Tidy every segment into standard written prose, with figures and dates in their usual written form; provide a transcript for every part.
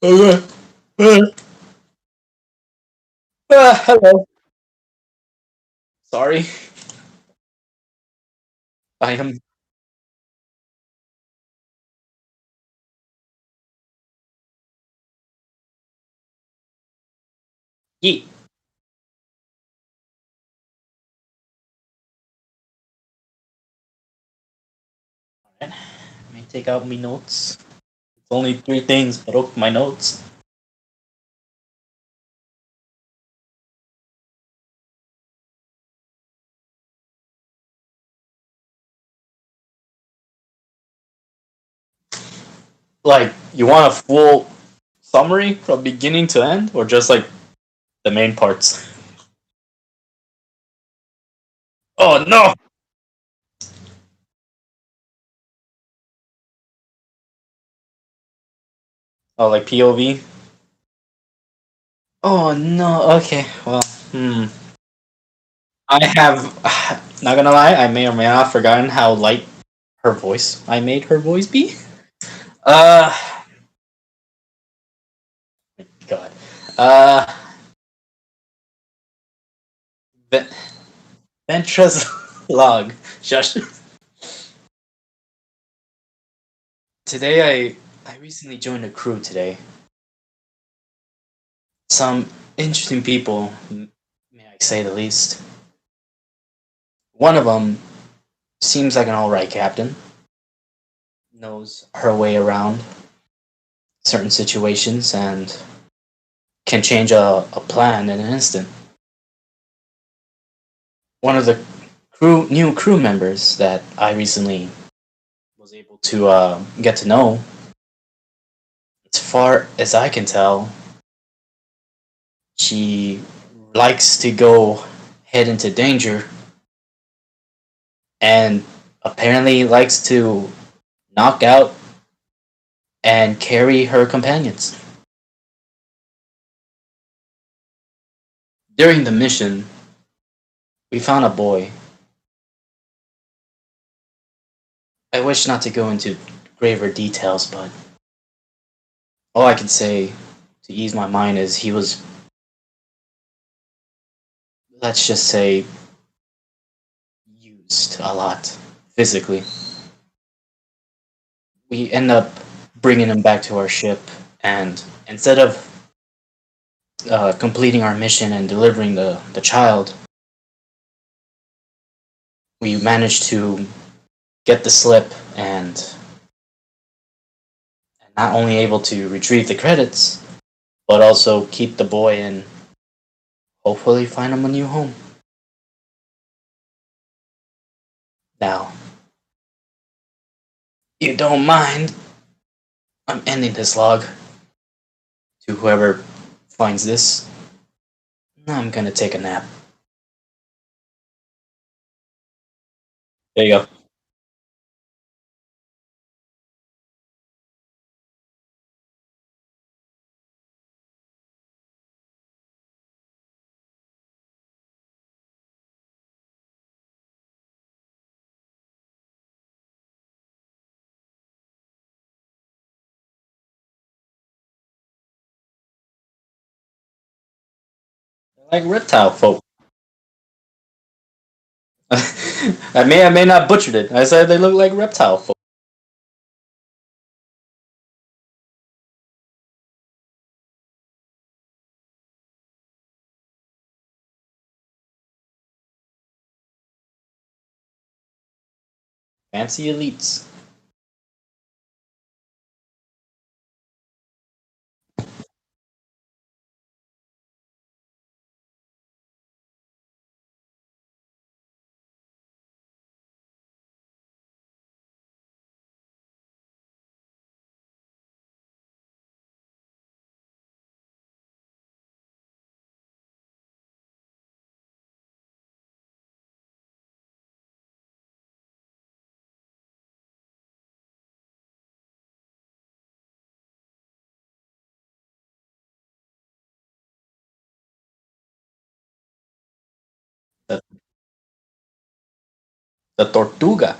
Okay. Hello. Sorry. I am. Yeet. Alright. Let me take out my notes. It's only three things, but oh, my notes. Like, you want a full summary from beginning to end, or just like the main parts? Oh no! Oh, like POV? Oh no, okay. Well, I have, not gonna lie, I may or may not have forgotten how light her voice, I made her voice be. Uh, God. Uh, Ven- Ventra's log. Shush. Today I recently joined a crew today. Some interesting people, may I say the least. One of them seems like an alright captain, knows her way around certain situations, and can change a plan in an instant. One of the new crew members that I recently was able to get to know, as far as I can tell, she likes to go head into danger and apparently likes to knock out and carry her companions. During the mission, we found a boy. I wish not to go into graver details, but all I can say to ease my mind is he was, let's just say, used a lot physically. We end up bringing him back to our ship, and instead of completing our mission and delivering the child, we managed to get the slip and not only able to retrieve the credits, but also keep the boy and hopefully find him a new home. Now, you don't mind, I'm ending this log to whoever finds this. I'm gonna take a nap. There you go. Like reptile folk. I may not butchered it. I said they look like reptile folk. Fancy elites. The, the tortuga.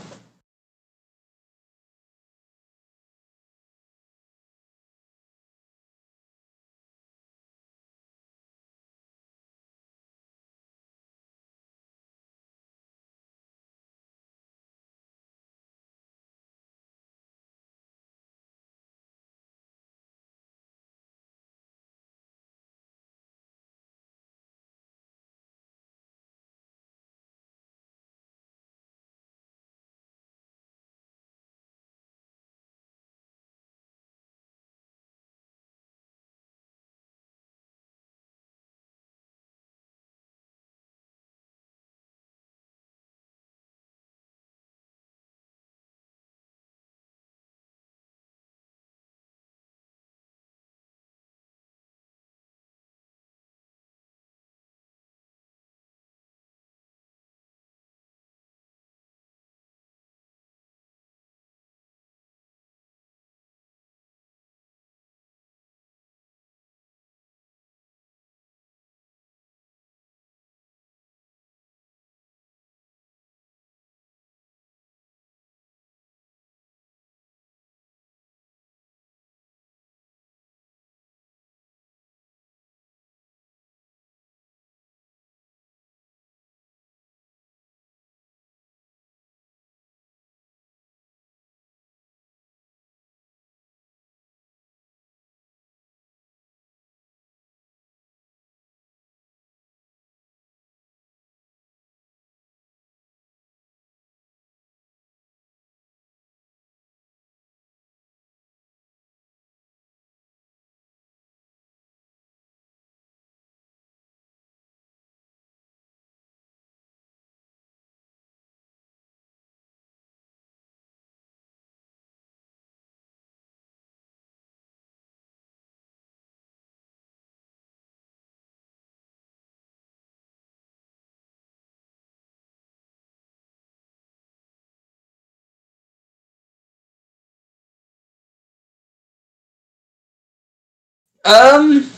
Um,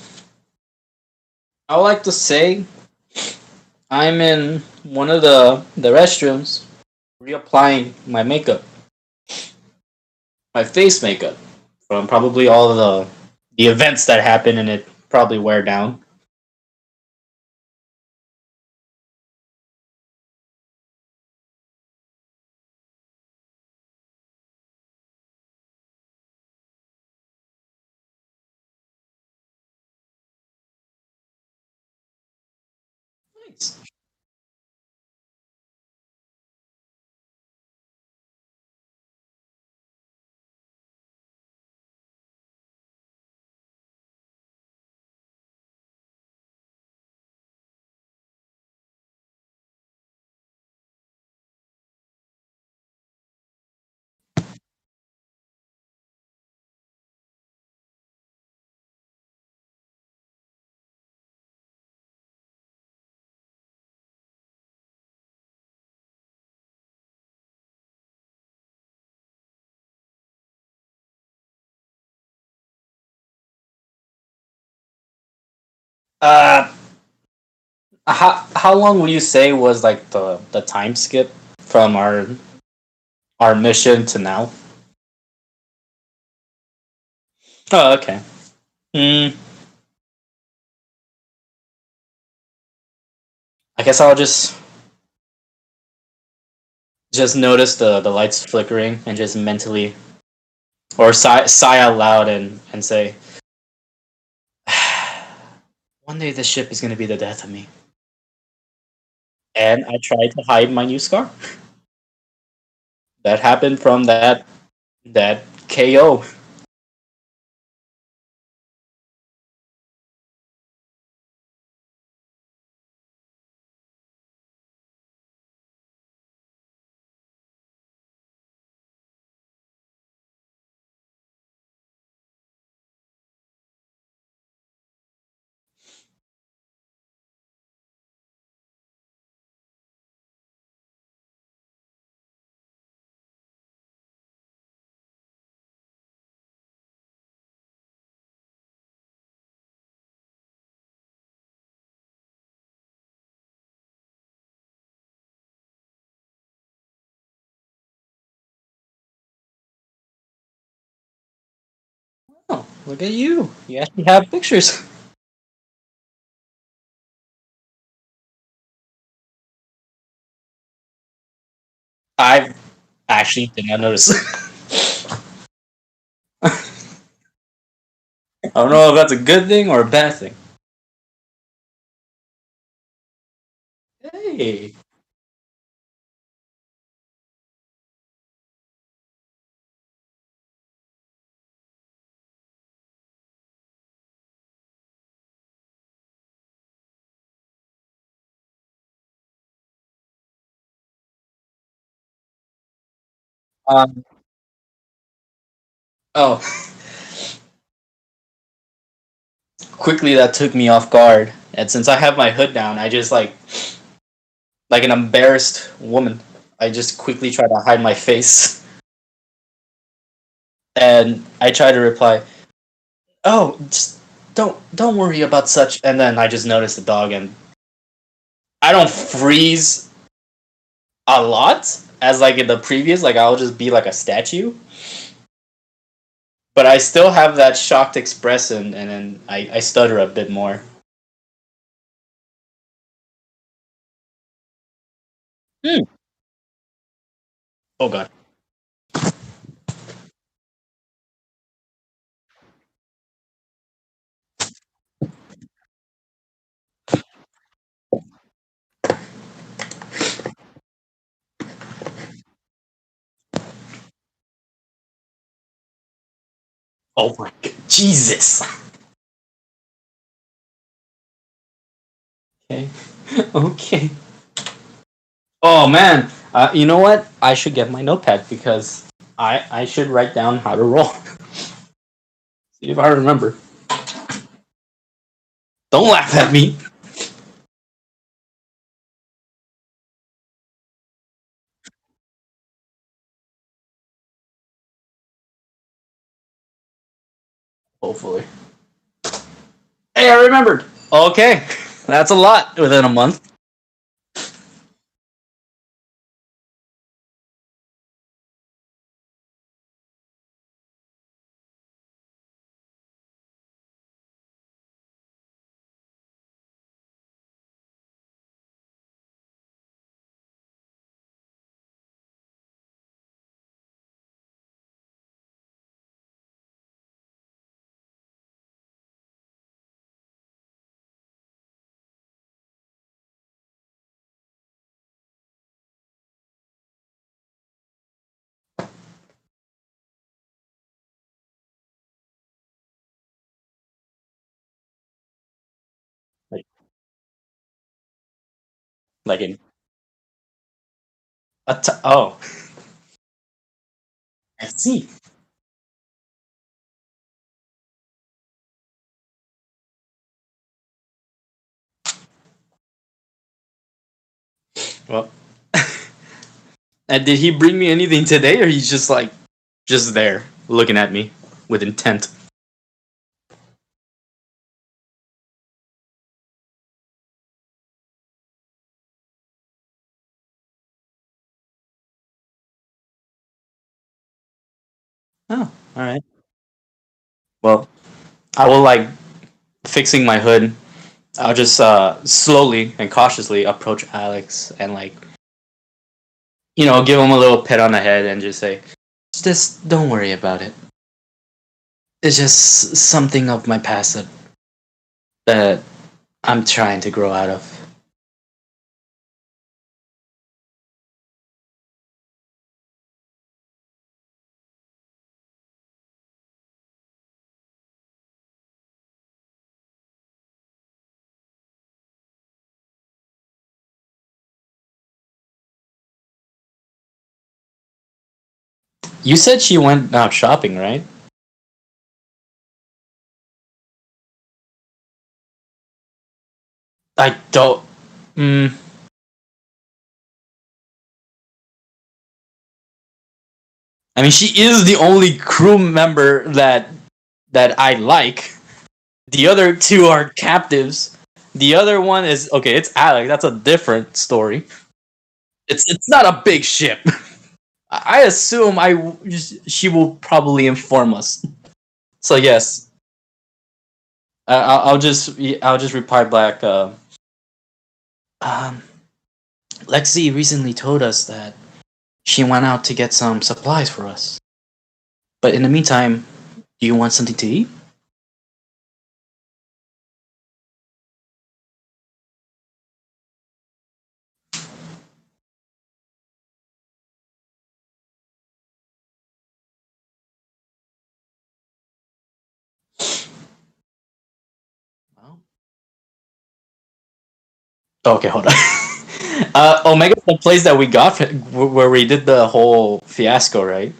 I would like to say I'm in one of the restrooms reapplying my makeup, my face makeup from probably all the events that happen and it probably wear down. Nice. Uh, how long would you say was like the time skip from our mission to now? Oh, okay. Hmm. I guess I'll just notice the lights flickering and just mentally or sigh out loud and say, one day this ship is gonna be the death of me. And I tried to hide my new scar. That happened from that KO. Oh, look at you! You actually have pictures. I actually did not notice. I don't know if that's a good thing or a bad thing. Hey. Um. Oh, quickly that took me off guard, and since I have my hood down, I just like an embarrassed woman. I just quickly try to hide my face, and I try to reply, "Oh, just don't worry about such." And then I just notice the dog, and I don't freeze a lot as like in the previous. Like I'll just be like a statue, but I still have that shocked expression, and then I stutter a bit more. Hmm. Oh god. Oh my god. Jesus. Okay. Okay. Oh man. You know what? I should get my notepad because I should write down how to roll. See if I remember. Don't laugh at me. Hopefully. Hey, I remembered. Okay, that's a lot within a month. Like, like in oh, I see. Well, and did he bring me anything today, or he's just like just there looking at me with intent? Oh, all right. Well, I will like fixing my hood. I'll just slowly and cautiously approach Alex and like give him a little pet on the head and just say, just don't worry about it. It's just something of my past that I'm trying to grow out of. You said she went out shopping, right? I don't. Mm, I mean, she is the only crew member that I like. The other two are captives. The other one is okay. It's Alex. That's a different story. It's not a big ship. I assume she will probably inform us. So yes, I'll just reply back. Um, Lexi recently told us that she went out to get some supplies for us. But in the meantime, do you want something to eat? Well, okay, hold on. Omega's the place that we got where we did the whole fiasco, right?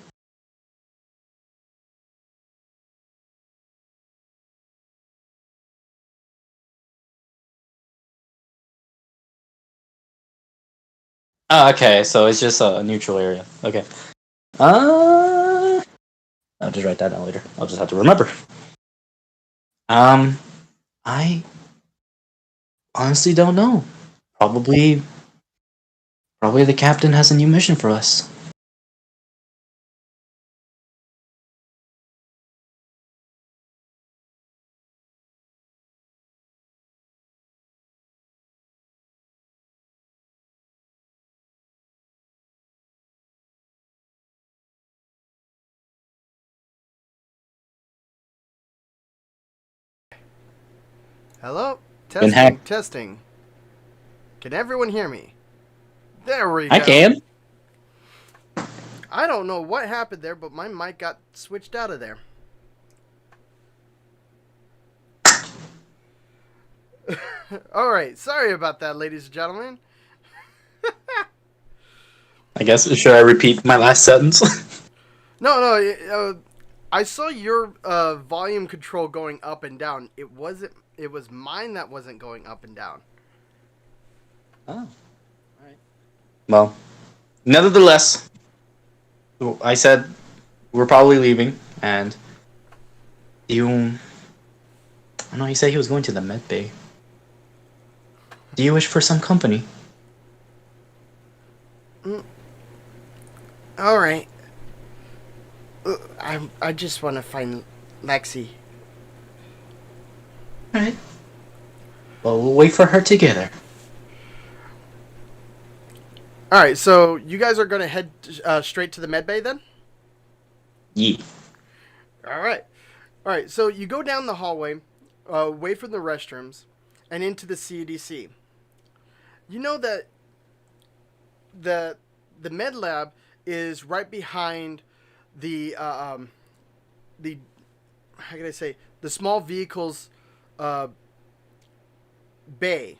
Oh, okay, so it's just a neutral area. Okay. Uh, I'll just write that down later. I'll just have to remember. Um, I honestly don't know. Probably, probably the captain has a new mission for us. Hello? Been Testing, hacked. testing. Can everyone hear me? There we I go. can. I don't know what happened there, but my mic got switched out of there. Alright, sorry about that, ladies and gentlemen. I guess should I repeat my last sentence? No, no, I saw your volume control going up and down. It was mine that wasn't going up and down. Oh, alright. Well, nevertheless, I said we're probably leaving, and you I know he said he was going to the med bay. Do you wish for some company? All right. I just want to find Lexi. Alright. Well, we'll wait for her together. All right, so you guys are gonna head straight to the med bay then? Yee. All right. All right, so you go down the hallway, away from the restrooms, and into the CDC. You know that the med lab is right behind the how can I say, the small vehicles bay.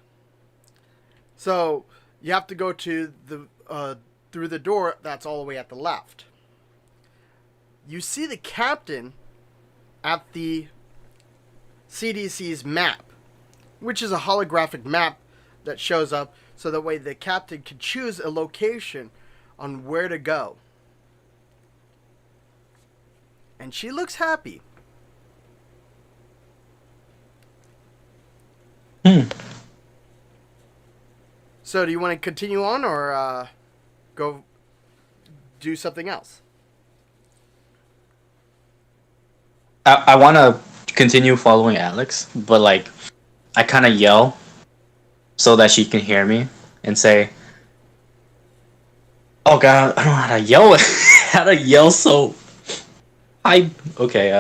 So you have to go to the through the door that's all the way at the left. You see the captain at the CDC's map, which is a holographic map that shows up so that way the captain can choose a location on where to go. And she looks happy. So do you want to continue on or go do something else? I want to continue following Alex, but like, I kind of yell so that she can hear me and say, "Oh God, I don't know how to yell. How to yell so I okay.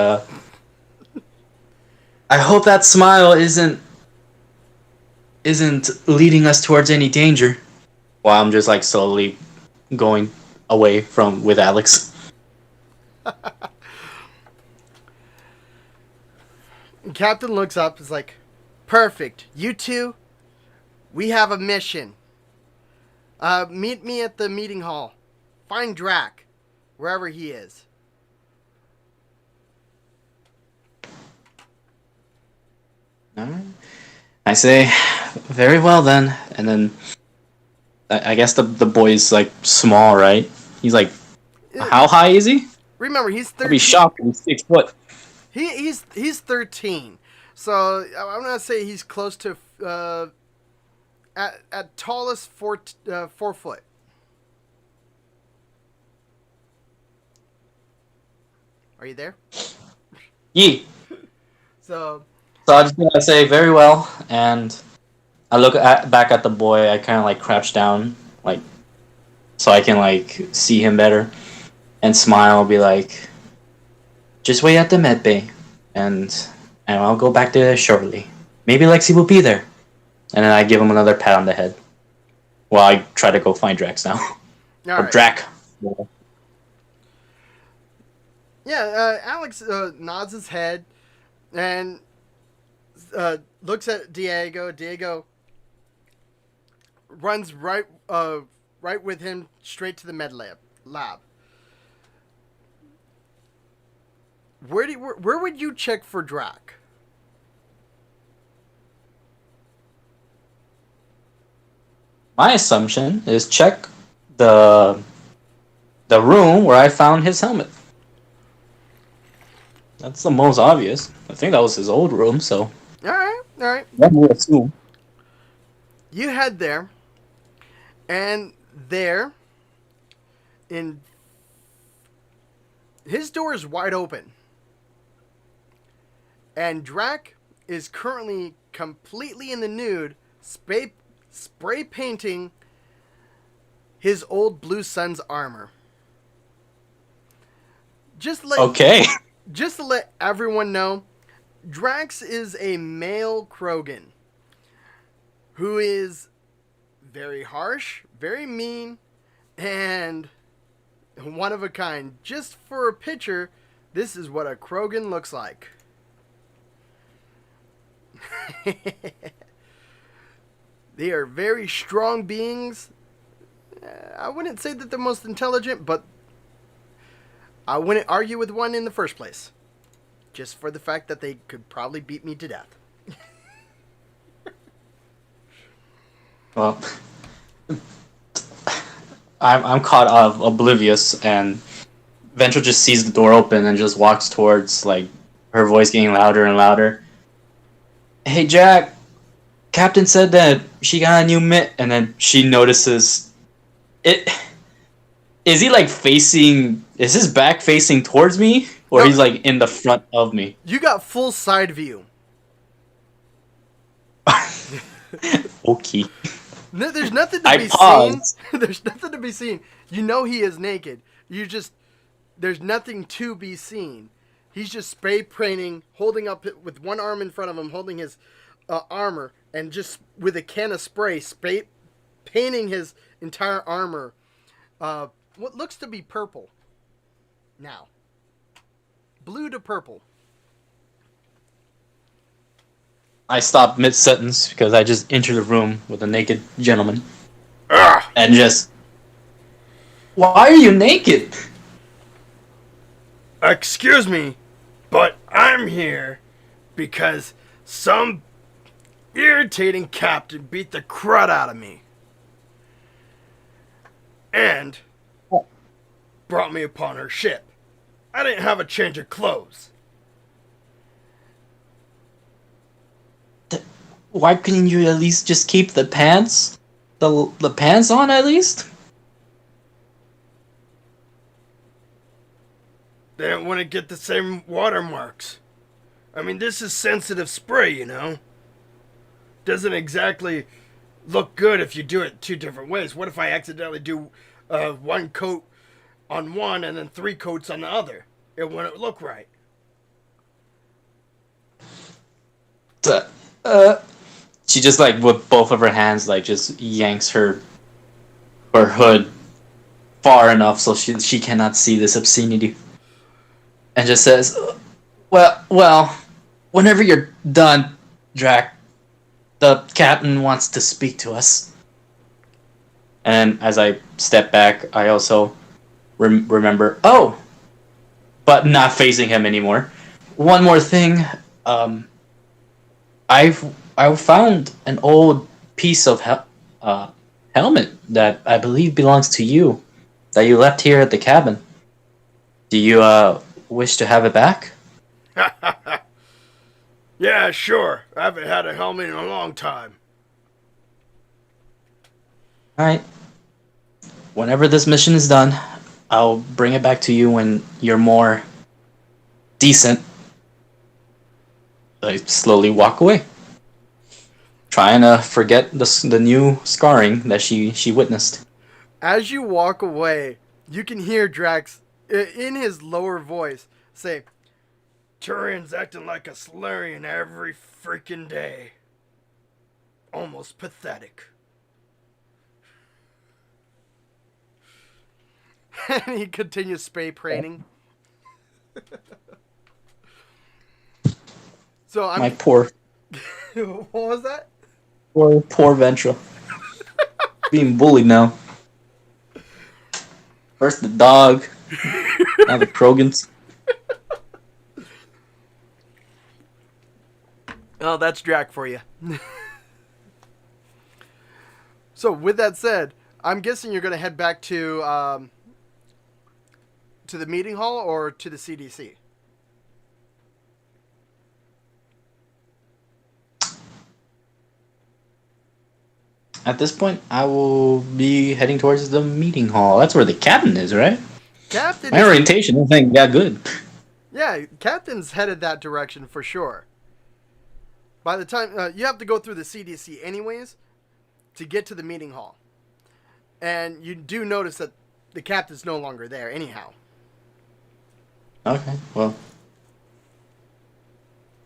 I hope that smile isn't leading us towards any danger." While I'm just like slowly going away from with Alex. And Captain looks up, is like, "Perfect. You two, we have a mission. Meet me at the meeting hall. Find Drac, wherever he is." Alright. I say, "Very well then," and then I guess the boy's like small, right? He's like, how high is he? Remember, he's 13. I'd be shocked if he's 6 foot. He's 13, so I'm gonna say he's close to at tallest 4 foot. Are you there? Yee. So I just gotta say very well, and I look back at the boy. I kind of like crouch down, like, so I can like see him better, and smile. Be like, "Just wait at the med bay, and I'll go back there shortly. Maybe Lexi will be there." And then I give him another pat on the head, while I try to go find Drax now, all or right. Drac. Yeah, Alex nods his head and looks at Diego. Diego runs right with him straight to the med lab. Where would you check for Drac? My assumption is check the room where I found his helmet. That's the most obvious. I think that was his old room, so. All right. One would assume. You head there, and there, in his door is wide open, and Drac is currently completely in the nude, spray painting his old Blue Sun's armor. Just to let everyone know, Drax is a male Krogan who is very harsh, very mean, and one of a kind. Just for a picture, this is what a Krogan looks like. They are very strong beings. I wouldn't say that they're most intelligent, but I wouldn't argue with one in the first place. Just for the fact that they could probably beat me to death. Well, I'm caught oblivious, and Ventral just sees the door open and just walks towards, like, her voice getting louder and louder. Hey Jack, Captain said that she got a new mitt, and then she notices it. Is he like facing? Is his back facing towards me, or No, he's like in the front of me? you got full side view. Okay. No, there's nothing to I be seen. paused. There's nothing to be seen. You know he is naked. You just there's nothing to be seen. He's just spray painting, holding up with one arm in front of him, holding his armor, and just with a can of spray painting his entire armor. What looks to be purple. Now, blue to purple. I stopped mid sentence because I just entered the room with a naked gentleman Ugh. and just. Why are you naked? Excuse me, but I'm here because some irritating captain beat the crud out of me. And brought me upon her ship. I didn't have a change of clothes. Why couldn't you at least just keep the pants? The pants on at least? They don't want to get the same watermarks. I mean, this is sensitive spray, you know? Doesn't exactly look good if you do it two different ways. What if I accidentally do one coat on one and then three coats on the other? It wouldn't look right. She just like with both of her hands like just yanks her hood far enough so she cannot see this obscenity, and just says, well, whenever you're done, Drac, the captain wants to speak to us." And as I step back, I also remember, oh, but not facing him anymore. One more thing, um, I found an old piece of helmet that I believe belongs to you, that you left here at the cabin. Do you wish to have it back? Yeah, sure. I haven't had a helmet in a long time. All right. Whenever this mission is done, I'll bring it back to you when you're more decent. I slowly walk away, trying to forget the new scarring that she witnessed. As you walk away, you can hear Drax, in his lower voice, say, Turian's acting like a Solarian every freaking day. Almost pathetic. And he continues spray painting. So I'm. My poor What was that? poor Ventra. Being bullied now. First the dog, now the Krogans. Oh, that's Drac for you. So with that said, I'm guessing you're going to head back to the meeting hall or to the CDC. At this point, I will be heading towards the meeting hall. That's where the captain is, right? Captain. My orientation, I think, got good. Yeah, Captain's headed that direction for sure. By the time you have to go through the CDC anyways to get to the meeting hall, and you do notice that the captain's no longer there anyhow. Okay, well,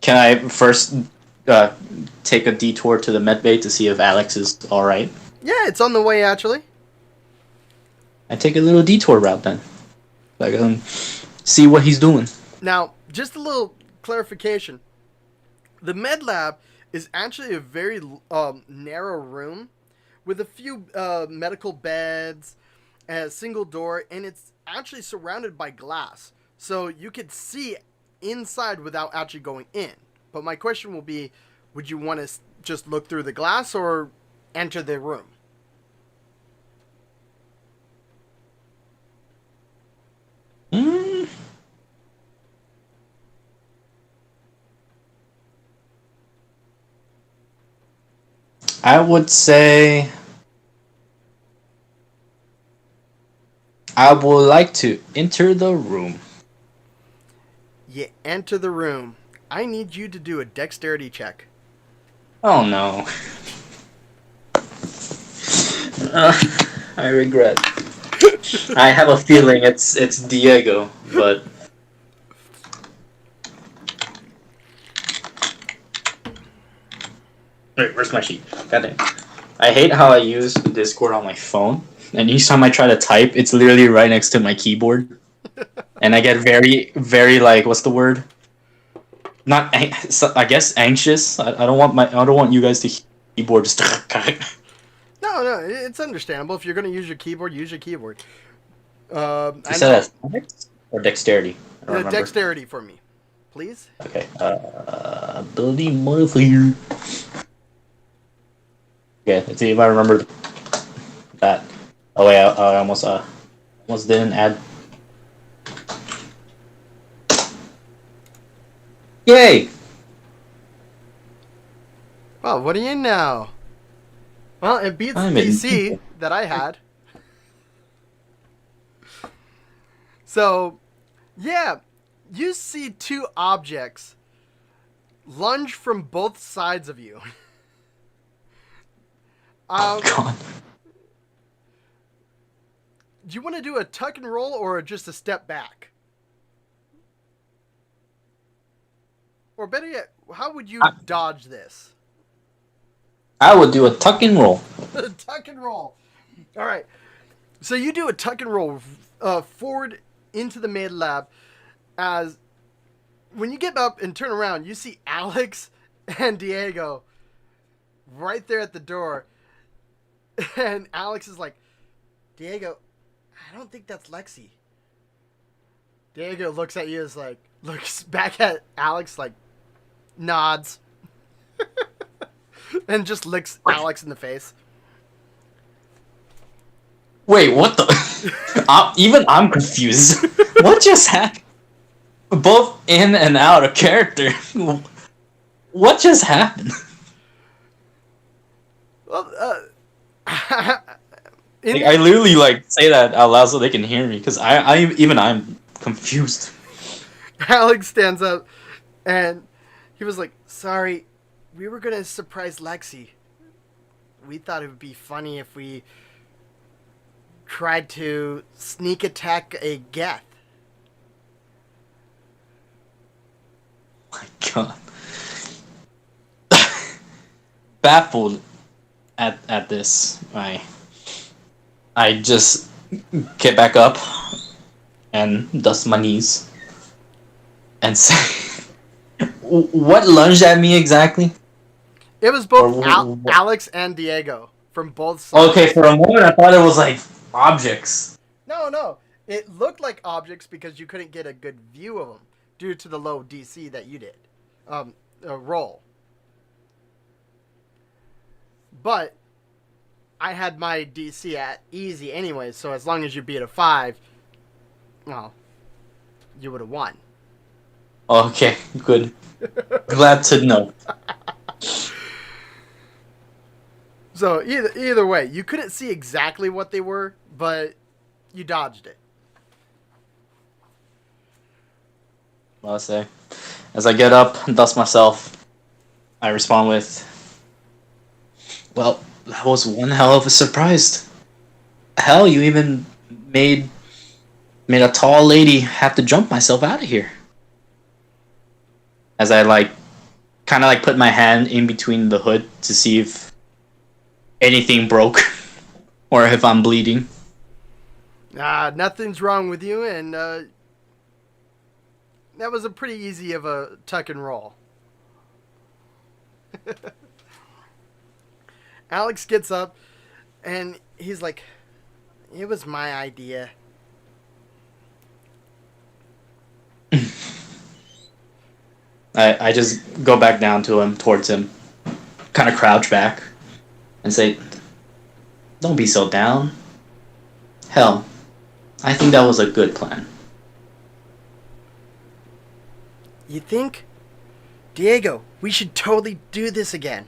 can I first take a detour to the med bay to see if Alex is all right? Yeah, it's on the way actually. I take a little detour route then, like see what he's doing. Now, just a little clarification. The med lab is actually a very narrow room with a few medical beds, a single door, and it's actually surrounded by glass. So you could see inside without actually going in. But my question will be, would you want to just look through the glass or enter the room? Mm. I would say I would like to enter the room. You enter the room. I need you to do a dexterity check. Oh no. I regret. I have a feeling it's Diego, but wait, where's my sheet? God damn. I hate how I use Discord on my phone, and each time I try to type, it's literally right next to my keyboard, and I get very, very like, what's the word? Not, I guess anxious. I don't want you guys to keyboard just. No, it's understandable. If you're going to use your keyboard, use your keyboard. You said athletics or dexterity? I don't remember. Dexterity for me, please. Okay. Ability modifier. Okay, let's see if I remember that. Oh wait, I almost didn't add. Yay! Well, what are you now? Well, it beats the DC that I had. So, yeah, you see two objects lunge from both sides of you. Oh god. Do you want to do a tuck and roll or just a step back? Or better yet, how would you dodge this? I would do a tuck and roll. Tuck and roll. All right. So you do a tuck and roll forward into the maid lab. As when you get up and turn around, you see Alex and Diego right there at the door. And Alex is like, Diego, I don't think that's Lexi. Diego looks at you looks back at Alex like, nods. And just licks Alex in the face. Wait, what the? Even I'm confused. What just happened? Both in and out of character. What just happened? Well, I literally say that out loud so they can hear me because I'm confused. Alex stands up and he was like, sorry, we were gonna surprise Lexi. We thought it would be funny if we tried to sneak attack a Geth. Oh my god. Baffled at this. I just get back up and dust my knees and say, what lunged at me exactly? It was both Alex and Diego from both sides. Okay, for a moment I thought it was like objects. No. It looked like objects because you couldn't get a good view of them due to the low DC that you did. Roll. But I had my DC at easy anyway, so as long as you beat a 5, well, you would have won. Okay, good. Glad to know. So either way, you couldn't see exactly what they were, but you dodged it. I'll say. As I get up and dust myself, I respond with, well, that was one hell of a surprise. Hell, you even made a tall lady have to jump myself out of here. As I kind of put my hand in between the hood to see if anything broke or if I'm bleeding. Nothing's wrong with you, and that was a pretty easy of a tuck and roll. Alex gets up, and he's like, it was my idea. I just go back down to him, towards him, kind of crouch back, and say, don't be so down. Hell, I think that was a good plan. You think? Diego, we should totally do this again.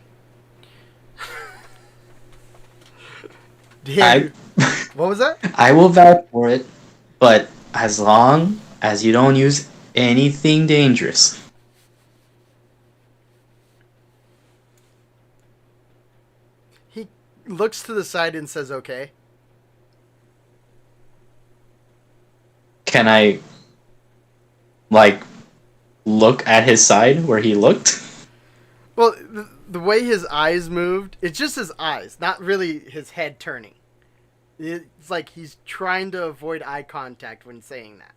I Damn. What was that? I will vouch for it, but as long as you don't use anything dangerous. He looks to the side and says, "Okay." Can I like look at his side where he looked? Well, the way his eyes moved, it's just his eyes, not really his head turning. It's like he's trying to avoid eye contact when saying that.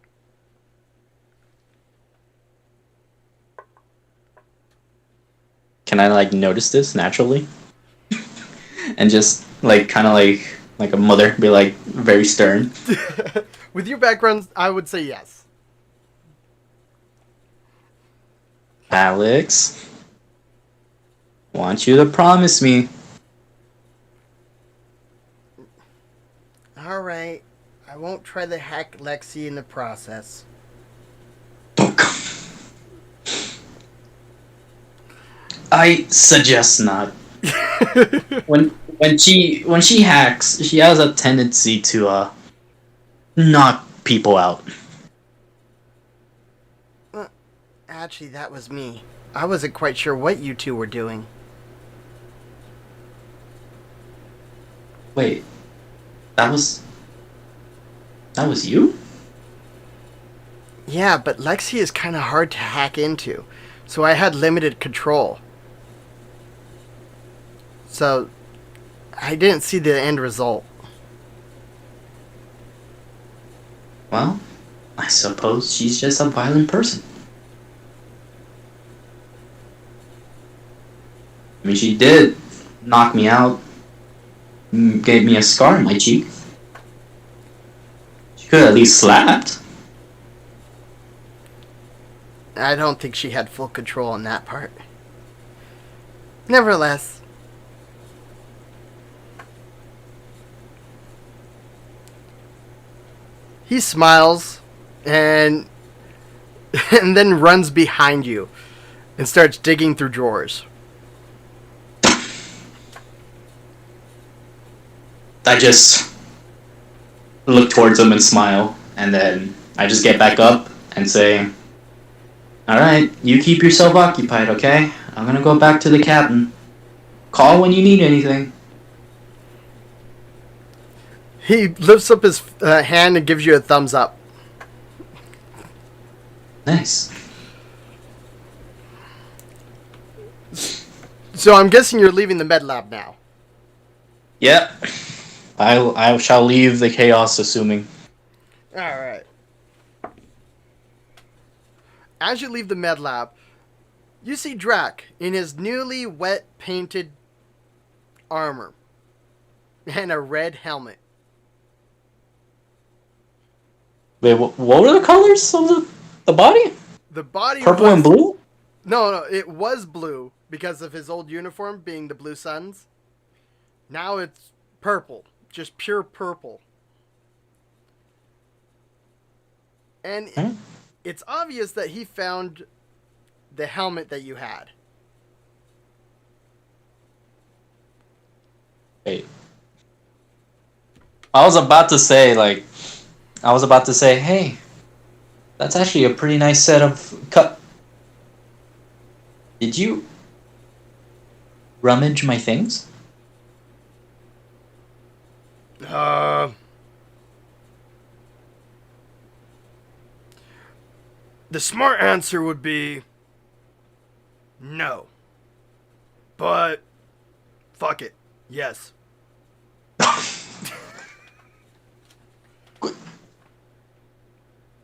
Can I like notice this naturally? And just like kind of like a mother be like very stern. With your background, I would say yes. Alex, want you to promise me. All right. I won't try to hack Lexi in the process. I suggest not. when when she hacks, she has a tendency to knock people out. Actually, that was me. I wasn't quite sure what you two were doing. Wait, that was you? Yeah, but Lexi is kind of hard to hack into, so I had limited control. So I didn't see the end result. Well, I suppose she's just a violent person. I mean, she did knock me out, gave me a scar on my cheek. She could at least slapped. I don't think she had full control on that part. Nevertheless, he smiles and and then runs behind you and starts digging through drawers. I just look towards him and smile, and then I just get back up and say, "Alright, you keep yourself occupied, okay? I'm gonna go back to the cabin. Call when you need anything." He lifts up his hand and gives you a thumbs up. Nice. So I'm guessing you're leaving the med lab now. Yep. I shall leave the chaos, assuming. Alright. As you leave the med lab, you see Drac in his newly wet painted armor and a red helmet. Wait, what were the colors of the body? The body Purple was, and blue? No, it was blue because of his old uniform being the Blue Suns. Now it's purple, just pure purple. And it's obvious that he found the helmet that you had. Wait. I was about to say, hey, that's actually a pretty nice set of cut. Did you rummage my things? The smart answer would be no. But fuck it. Yes.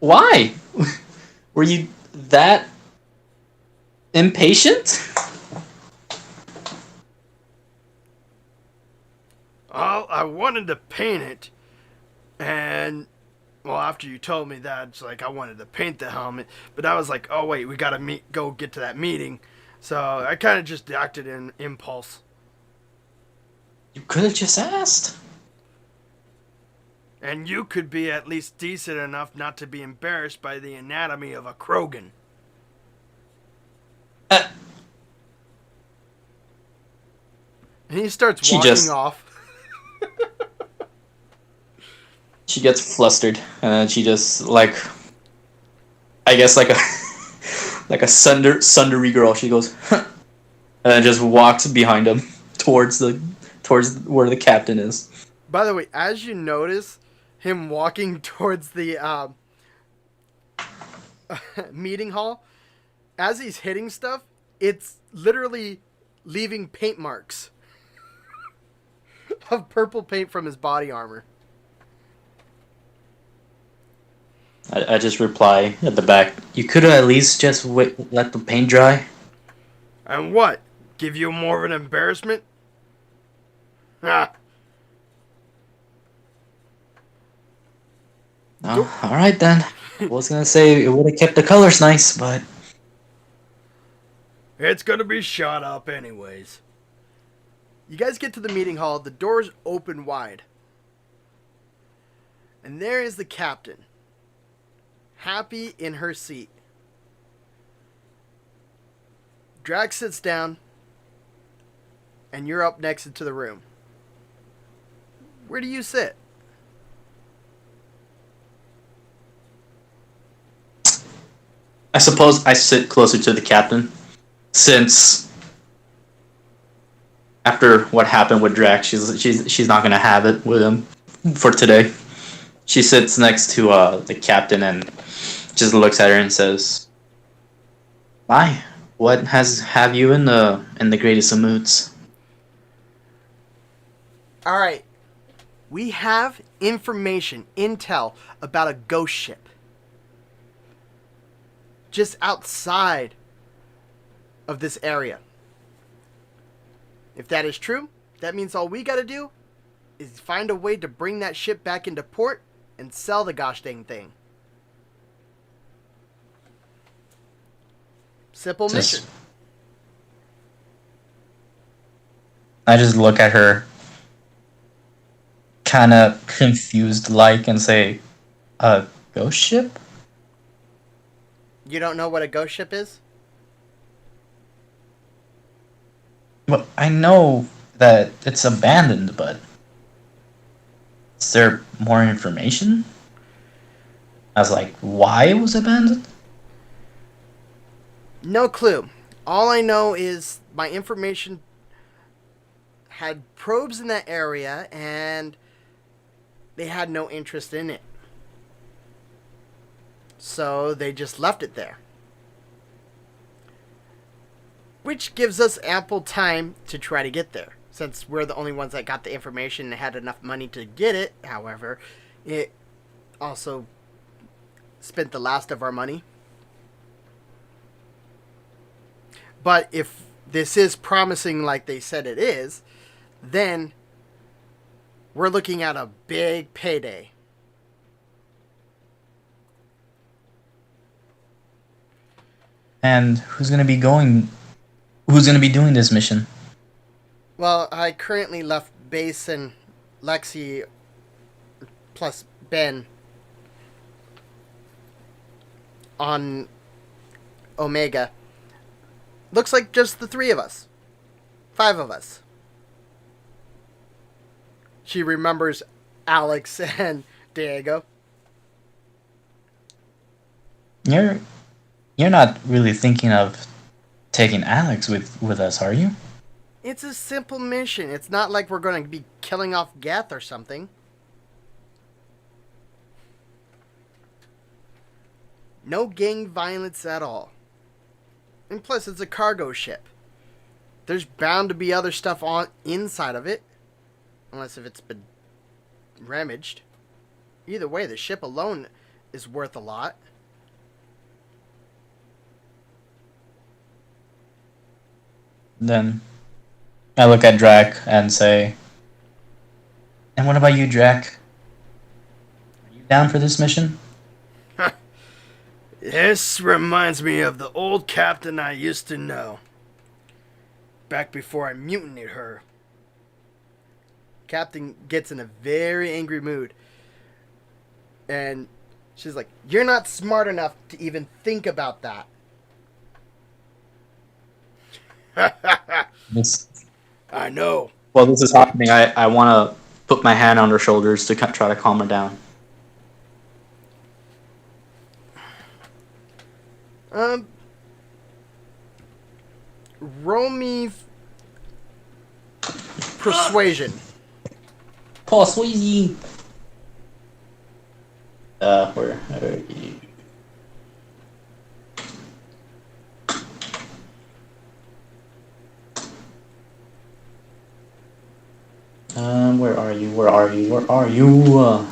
Why? Were you that impatient? Well, I wanted to paint it, and well, after you told me that, it's like I wanted to paint the helmet, but I was like, oh wait, we gotta go get to that meeting, so I kind of just acted in impulse. You could have just asked. And you could be at least decent enough not to be embarrassed by the anatomy of a Krogan. Uh, And he starts walking off. She gets flustered, and then she just like, I guess like a like a sundery girl. She goes, huh, and then just walks behind him towards where the captain is. By the way, as you notice him walking towards the meeting hall, as he's hitting stuff, it's literally leaving paint marks of purple paint from his body armor. I just reply at the back. You could have at least just let the paint dry. And what? Give you more of an embarrassment? Ha! Oh, all right then. I was gonna say it would have kept the colors nice, but It's gonna be shot up anyways. You guys get to the meeting hall, the doors open wide. And there is the captain, happy in her seat. Drax sits down, and you're up next into the room. Where do you sit? I suppose I sit closer to the captain, since after what happened with Drax, she's not gonna have it with him for today. She sits next to the captain and just looks at her and says, "Why? What has have you in the greatest of moods?" All right. We have information, intel about a ghost ship just outside of this area. If that is true, that means all we gotta do is find a way to bring that ship back into port and sell the gosh dang thing. Simple mission. I just look at her, kind of confused like, and say, "A ghost ship?" You don't know what a ghost ship is? Well, I know that it's abandoned, but is there more information? I was like, why it was abandoned? No clue. All I know is my information had probes in that area and they had no interest in it. So they just left it there. Which gives us ample time to try to get there. Since we're the only ones that got the information and had enough money to get it, however, it also spent the last of our money. But if this is promising like they said it is, then we're looking at a big payday. And who's gonna be doing this mission? Well, I currently left Base and Lexi plus Ben on Omega. Looks like just the 3 of us. 5 of us. She remembers Alex and Diego. You're not really thinking of taking Alex with us, are you? It's a simple mission. It's not like we're going to be killing off Geth or something. No gang violence at all. And plus, it's a cargo ship. There's bound to be other stuff on inside of it. Unless if it's been damaged. Either way, the ship alone is worth a lot. Then I look at Drac and say, "And what about you, Drac? Are you down for this mission?" This reminds me of the old captain I used to know. Back before I mutinied her. Captain gets in a very angry mood. And she's like, "You're not smart enough to even think about that." This, I know. While this is happening, I want to put my hand on her shoulders to try to calm her down. Um, roll me persuasion. Paul Swayze. Where are you? Where are you? Where are you? Where are you?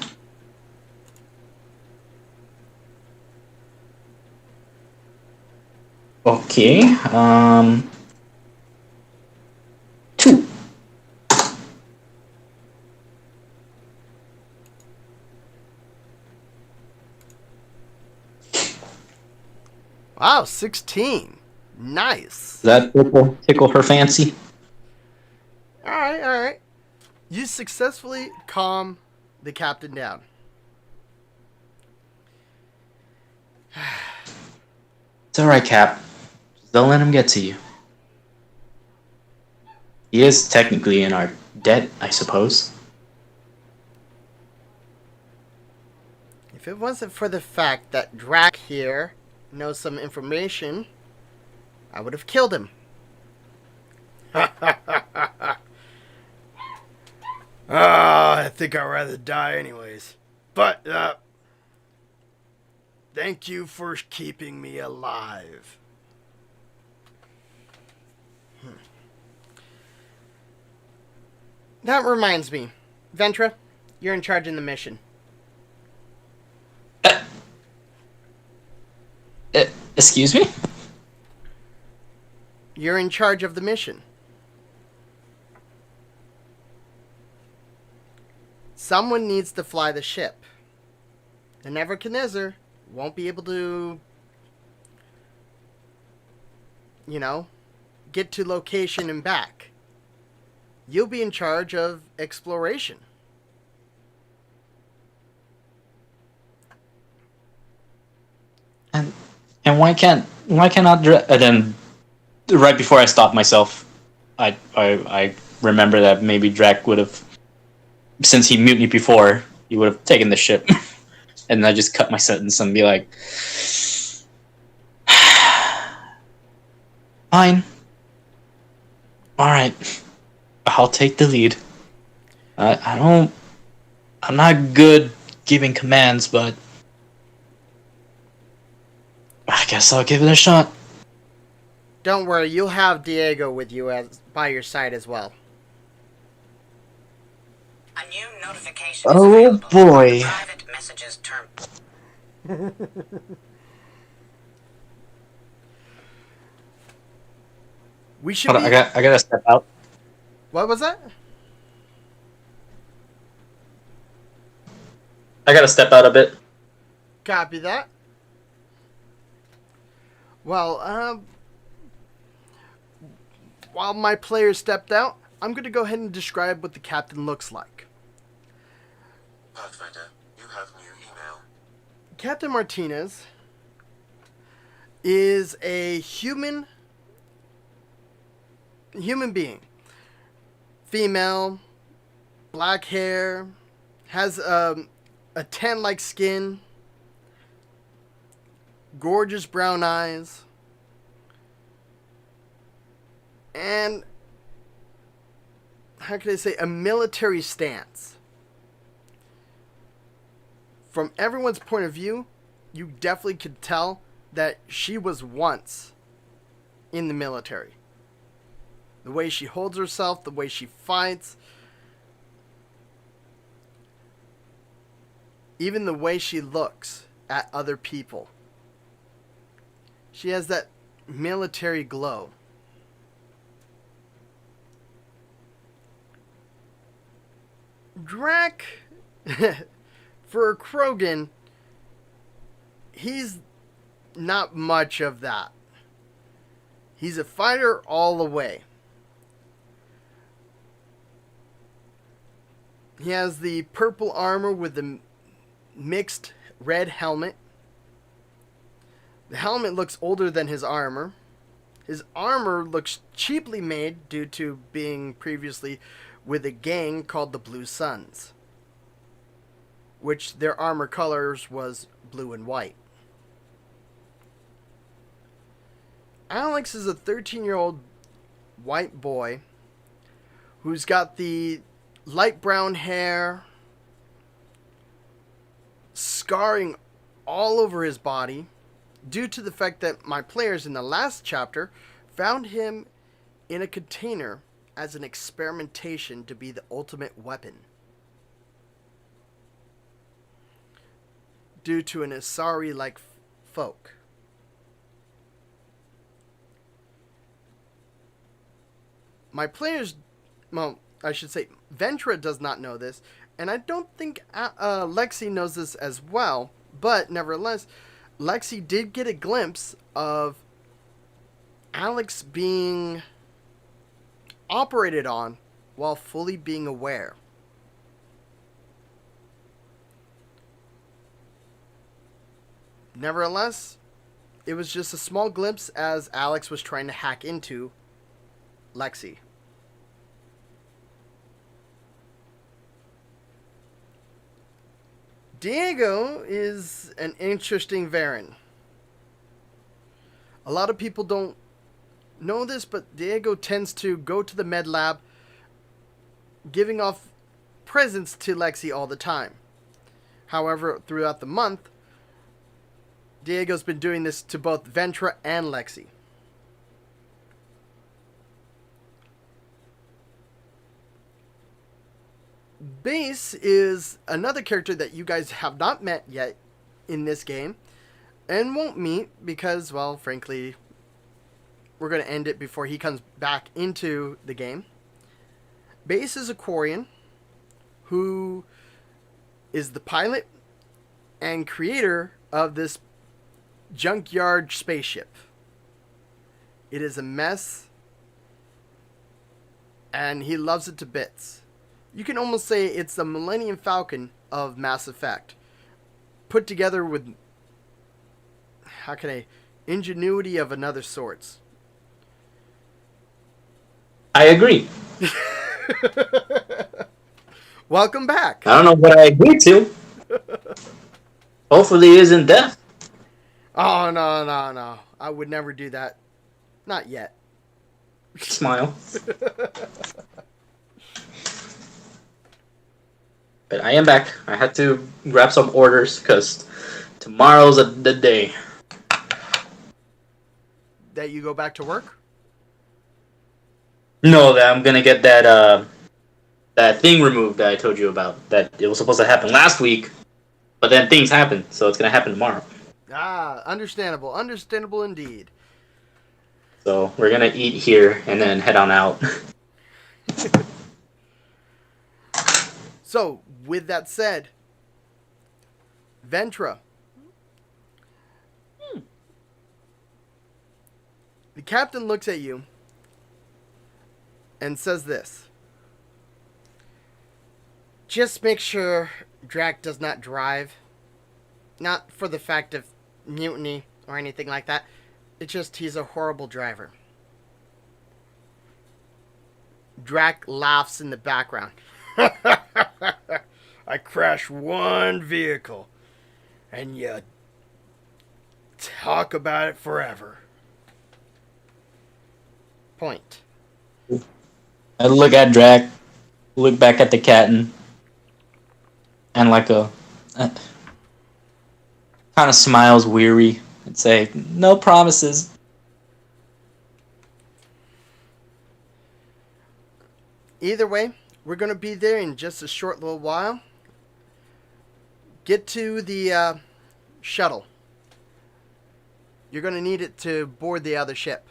Okay. 2. Wow, 16. Nice. Does that tickle her fancy? Alright, alright. You successfully calm the captain down. It's alright, Cap. Just don't let him get to you. He is technically in our debt, I suppose. If it wasn't for the fact that Drac here knows some information, I would have killed him. I think I'd rather die anyways. But, thank you for keeping me alive. That reminds me. Ventra, you're in charge in the mission. Excuse me? You're in charge of the mission. Someone needs to fly the ship. The Nebuchadnezzar won't be able to, get to location and back. You'll be in charge of exploration. And why can't then right before I stop myself, I remember that maybe Drac would have, since he mutinied before, he would have taken the ship. And I just cut my sentence and be like, fine. Alright. I'll take the lead. I'm not good giving commands, but I guess I'll give it a shot. Don't worry, you'll have Diego with you by your side as well. A new notification is available. Boy. Private messages term. We should Hold on, be... I gotta step out. What was that? I gotta step out a bit. Copy that. Well, while my player stepped out, I'm going to go ahead and describe what the captain looks like. Pathfinder, you have new email. Captain Martinez is a human being. Female, black hair, has a tan-like skin, gorgeous brown eyes, and, how can I say, a military stance. From everyone's point of view, you definitely could tell that she was once in the military. The way she holds herself, the way she fights, even the way she looks at other people. She has that military glow. Drac, for a Krogan, he's not much of that. He's a fighter all the way. He has the purple armor with the mixed red helmet. The helmet looks older than his armor. His armor looks cheaply made due to being previously with a gang called the Blue Suns, which their armor colors was blue and white. Alex is a 13-year-old white boy who's got the light brown hair, scarring all over his body, due to the fact that my players in the last chapter found him in a container as an experimentation to be the ultimate weapon. Due to an Asari-like folk. My players, well, I should say, Ventra does not know this, and I don't think Lexi knows this as well, but nevertheless, Lexi did get a glimpse of Alex being operated on while fully being aware. Nevertheless, it was just a small glimpse as Alex was trying to hack into Lexi. Diego is an interesting Varen. A lot of people don't know this, but Diego tends to go to the med lab, giving off presents to Lexi all the time. However, throughout the month, Diego's been doing this to both Ventra and Lexi. Base is another character that you guys have not met yet in this game, and won't meet because, well, frankly, we're going to end it before he comes back into the game. Base is a Quarian who is the pilot and creator of this junkyard spaceship. It is a mess, and he loves it to bits. You can almost say it's the Millennium Falcon of Mass Effect, put together with, ingenuity of another sorts. I agree. Welcome back. I don't know what I agree to. Hopefully it isn't death. Oh, no. I would never do that. Not yet. Smile. But I am back. I had to grab some orders because tomorrow's the day. That you go back to work? No, that I'm gonna get that thing removed that I told you about. That it was supposed to happen last week, but then things happened, so it's gonna happen tomorrow. Ah, understandable. Understandable indeed. So we're gonna eat here and then head on out. So, with that said, Ventra. The captain looks at you and says this. Just make sure Drac does not drive. Not for the fact of mutiny or anything like that. It's just he's a horrible driver. Drac laughs in the background. I crashed one vehicle, and you talk about it forever. Point. I look at Drac, look back at the captain, and like kind of smiles weary and say, "No promises." Either way, we're going to be there in just a short little while. Get to the shuttle. You're going to need it to board the other ship.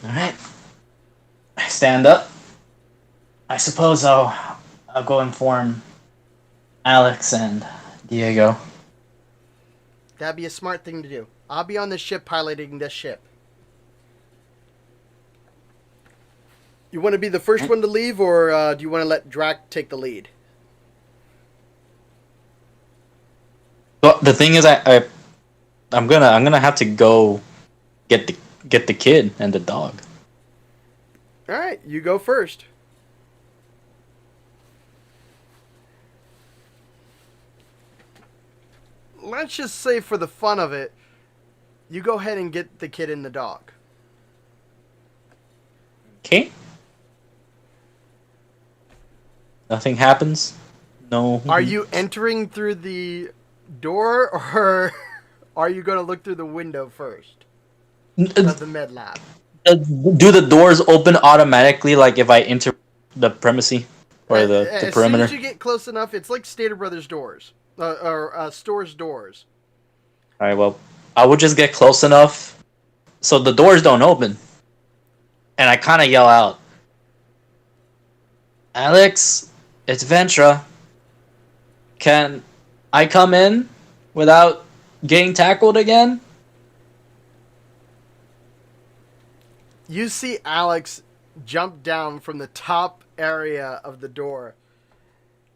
Alright. I stand up. I suppose I'll go inform Alex and Diego. That'd be a smart thing to do. I'll be on the ship piloting this ship. You want to be the first one to leave, or do you want to let Drac take the lead? Well, the thing is, I'm gonna have to go get the kid and the dog. All right, you go first. Let's just say, for the fun of it, You go ahead and get the kid and the dog. Okay. Nothing happens. No. Are you entering through the door, or are you going to look through the window first of the med lab? Do the doors open automatically, like if I enter the premises or the As soon perimeter? as you get close enough, it's like Stater Brothers doors, or stores doors. All right. Well, I would just get close enough so the doors don't open, and I kind of yell out, "Alex, it's Ventra. Can I come in without getting tackled again?" You see Alex jump down from the top area of the door,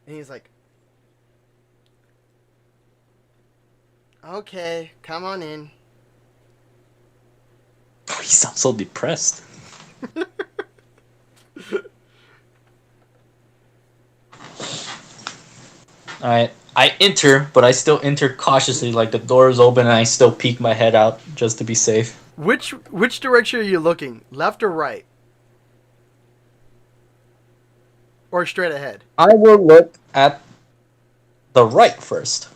and he's like, "Okay, come on in." He sounds so depressed. Alright, I enter, but I still enter cautiously, like the door is open and I still peek my head out just to be safe. Which direction are you looking? Left or right? Or straight ahead? I will look at the right first.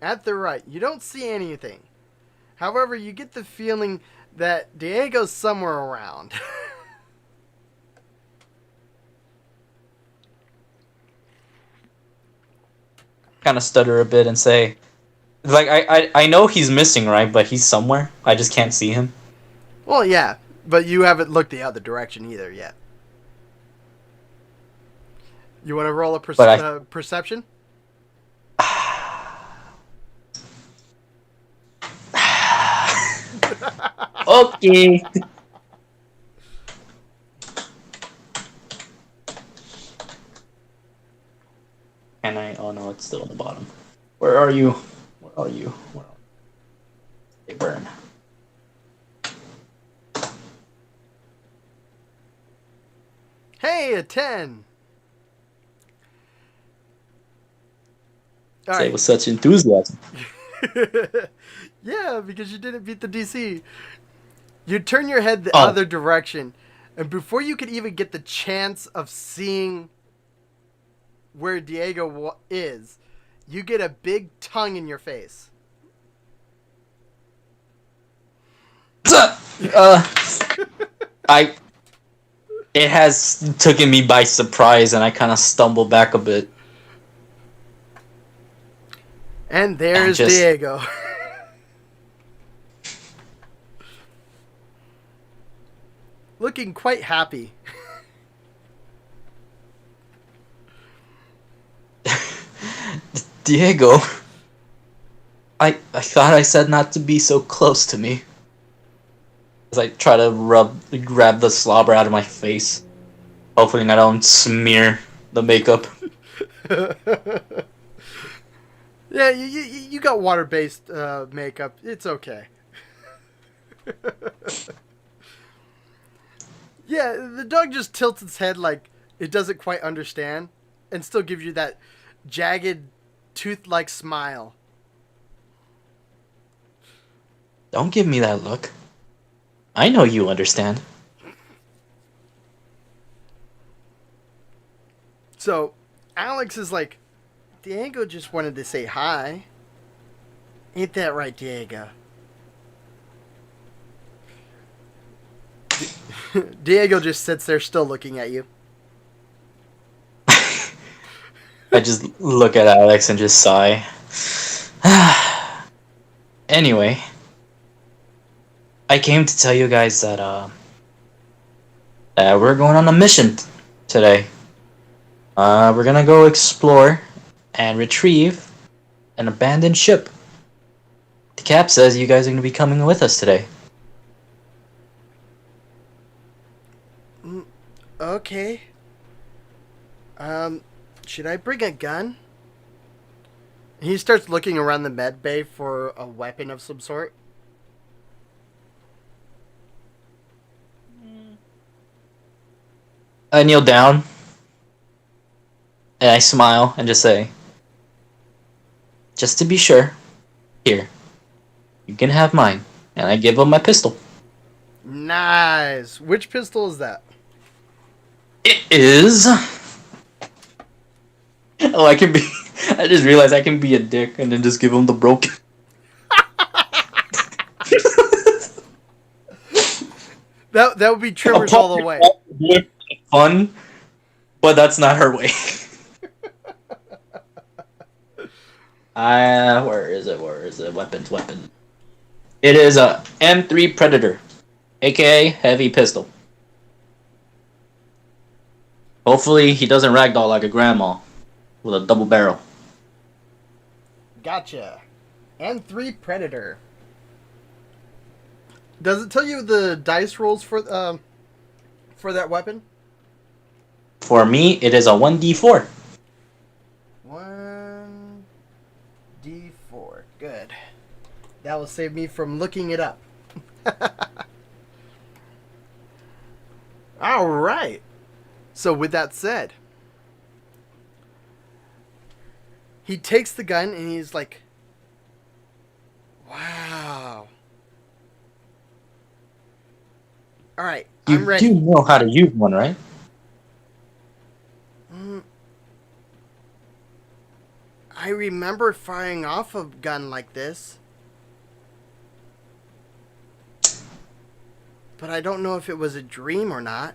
At the right. You don't see anything. However, you get the feeling that Diego's somewhere around. Kind of stutter a bit and say, like, I know he's missing, right? But he's somewhere. I just can't see him. Well, yeah, but you haven't looked the other direction either yet. You want to roll a perception? Okay. Can I? Oh no, it's still on the bottom. Where are you? Where are you? Where are you? They burn. Hey, a 10. All Say right. it with such enthusiasm. Yeah, because you didn't beat the DC. You turn your head the Oh. other direction, and before you could even get the chance of seeing where Diego is, you get a big tongue in your face. It has taken me by surprise, and I kind of stumble back a bit. And there's just- Diego. Looking quite happy. Diego, I thought I said not to be so close to me. As I try to grab the slobber out of my face, hoping I don't smear the makeup. Yeah, you got water-based makeup. It's okay. Yeah, the dog just tilts its head like it doesn't quite understand, and still gives you that jagged, tooth-like smile. Don't give me that look. I know you understand. So, Alex is like, Diego just wanted to say hi. Ain't that right, Diego? Diego just sits there still looking at you. I just look at Alex and just sigh. Anyway, I came to tell you guys that that we're going on a mission today. We're gonna go explore and retrieve an abandoned ship. The cap says you guys are gonna be coming with us today. Okay. Should I bring a gun? He starts looking around the med bay for a weapon of some sort. I kneel down and I smile and just say, just to be sure, here, you can have mine. And I give him my pistol. Nice. Which pistol is that? It is. Oh, I can be. I just realized I can be a dick and then just give him the broken. That would be trimmers all the way. Fun, but that's not her way. Where is it? Where is it? Weapons. It is a M3 Predator, aka heavy pistol. Hopefully, he doesn't ragdoll like a grandma with a double barrel. Gotcha. M3 Predator. Does it tell you the dice rolls for that weapon? For me, it is a 1d4. 1d4. Good. That will save me from looking it up. All right. So with that said, he takes the gun and he's like, wow. All right, I'm You ready. do know how to use one, right? I remember firing off a gun like this. But I don't know if it was a dream or not.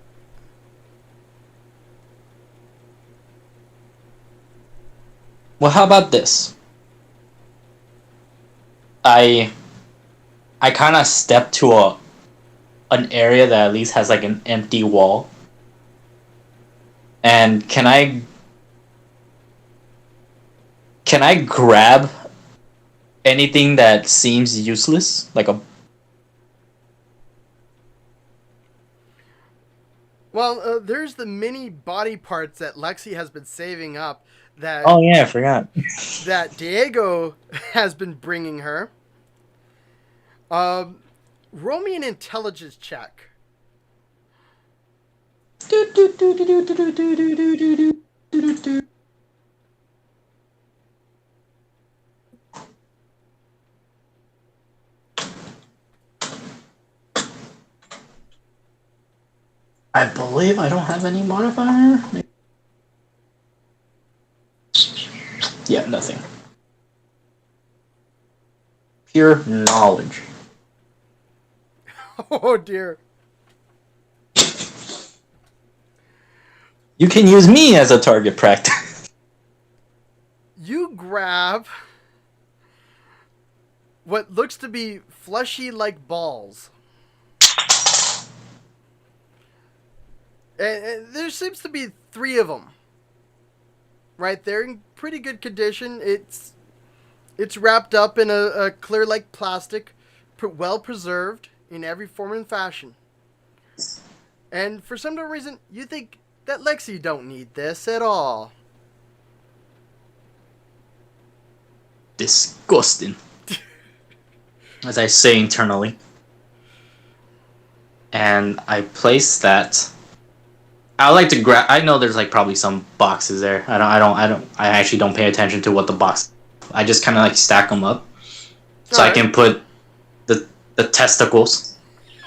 Well, how about this? I kind of step to an area that at least has like an empty wall. And can I grab anything that seems useless, like a? Well, there's the mini body parts that Lexi has been saving up that Oh yeah, I forgot. that Diego has been bringing her. Roll me an intelligence check. I believe I don't have any modifier. Yeah, nothing. Pure knowledge. Oh dear. You can use me as a target practice. You grab what looks to be fleshy like balls. And there seems to be 3 of them. Right there in pretty good condition. It's wrapped up in a clear like plastic, well preserved in every form and fashion. And for some reason, you think that Lexi don't need this at all. Disgusting. As I say internally. And I place that. I like to grab. I know there's like probably some boxes there. I actually don't pay attention to what the box. I just kind of like stack them up, so I can put the testicles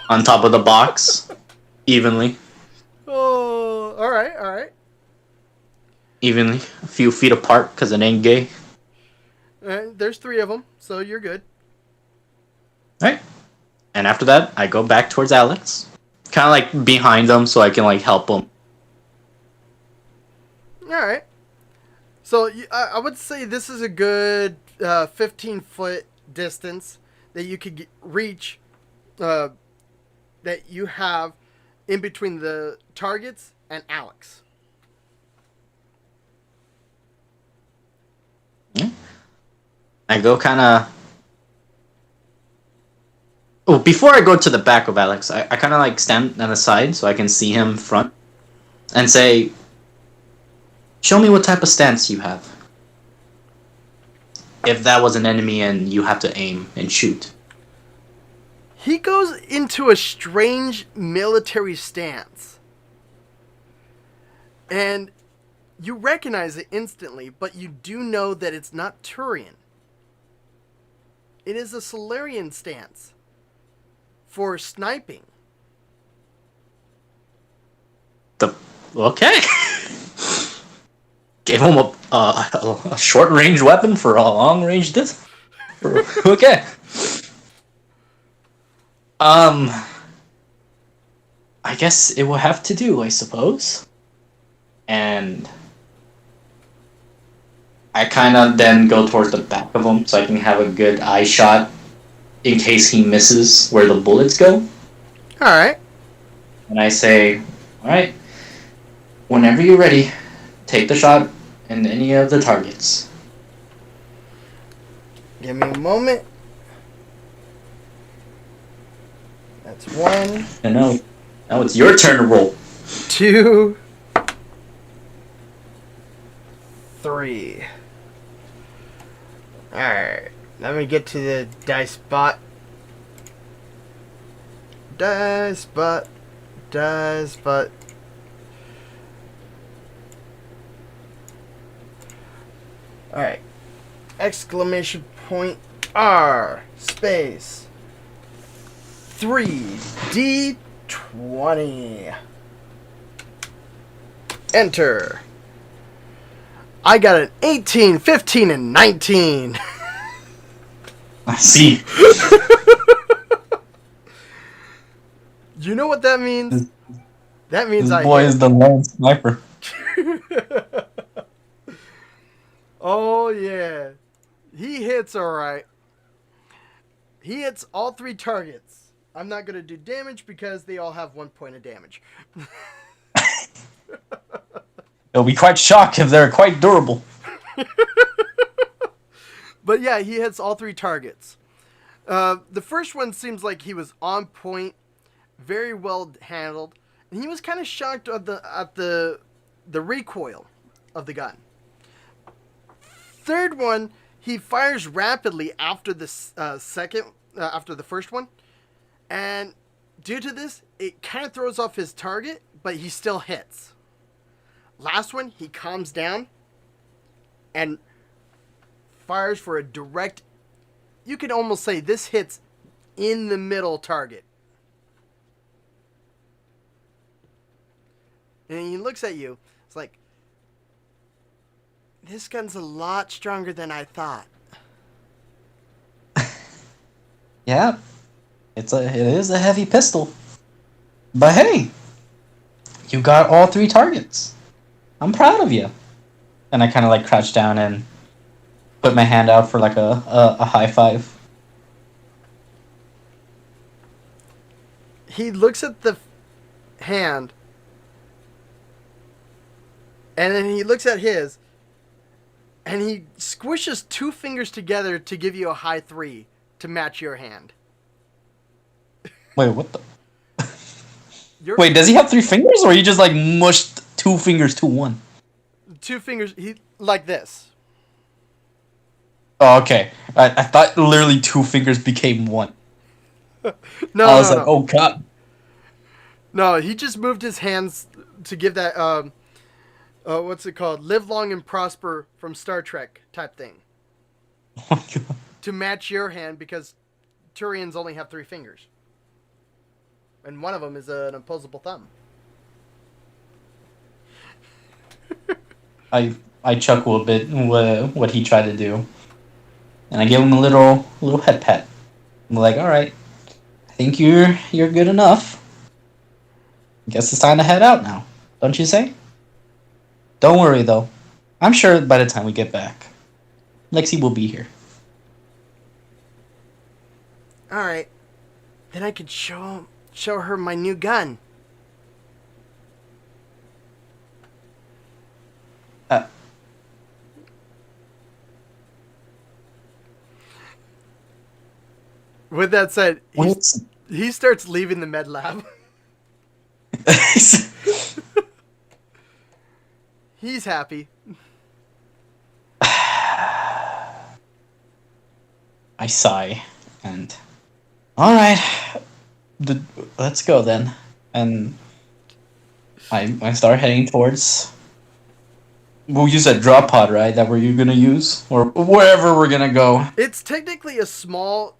on top of the box evenly. Oh, all right. Evenly, a few feet apart, because it ain't gay. There's 3 of them, so you're good. Right. And after that, I go back towards Alex, kind of like behind them, so I can like help them. All right. So I would say this is a good 15-foot distance that you could reach, that you have in between the targets and Alex. Yeah. I go kind of. Oh, before I go to the back of Alex, I kind of like stand on the side so I can see him front, and say, "Show me what type of stance you have. If that was an enemy and you have to aim and shoot." He goes into a strange military stance. And you recognize it instantly, but you do know that it's not Turian. It is a Solarian stance. for sniping. Okay. Gave him a short range weapon for a long range distance. Okay. I guess it will have to do, I suppose. And I kind of then go towards the back of him so I can have a good eye shot in case he misses where the bullets go. Alright. And I say, alright, whenever you're ready, take the shot in any of the targets. Give me a moment. That's 1. And now it's your turn to roll. 2. 3. Alright. Let me get to the dice bot. Dice bot. Dice bot. Alright. Exclamation point R space 3D20. Enter. I got an 18, 15, and 19. I see. You know what that means? That means This boy is the lone sniper. Oh, yeah. He hits alright. He hits all 3 targets. I'm not going to do damage because they all have 1 point of damage. It'll be quite shocked if they're quite durable. But yeah, he hits all 3 targets. The first one seems like he was on point, very well handled, and he was kind of shocked at the recoil of the gun. Third one, he fires rapidly after the after the first one, and due to this, it kind of throws off his target, but he still hits. Last one, he calms down and fires for a direct, you could almost say this hits in the middle target. And he looks at you, it's like, this gun's a lot stronger than I thought. Yeah, it is a heavy pistol. But hey, you got all 3 targets. I'm proud of you. And I kind of like crouch down and put my hand out for like a high five. He looks at the hand, and then he looks at his, and he squishes 2 fingers together to give you a high 3 to match your hand. Wait, what the? Wait, does he have 3 fingers, or he just like mushed 2 fingers to one? 2 fingers, he like this. Oh, okay. I thought literally 2 fingers became one. No, I was no, like, no. oh god. No, he just moved his hands to give that, what's it called? Live long and prosper from Star Trek type thing. Oh my god. To match your hand because Turians only have 3 fingers. And one of them is an opposable thumb. I chuckle a bit what he tried to do, and I give him a little head pat. I'm like, all right, I think you're good enough. Guess it's time to head out now, don't you say? Don't worry though, I'm sure by the time we get back, Lexi will be here. All right, then I could show her my new gun. With that said, he starts leaving the med lab. He's happy. I sigh and all right, let's go then. And I start heading towards. We'll use that drop pod, right? That we're gonna use, or wherever we're gonna go. It's technically a small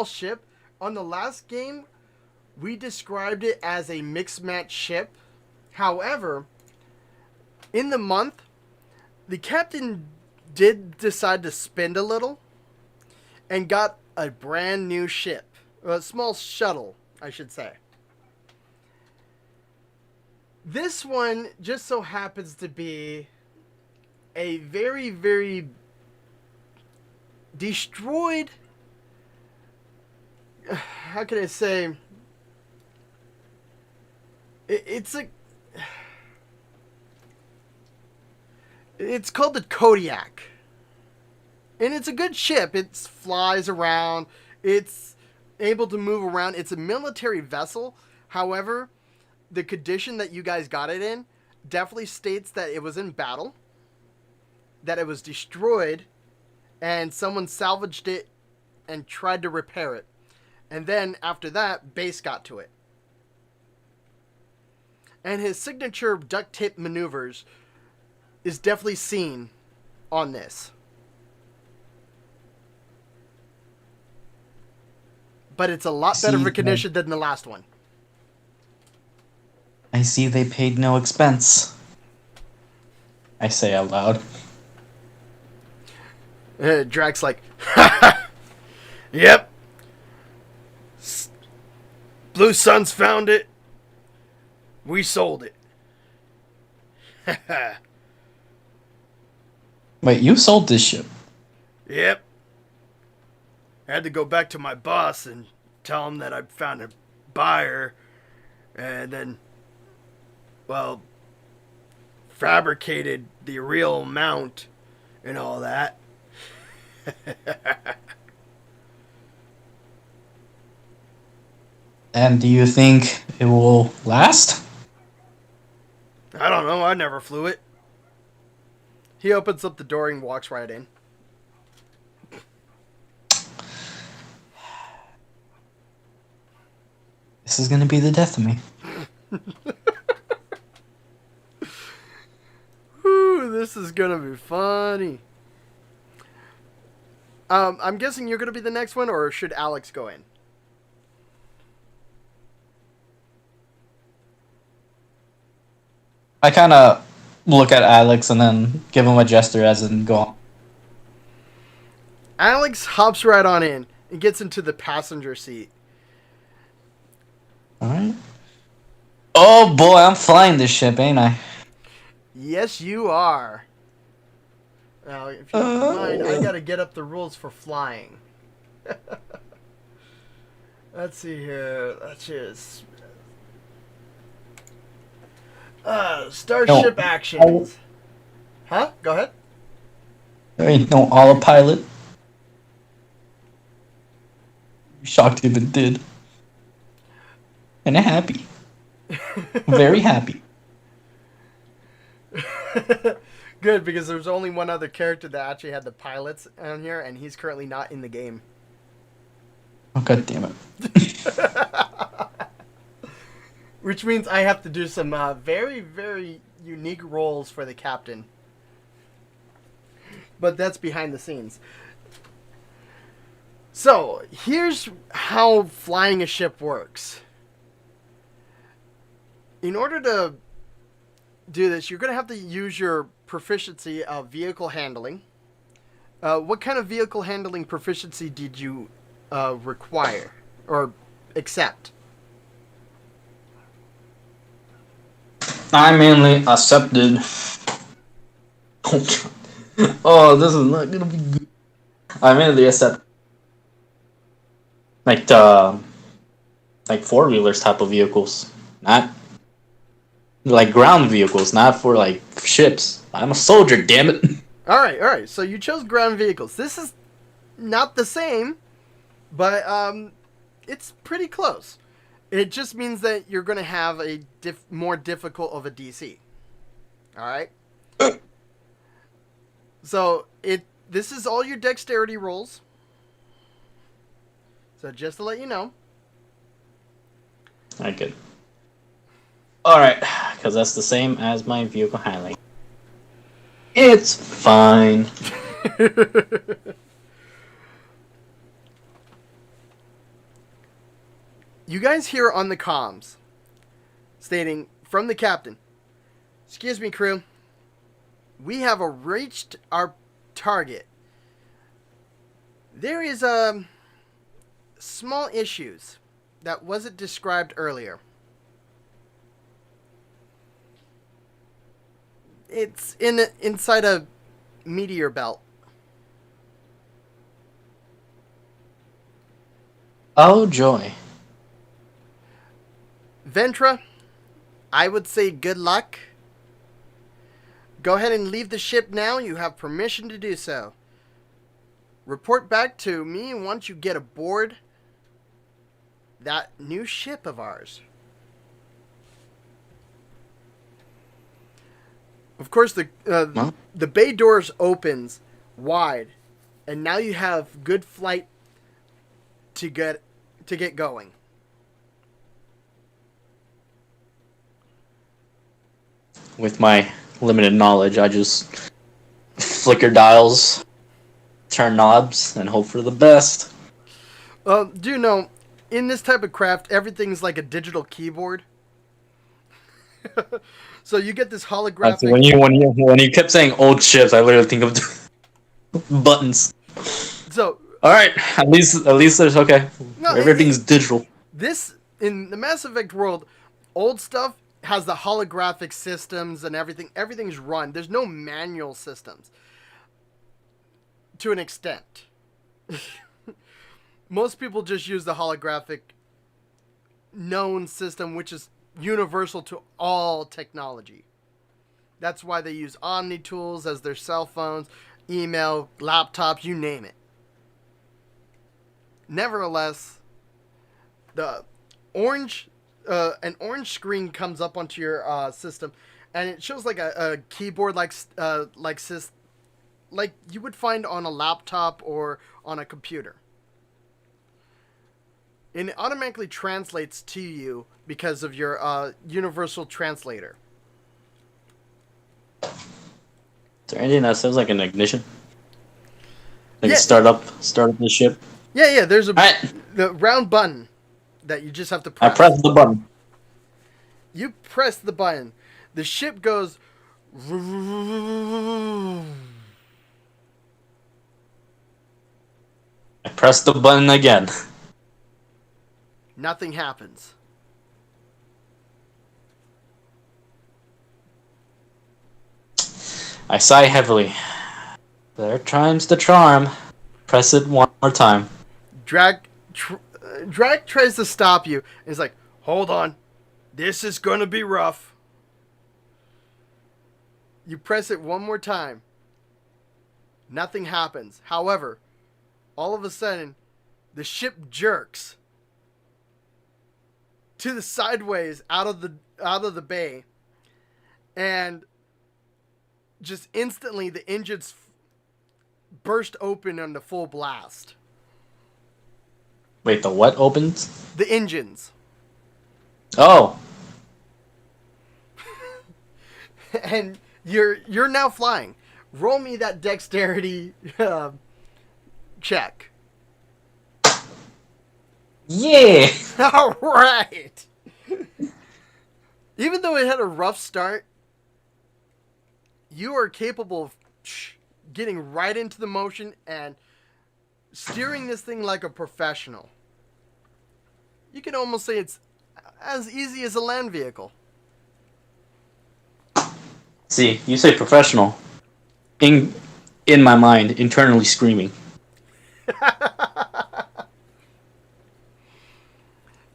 ship, On the last game, we described it as a mixed match ship. However, in the month, the captain did decide to spend a little and got a brand new ship. A small shuttle, I should say. This one just so happens to be a very, very destroyed. How can I say? It's a. It's called the Kodiak. And it's a good ship. It flies around. It's able to move around. It's a military vessel. However, the condition that you guys got it in definitely states that it was in battle, that it was destroyed, and someone salvaged it and tried to repair it. And then, after that, Base got to it. And his signature duct tape maneuvers is definitely seen on this. But it's a lot better for condition than the last one. I see they paid no expense. I say out loud. Drax like, yep. Blue Suns found it. We sold it. Wait, you sold this ship? Yep. I had to go back to my boss and tell him that I found a buyer, and then, well, fabricated the real amount and all that. And do you think it will last? I don't know. I never flew it. He opens up the door and walks right in. This is gonna be the death of me. Whew, this is gonna be funny. I'm guessing you're gonna be the next one, or should Alex go in? I kind of look at Alex and then give him a gesture as in go on. Alex hops right on in and gets into the passenger seat. Alright. Oh boy, I'm flying this ship, ain't I? Yes, you are. Now, if you don't mind, I gotta get up the rules for flying. Let's see here. Let's just... Starship actions. Huh? Go ahead. There ain't no autopilot. Shocked if it did. And I'm happy. Very happy. Good, because there's only one other character that actually had the pilots on here, and he's currently not in the game. Oh, god damn it. Which means I have to do some very, very unique roles for the captain. But that's behind the scenes. So, here's how flying a ship works. In order to do this, you're going to have to use your proficiency of vehicle handling. What kind of vehicle handling proficiency did you require or accept? I mainly accepted. Oh, this is not gonna be good. I mainly accept like four-wheelers type of vehicles, not like ground vehicles, not for like ships. I'm a soldier, damn it. All right. So you chose ground vehicles. This is not the same, but it's pretty close. It just means that you're going to have a more difficult of a DC. All right. So this is all your dexterity rolls. So just to let you know. I could. All right, because that's the same as my vehicle handling. It's fine. You guys hear on the comms stating from the captain, "Excuse me, crew. We have reached our target. There is small issues that wasn't described earlier. It's inside a meteor belt." Oh, joy. Ventra, I would say good luck. Go ahead and leave the ship now. You have permission to do so. Report back to me once you get aboard that new ship of ours. Of course, the bay doors opens wide, and now you have good flight to get going. With my limited knowledge, I just flicker dials, turn knobs, and hope for the best. Do you know, in this type of craft, everything's like a digital keyboard. So you get this holographic. When you kept saying old ships, I literally think of buttons. So All right, at least there's okay. No, Everything's digital. This in the Mass Effect world, old stuff has the holographic systems and everything. Everything's run. There's no manual systems. To an extent. Most people just use the holographic known system, which is universal to all technology. That's why they use Omni tools as their cell phones, email, laptops, you name it. Nevertheless, the orange, an orange screen comes up onto your system, and it shows like a keyboard like you would find on a laptop or on a computer. And it automatically translates to you because of your universal translator. Is there anything that sounds like an ignition? Like Yeah. start up the ship. Yeah. There's Alright. the round button that you just have to I press. press the button. You press the button. The ship goes. I press the button again. Nothing happens. I sigh heavily. Third time's the charm. Press it one more time. Drag tries to stop you. And he's like, "Hold on. This is going to be rough." You press it one more time. Nothing happens. However, all of a sudden, the ship jerks to the sideways out of the bay, and just instantly the engines burst open on the full blast. Wait, the what opens? The engines. Oh. And you're now flying. Roll me that dexterity check. Yeah. All right. Even though it had a rough start, you are capable of getting right into the motion and steering this thing like a professional. You can almost say it's as easy as a land vehicle. See, you say professional. In my mind, internally screaming.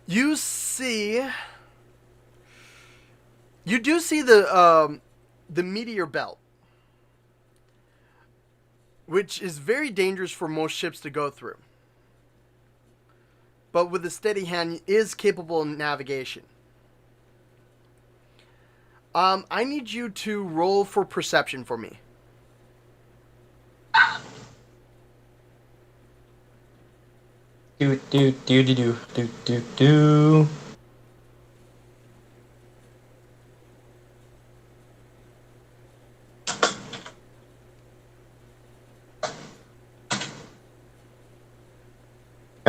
You do see the meteor belt, which is very dangerous for most ships to go through. But with a steady hand, is capable of navigation. I need you to roll for perception for me. Do.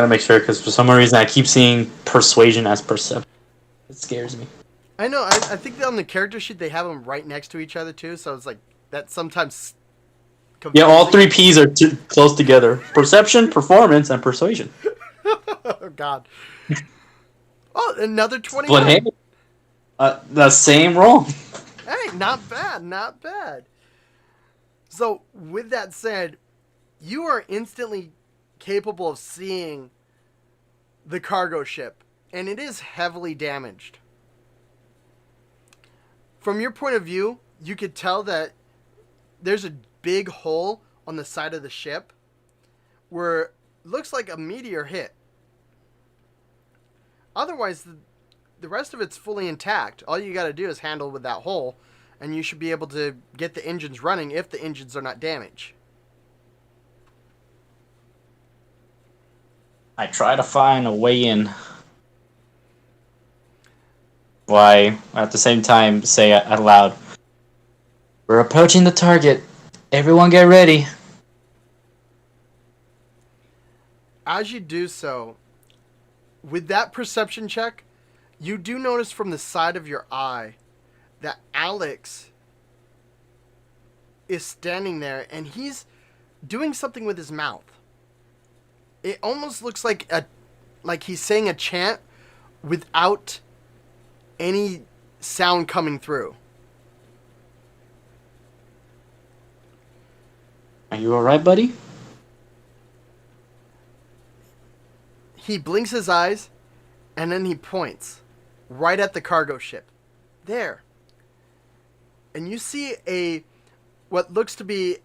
Gotta make sure, because for some reason I keep seeing persuasion as perception. It scares me. I know. I think that on the character sheet they have them right next to each other too. So it's like that sometimes. Yeah, Confusing. all three P's are close together. Perception, performance, and persuasion. Oh God. Oh, another 21. But hey, the same roll. Hey, not bad, not bad. So, with that said, you are instantly capable of seeing the cargo ship, and it is heavily damaged. From your point of view, you could tell that there's a big hole on the side of the ship where it looks like a meteor hit. Otherwise, the rest of it's fully intact. All you got to do is handle with that hole, and you should be able to get the engines running if the engines are not damaged. I try to find a way in. Why, at the same time, say out loud, "We're approaching the target. Everyone get ready." As you do so, with that perception check, you do notice from the side of your eye that Alex is standing there and he's doing something with his mouth. It almost looks like he's saying a chant without any sound coming through. Are you alright, buddy? He blinks his eyes and then he points right at the cargo ship. There. And you see what looks to be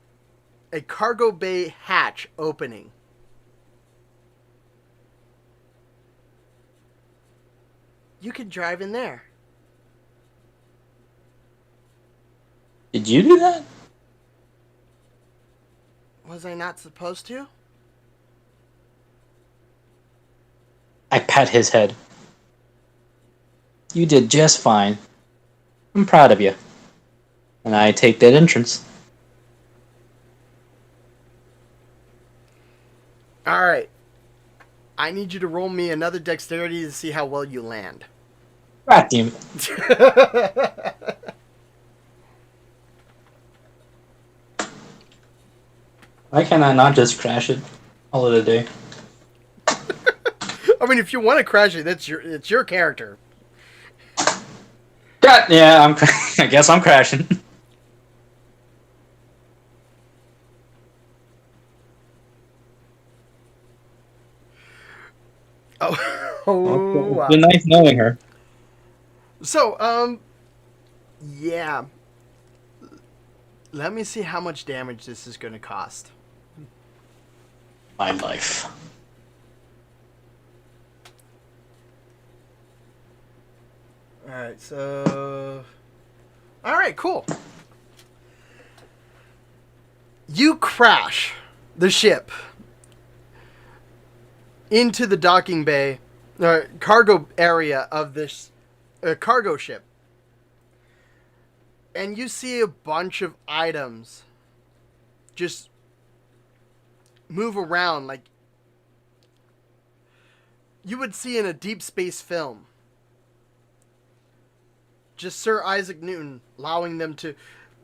a cargo bay hatch opening. You can drive in there. Did you do that? Was I not supposed to? I pat his head. You did just fine. I'm proud of you. And I take that entrance. Alright. I need you to roll me another dexterity to see how well you land. God damn it. Why can't I not just crash it all of the day? I mean, if you want to crash it, it's your character. God, yeah, I guess I'm crashing. Oh, wow. It's been nice knowing her. So, yeah. Let me see how much damage this is going to cost. My life. Alright, so... Alright, cool. You crash the ship into the docking bay, cargo area of this cargo ship. And you see a bunch of items just move around like you would see in a Deep Space film. Just Sir Isaac Newton allowing them to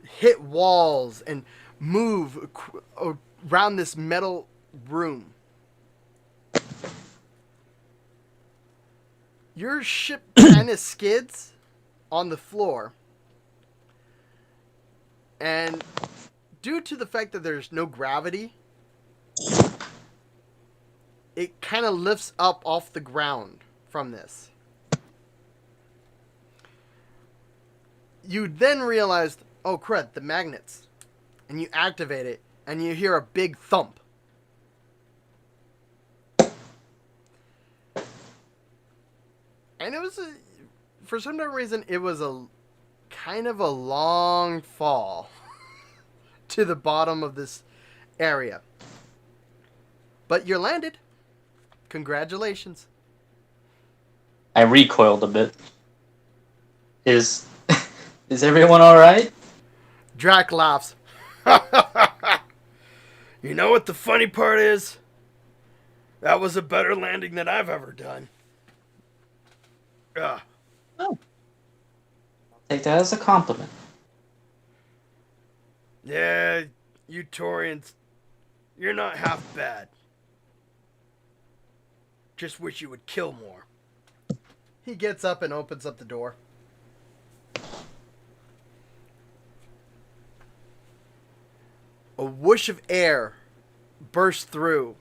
hit walls and move around this metal room. Your ship kind of skids on the floor. And due to the fact that there's no gravity, it kind of lifts up off the ground from this. You then realized, oh crud, the magnets. And you activate it, and you hear a big thump. And it was, for some reason, it was a kind of a long fall to the bottom of this area. But you're landed. Congratulations. I recoiled a bit. Is everyone alright? Drac laughs. You know what the funny part is? That was a better landing than I've ever done. Ugh. Oh, take that as a compliment. Yeah, you Torians, you're not half bad. Just wish you would kill more. He gets up and opens up the door. A whoosh of air bursts through,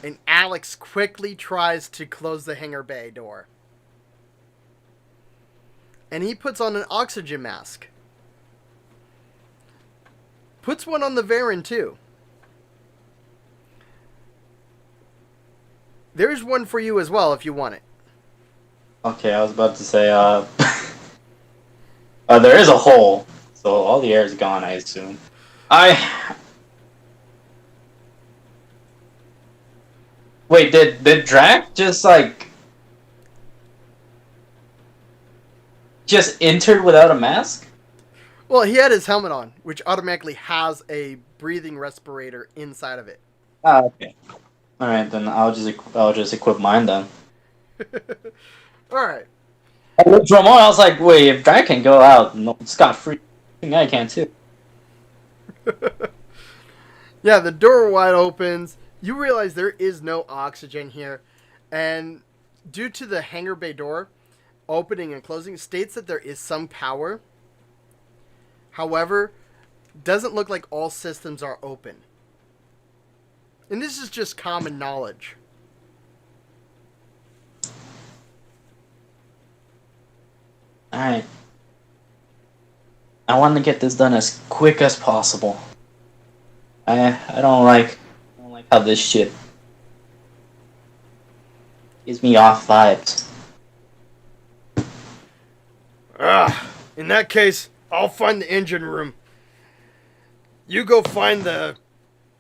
and Alex quickly tries to close the hangar bay door. And he puts on an oxygen mask. Puts one on the Varen too. There's one for you as well if you want it. Okay, I was about to say, there is a hole, so all the air is gone, I assume. Wait, did Drac just entered without a mask? Well, he had his helmet on, which automatically has a breathing respirator inside of it. Ah, okay. All right, then I'll just equip mine then. All right. I looked for a moment, I was like, wait, if Drac can go out, no, Scott free, I can too. Yeah, the door wide opens. You realize there is no oxygen here, and due to the hangar bay door opening and closing, states that there is some power. However, doesn't look like all systems are open. And this is just common knowledge. Alright. I want to get this done as quick as possible. I don't like how this shit gives me off vibes. In that case, I'll find the engine room. You go find the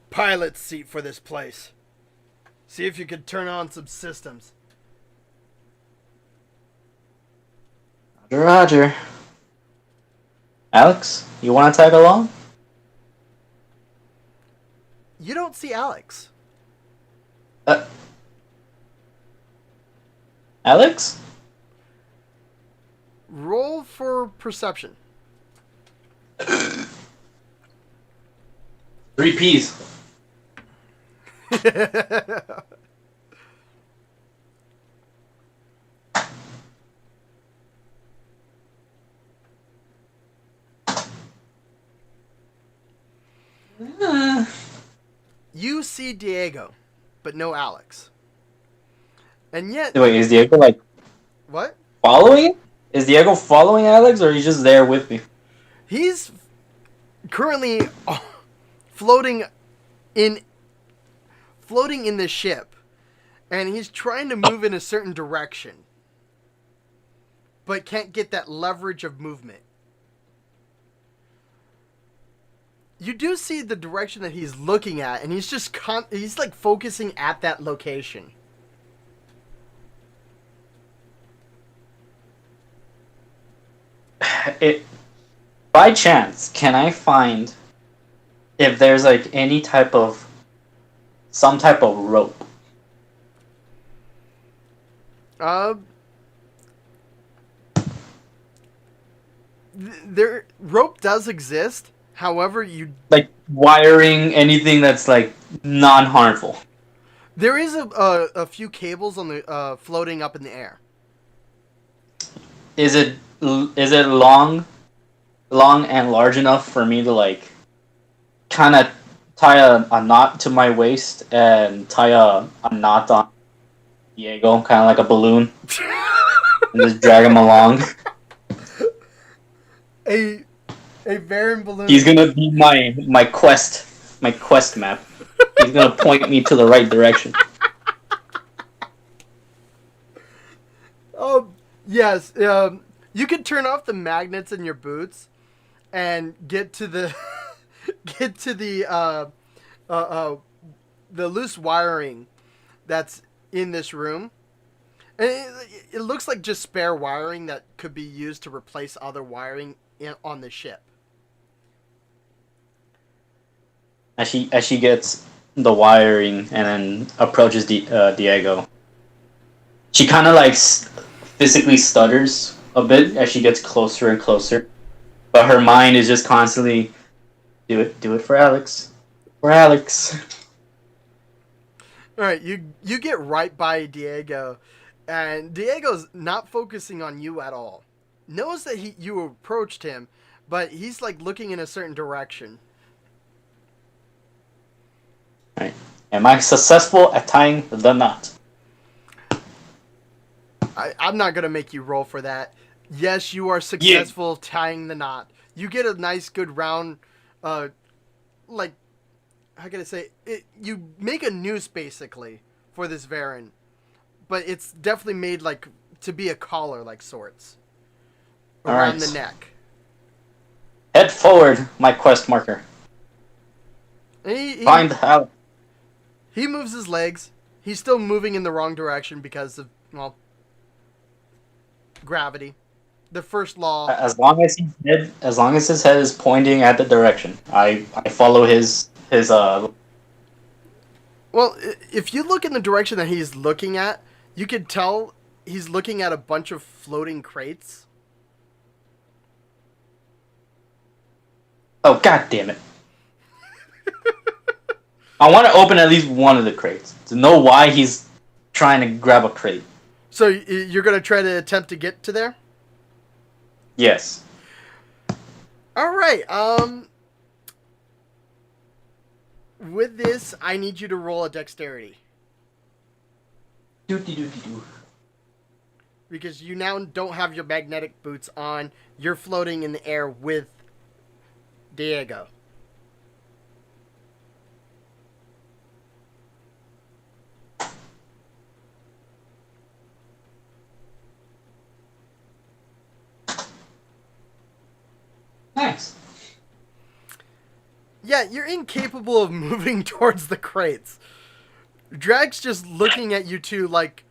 pilot's seat for this place. See if you can turn on some systems. Roger. Alex, you want to tag along? You don't see Alex. Alex? Roll for perception. 3 Ps. You see Diego, but no Alex. And yet... Wait, is Diego What? following? Is Diego following Alex, or he's just there with me? He's currently floating in the ship, and he's trying to move in a certain direction, but can't get that leverage of movement. You do see the direction that he's looking at, and he's just he's like focusing at that location. By chance, can I find if there's any type of rope? There rope does exist. However, you Wiring, anything that's non-harmful. there is a few cables on the floating up in the air. Is it long and large enough for me to kind of tie a knot to my waist and tie a knot on Diego, kind of like a balloon, and just drag him along? A Varen balloon. He's gonna be my quest map. He's gonna point me to the right direction. Oh yes, you can turn off the magnets in your boots and get to the the loose wiring that's in this room. And it looks like just spare wiring that could be used to replace other wiring on the ship. As she gets the wiring and then approaches Diego. She kind of like physically stutters a bit as she gets closer and closer, but her mind is just constantly do it for Alex, for Alex. All right, you get right by Diego, and Diego's not focusing on you at all. Knows that you approached him, but he's like looking in a certain direction. Right. Am I successful at tying the knot? I'm not gonna make you roll for that. Yes, you are successful tying the knot. You get a nice, good round, like, how can I say it? You make a noose basically for this Varen, but it's definitely made like to be a collar, like sorts, around the neck. Head forward, my quest marker. Find Alex. He moves his legs. He's still moving in the wrong direction because of, well, gravity. The first law. As long as his head is pointing at the direction, I follow his. Well, if you look in the direction that he's looking at, you could tell he's looking at a bunch of floating crates. Oh, god damn it. I want to open at least one of the crates to know why he's trying to grab a crate. So you're going to try to attempt to get to there? Yes. All right. With this, I need you to roll a dexterity. Doo-dee-doo-dee-doo. Because you now don't have your magnetic boots on. You're floating in the air with Diego. Nice. Yeah, you're incapable of moving towards the crates. Drag's just looking at you two like,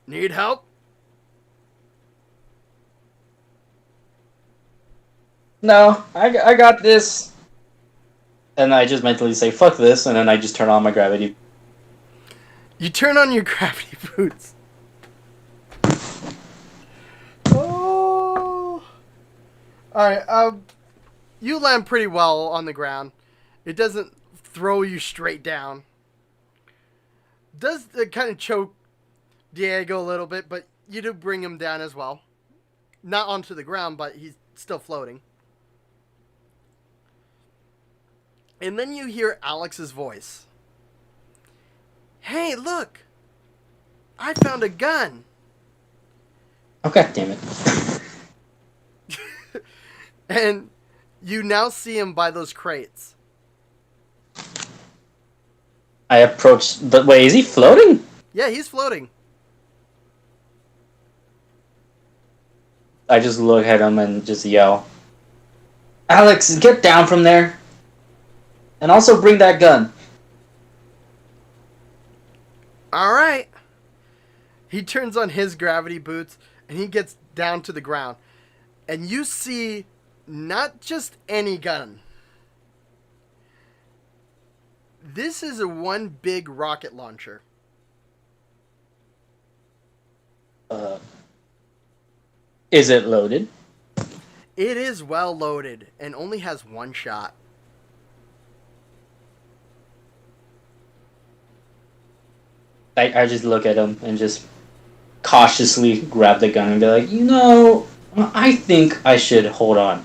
need help? No, I got this. And I just mentally say, fuck this, and then I just turn on my gravity. You turn on your gravity boots. Oh. Alright, you land pretty well on the ground. It doesn't throw you straight down. Does kind of choke Diego a little bit, but you do bring him down as well. Not onto the ground, but he's still floating. And then you hear Alex's voice. Hey, look! I found a gun! Oh, god damn it. And you now see him by those crates. I approach the... Wait, is he floating? Yeah, he's floating. I just look at him and just yell, Alex, get down from there! And also bring that gun. Alright. He turns on his gravity boots and he gets down to the ground. And you see not just any gun. This is a one big rocket launcher. Is it loaded? It is well loaded and only has one shot. I just look at him and just cautiously grab the gun and be like, you know, I think I should hold on.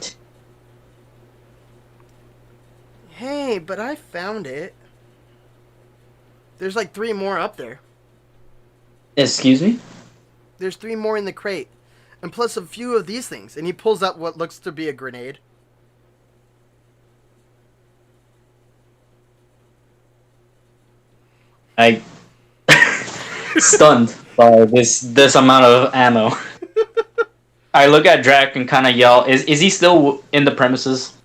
Hey, but I found it. There's like 3 more up there. Excuse me? There's 3 more in the crate. And plus a few of these things. And he pulls out what looks to be a grenade. I stunned by this amount of ammo. I look at Drac and kind of yell, is he still in the premises?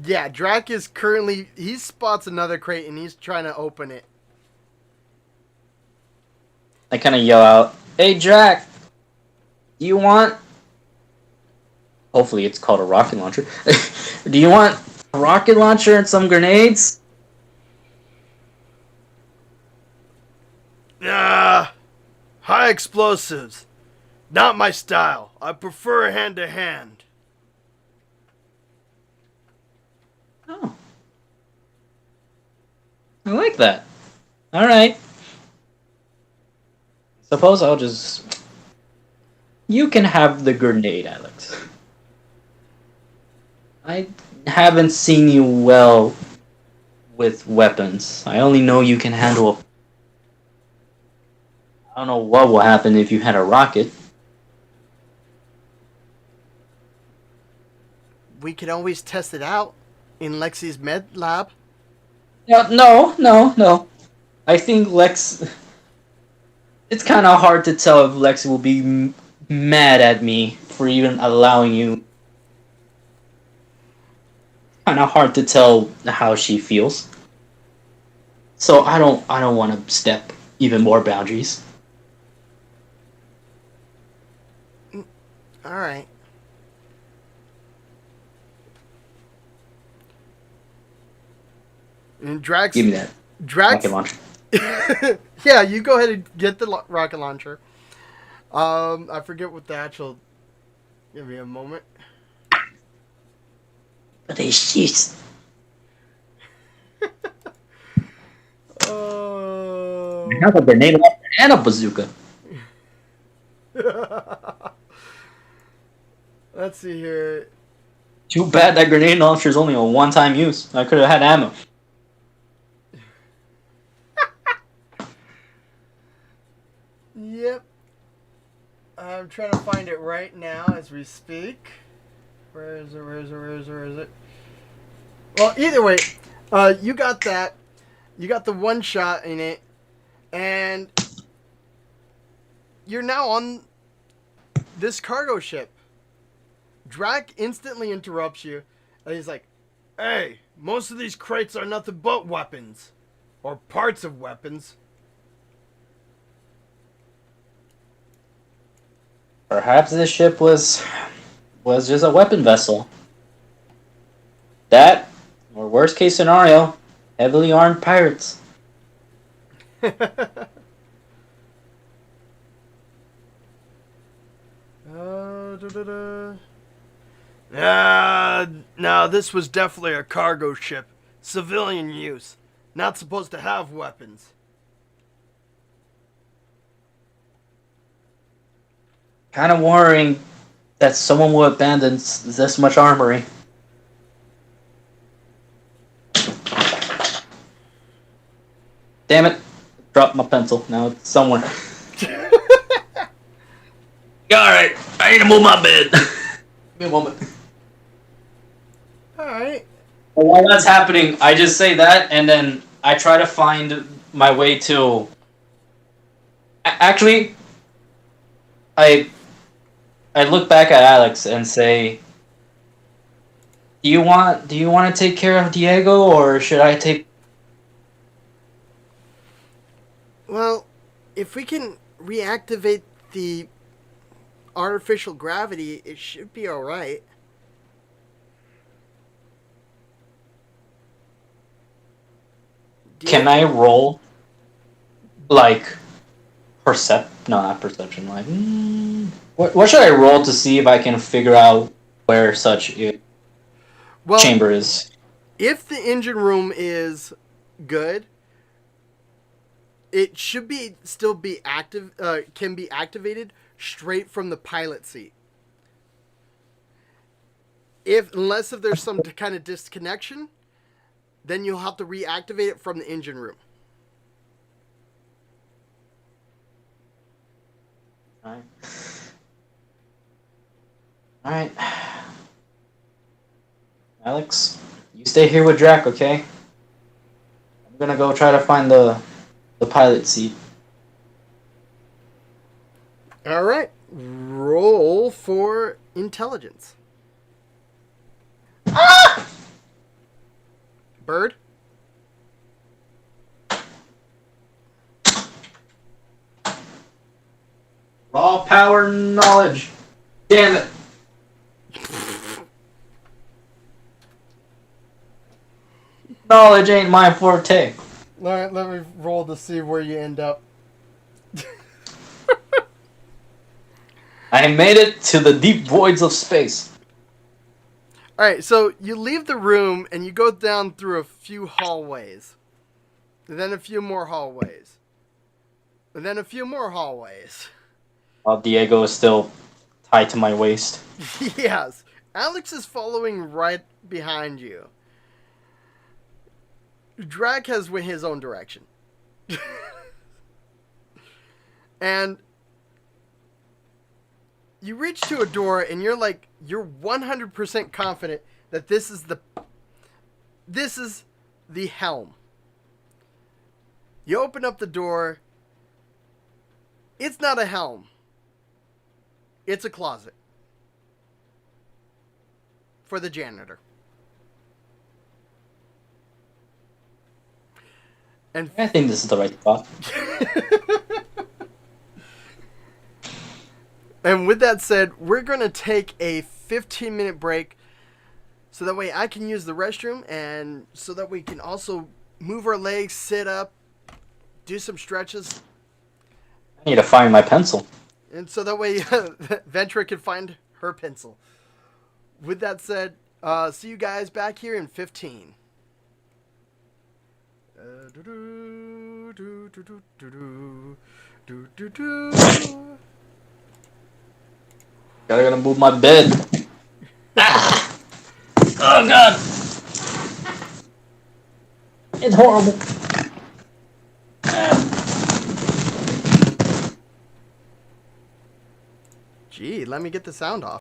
Yeah, Drac is currently... He spots another crate and he's trying to open it. I kind of yell out, hey Drac, do you want... Hopefully it's called a rocket launcher. Do you want A rocket launcher and some grenades? Ah, high explosives. Not my style. I prefer hand to hand. Oh. I like that. Alright. Suppose I'll just... You can have the grenade, Alex. I haven't seen you well with weapons. I only know you can handle... I don't know what will happen if you had a rocket. We can always test it out in Lexi's med lab. No. I think Lex... It's kind of hard to tell if Lex will be mad at me for even allowing you. Kind of hard to tell how she feels. So I don't want to step even more boundaries. All right. And Drax. Give me that Drax. rocket launcher. Yeah, you go ahead and get the rocket launcher. I forget what the actual. Give me a moment. But they shit. Oh. I have a grenade launcher and a bazooka. Let's see here. Too bad that grenade launcher is only a one-time use. I could have had ammo. Yep. I'm trying to find it right now as we speak. Where is it? Well, either way, you got that. You got the one shot in it. And you're now on this cargo ship. Drac instantly interrupts you. And he's like, hey, most of these crates are nothing but weapons. Or parts of weapons. Perhaps this ship was just a weapon vessel. That, or worst case scenario, heavily armed pirates. Now this was definitely a cargo ship. Civilian use. Not supposed to have weapons. Kind of worrying that someone will abandon this much armory. Damn it. Dropped my pencil. Now it's somewhere. Alright, I need to move my bed. Give me a moment. Alright. Well, while that's happening, I just say that, and then I try to find my way to... Actually, I look back at Alex and say, Do you want to take care of Diego, or should I take... Well, if we can reactivate the artificial gravity, it should be alright. Can I roll, like, no, not perception, like, what should I roll to see if I can figure out where such a chamber is? If the engine room is good, it should still be active. Can be activated straight from the pilot seat. Unless there's some kind of disconnection, then you'll have to reactivate it from the engine room. Alright. Alex, you stay here with Drac, okay? I'm gonna go try to find the pilot seat. Alright. Roll for intelligence. Ah! Bird? Raw power knowledge. Damn it. Knowledge ain't my forte. Let me roll to see where you end up. I made it to the deep voids of space. Alright, so you leave the room and you go down through a few hallways. And then a few more hallways. And then a few more hallways. While Diego is still tied to my waist. Yes. Alex is following right behind you. Drag has went his own direction. And you reach to a door and you're 100% confident that this is the helm. You open up the door. It's not a helm. It's a closet. For the janitor. And I think this is the right spot. And with that said, we're going to take a 15-minute break so that way I can use the restroom and so that we can also move our legs, sit up, do some stretches. I need to find my pencil. And so that way Ventura can find her pencil. With that said, see you guys back here in 15. Gotta move my bed. Ah! Oh god! It's horrible. Gee, let me get the sound off.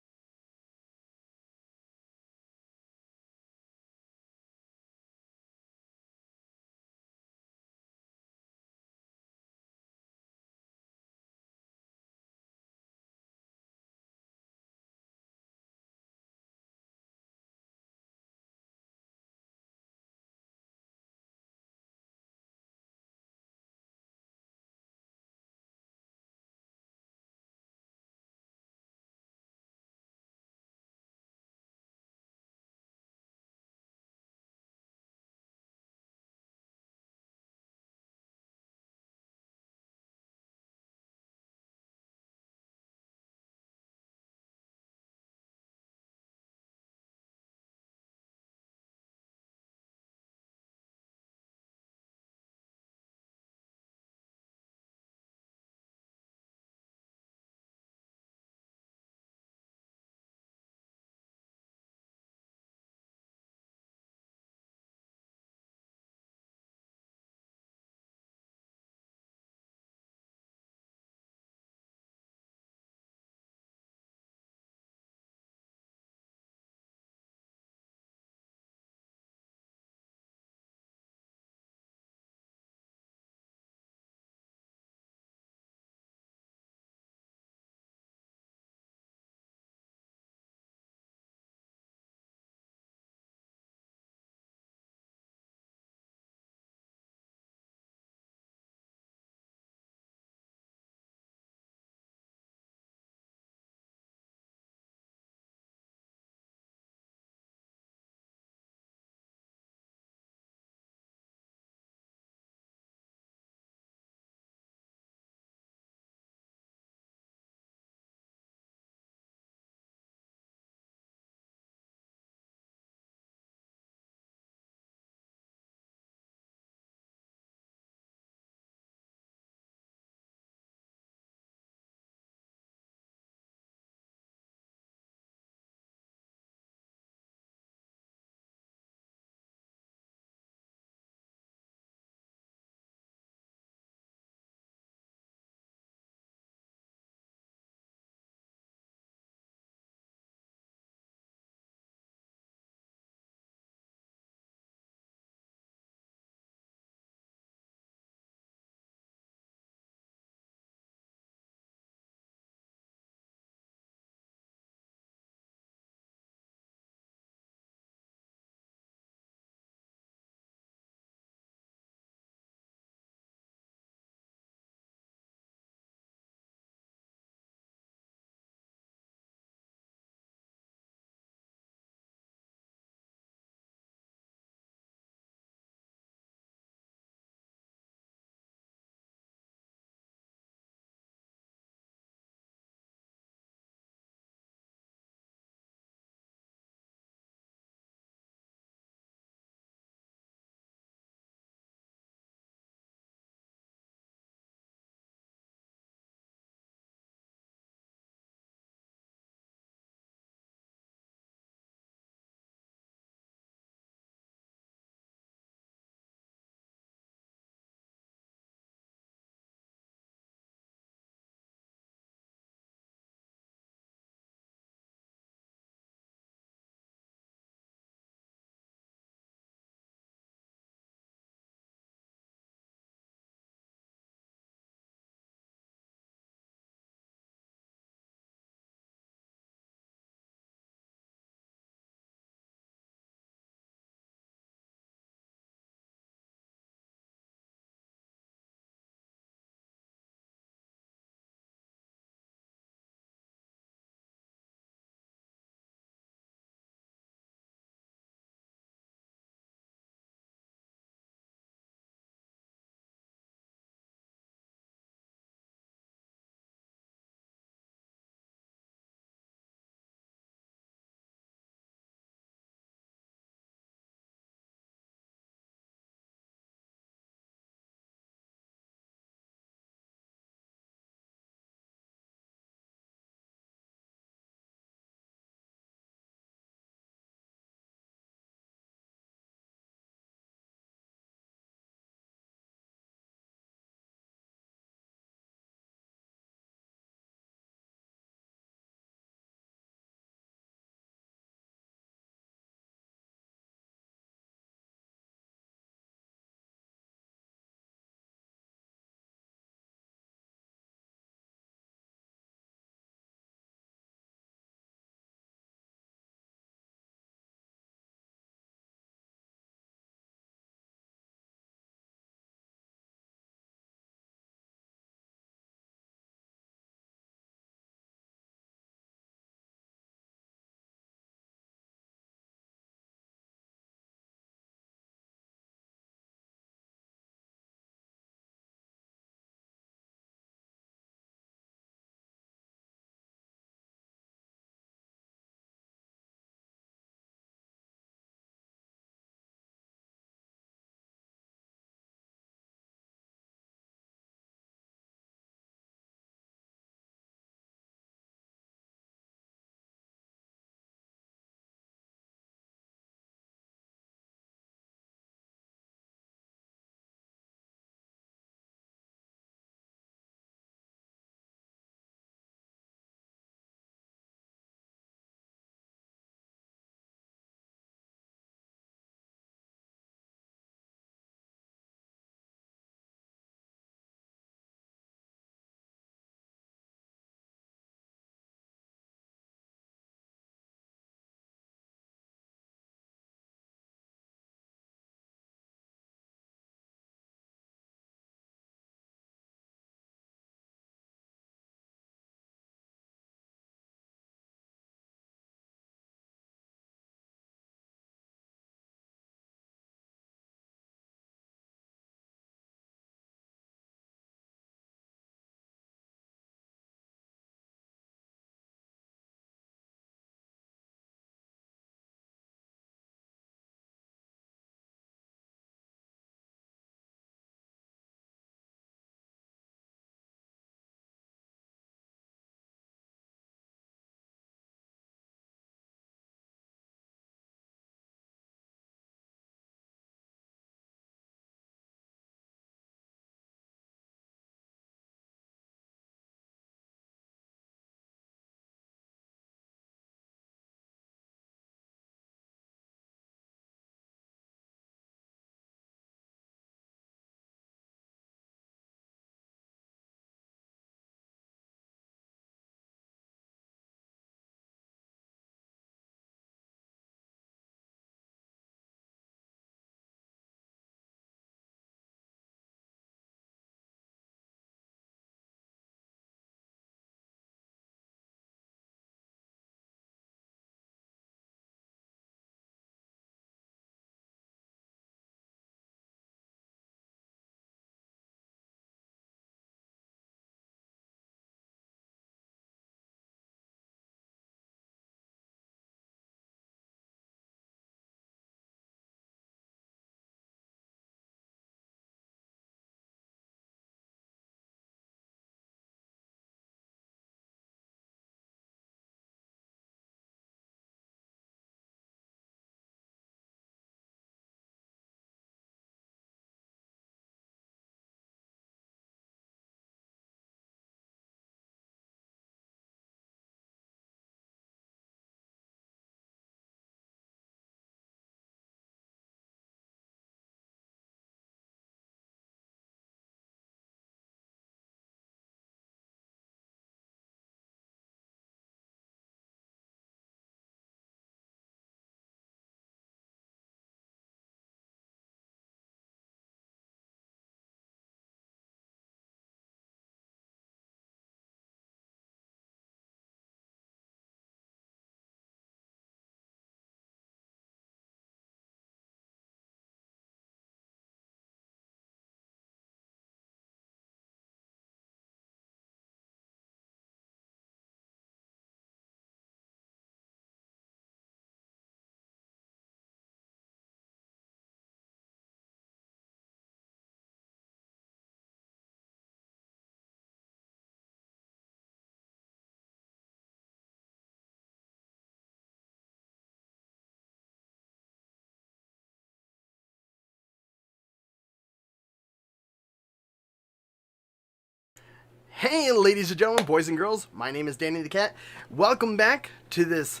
Hey, ladies and gentlemen, boys and girls, my name is Danny the Cat. Welcome back to this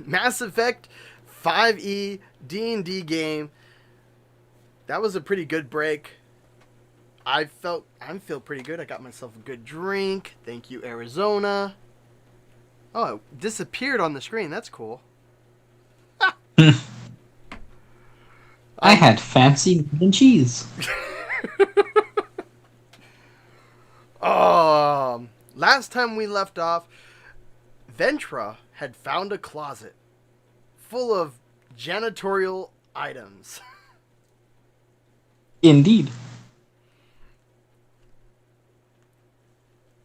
Mass Effect 5e D&D game. That was a pretty good break. I feel pretty good. I got myself a good drink. Thank you, Arizona. Oh, it disappeared on the screen. That's cool. I had fancy meat and cheese. Last time we left off, Ventra had found a closet full of janitorial items. Indeed.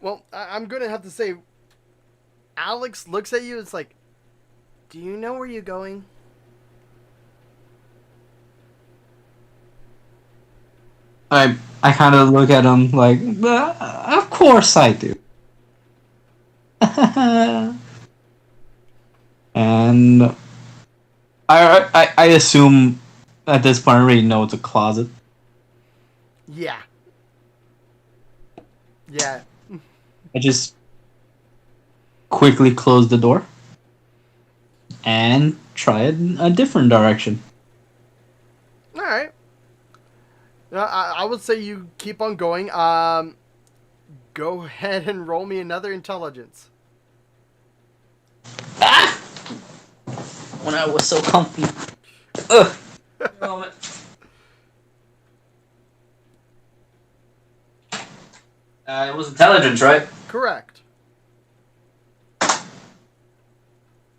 Well, I'm going to have to say, Alex looks at you and it's like, do you know where you're going? I kind of look at him like, of course I do. And I assume at this point I already know it's a closet. Yeah. Yeah. I just quickly close the door and try a different direction. All right. I would say you keep on going. Go ahead and roll me another intelligence. Ah! When I was so comfy. Ugh. It was intelligence, right? Correct.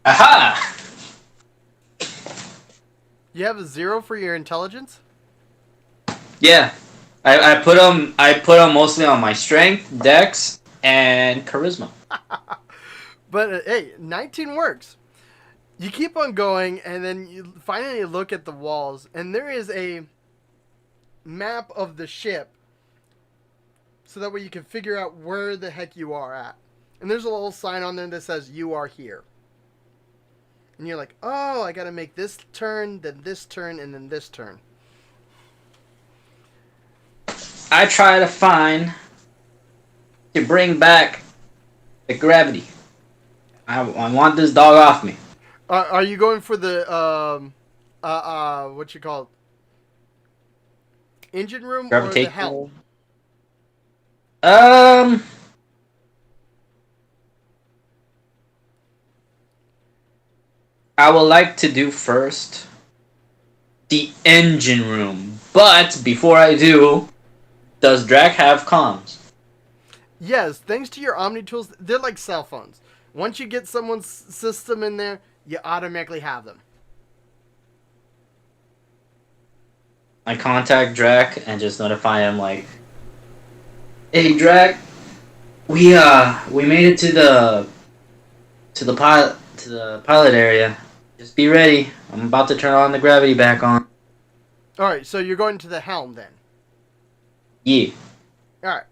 Aha! You have a 0 for your intelligence? Yeah, I put them. I put them mostly on my strength, dex, and charisma. But hey, 19 works. You keep on going, and then you finally look at the walls, and there is a map of the ship, so that way you can figure out where the heck you are at. And there's a little sign on there that says, "You are here." And you're like, oh, I gotta make this turn, then this turn, and then this turn. I try to bring back the gravity. I want this dog off me. Are you going for the, what you call it? Engine room or the helm? I would like to do first the engine room, but before I do, does Drac have comms? Yes, thanks to your Omni tools, they're like cell phones. Once you get someone's system in there, you automatically have them. I contact Drac and just notify him like, "Hey Drac, we made it to the pilot area. Just be ready. I'm about to turn on the gravity back on." Alright, so you're going to the helm then. Yeah. Alright.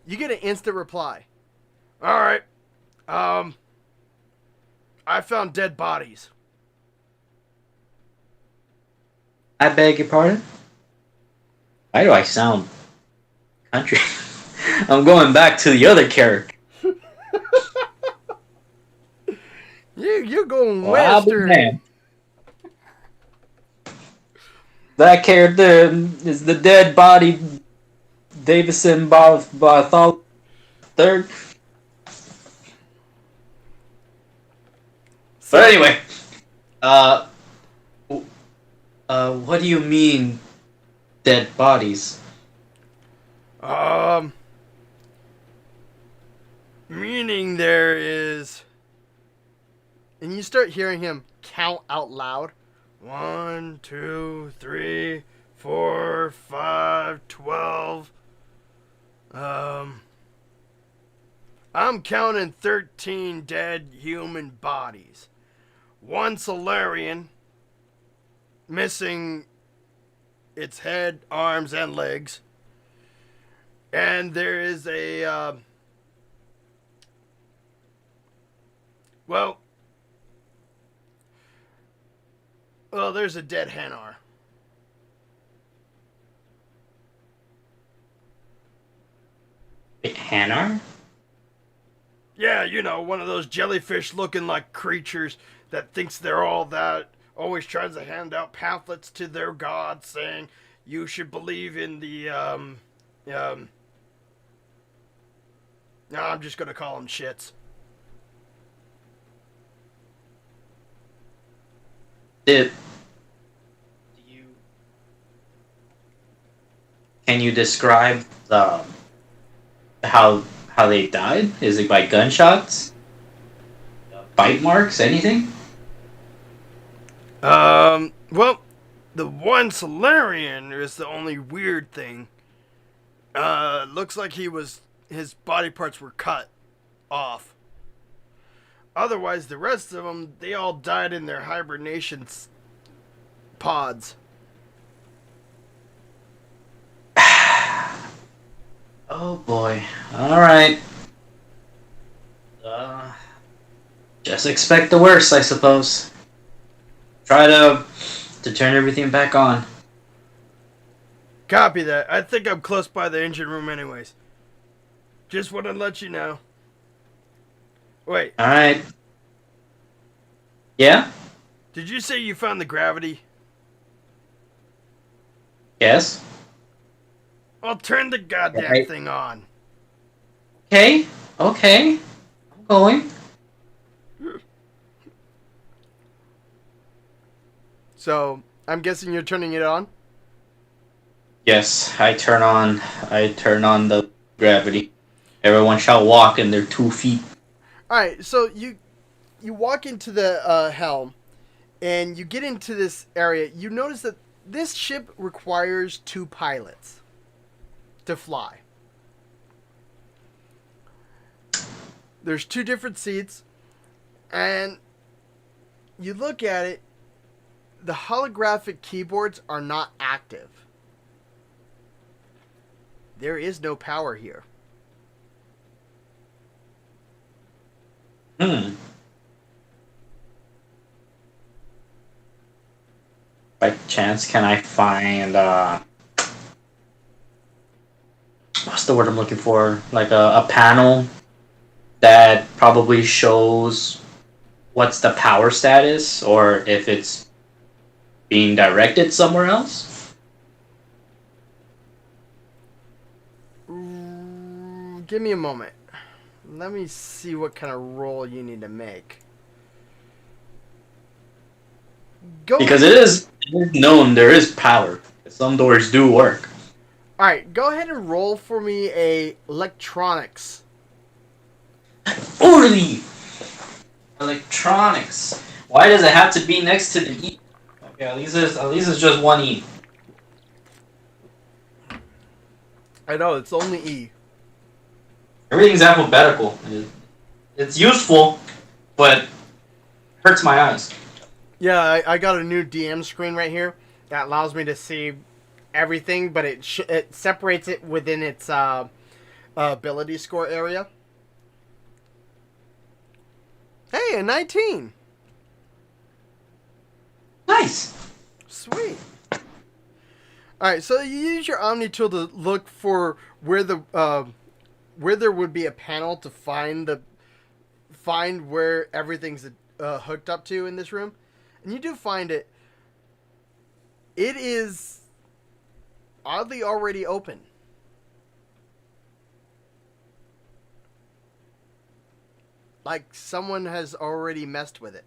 You get an instant reply. Alright. I found dead bodies. I beg your pardon? Why do I sound country? I'm going back to the other character. You're going Well, western. That character is the dead body Davison Barthol third. But anyway, what do you mean, dead bodies? Meaning there is... And you start hearing him count out loud. 1, 2, 3, 4, 5, 12. I'm counting 13 dead human bodies. 1 Solarian, missing its head, arms, and legs. And there is a, well, there's a dead Hanar. Hanar? Yeah, you know, one of those jellyfish-looking like creatures that thinks they're all that. Always tries to hand out pamphlets to their god saying you should believe in the No, I'm just gonna call them shits. Did you Can you describe how they died? Is it by gunshots? Bite marks? Anything? Well, the one Solarian is the only weird thing. Looks like his body parts were cut off. Otherwise, the rest of them, they all died in their hibernation pods. Oh boy. Alright. Just expect the worst, I suppose. Try to turn everything back on. Copy that. I think I'm close by the engine room anyways. Just want to let you know. Wait, Alright. Yeah? did you say you found the gravity? Yes? I'll turn the goddamn Right. thing on. Okay. Okay. I'm going. So, I'm guessing you're turning it on? Yes, I turn on the gravity. Everyone shall walk in their 2 feet. Alright, so you walk into the helm, and you get into this area. You notice that this ship requires 2 pilots to fly. There's 2 different seats, and you look at it, the holographic keyboards are not active. There is no power here. Hmm. By chance, can I find what's the word I'm looking for? Like a panel that probably shows what's the power status or if it's being directed somewhere else? Give me a moment. Let me see what kind of roll you need to make. Because it is known there is power. Some doors do work. Alright, go ahead and roll for me a electronics. Orly! Electronics. Why does it have to be next to the E? Okay, at least it's just one E. I know, it's only E. Everything's alphabetical. It's useful, but hurts my eyes. Yeah, I got a new DM screen right here that allows me to see everything, but it separates it within its ability score area. Hey, a 19. Nice. Sweet. Alright, so you use your Omni tool to look for where there would be a panel to find where everything's hooked up to in this room. And you do find it. It is oddly already open. Like someone has already messed with it.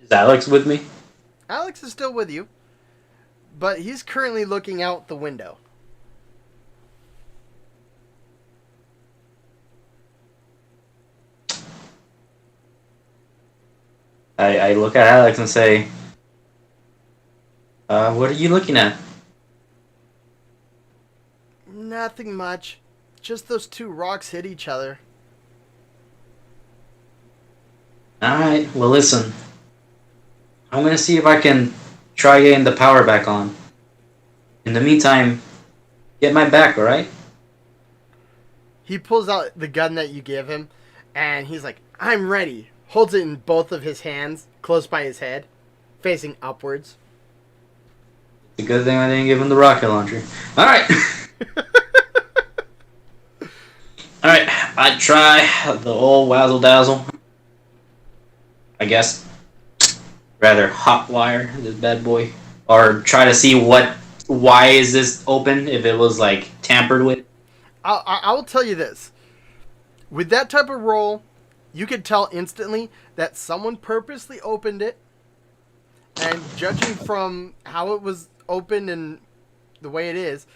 Is Alex with me? Alex is still with you, but he's currently looking out the window. I look at Alex and say, what are you looking at? Nothing much. Just those 2 rocks hit each other. Alright, well listen. I'm gonna see if I can try getting the power back on. In the meantime, get my back, alright? He pulls out the gun that you give him, and he's like, I'm ready. Holds it in both of his hands, close by his head, facing upwards. It's a good thing I didn't give him the rocket launcher. Alright! I'd try the old Wazzle Dazzle. I guess. Rather hotwire this bad boy. Or try to see why is this open if it was like tampered with. I will tell you this. With that type of roll, you could tell instantly that someone purposely opened it. And judging from how it was opened and the way it is,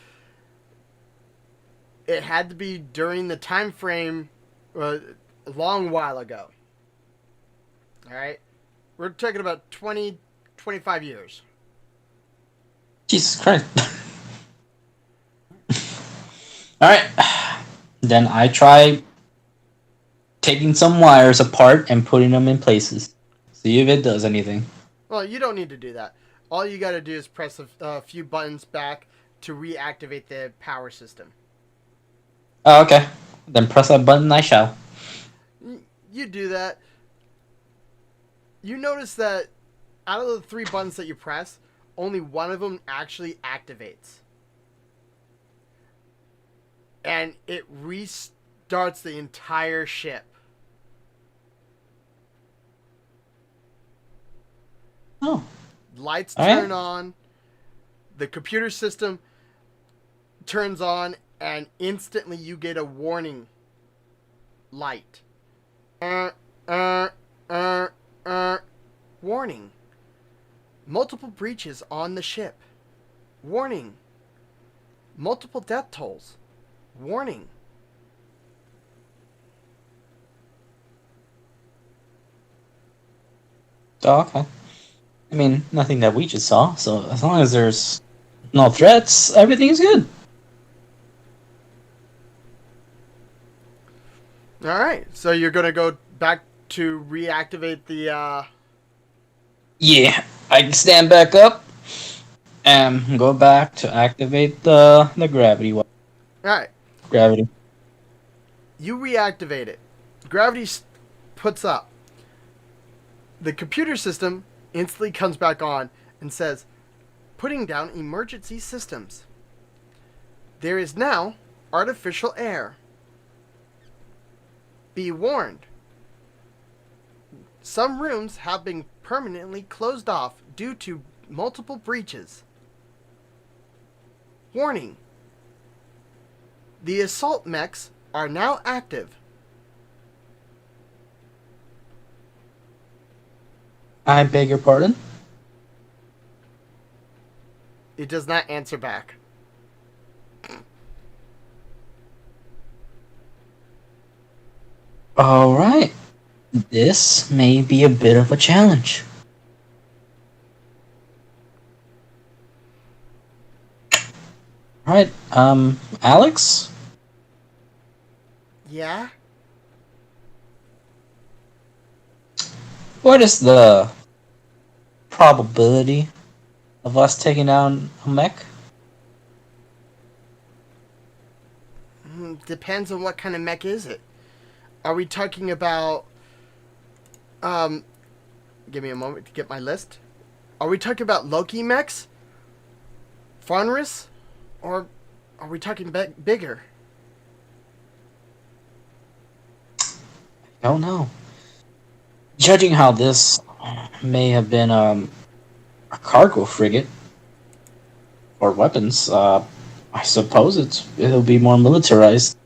it had to be during the time frame a long while ago. Alright? We're talking about 20, 25 years. Jesus Christ. Alright. Then I try taking some wires apart and putting them in places. See if it does anything. Well, you don't need to do that. All you got to do is press a few buttons back to reactivate the power system. Oh, okay. Then press that button, I shall. You do that. You notice that out of the 3 buttons that you press, only one of them actually activates. And it restarts the entire ship. Oh. Lights All right. turn on. The computer system turns on, and instantly you get a warning light. Warning. Multiple breaches on the ship. Warning. Multiple death tolls. Warning. Oh, okay. I mean, nothing that we just saw, so as long as there's no threats, everything's good. Alright, so you're gonna go back to reactivate the, Yeah, I can stand back up and go back to activate the gravity. Alright, Gravity. you reactivate it. Gravity puts up. The computer system instantly comes back on and says, putting down emergency systems. There is now artificial air. Be warned. Some rooms have been permanently closed off due to multiple breaches. Warning. The assault mechs are now active. I beg your pardon? It does not answer back. Alright. This may be a bit of a challenge. Alright, Alex? Yeah? What is the probability of us taking down a mech? Depends on what kind of mech is it. Are we talking about... give me a moment to get my list. Are we talking about Loki mechs? Fenris? Or are we talking bigger? I don't know. Judging how this may have been a cargo frigate or weapons, I suppose it'll be more militarized.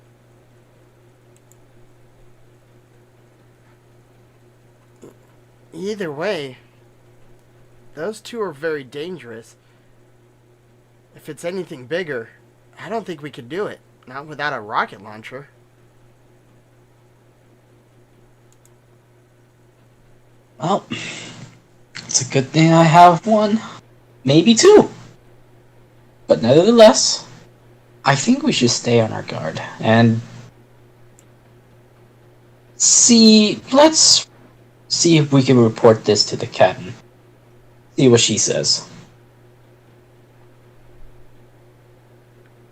Either way, those two are very dangerous. If it's anything bigger, I don't think we could do it. Not without a rocket launcher. Well, it's a good thing I have one. Maybe two. But nevertheless, I think we should stay on our guard and let's see if we can report this to the captain. See what she says.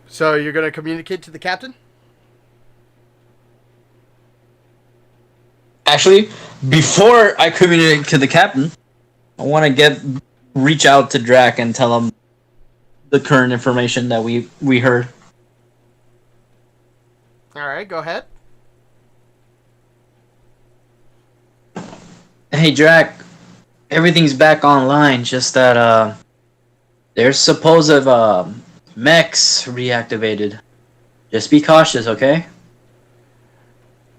So you're going to communicate to the captain? Actually, before I communicate to the captain, I want to reach out to Drac and tell him the current information that we heard. Alright, go ahead. Hey, Drac, everything's back online. Just that there's supposed mechs reactivated. Just be cautious, okay?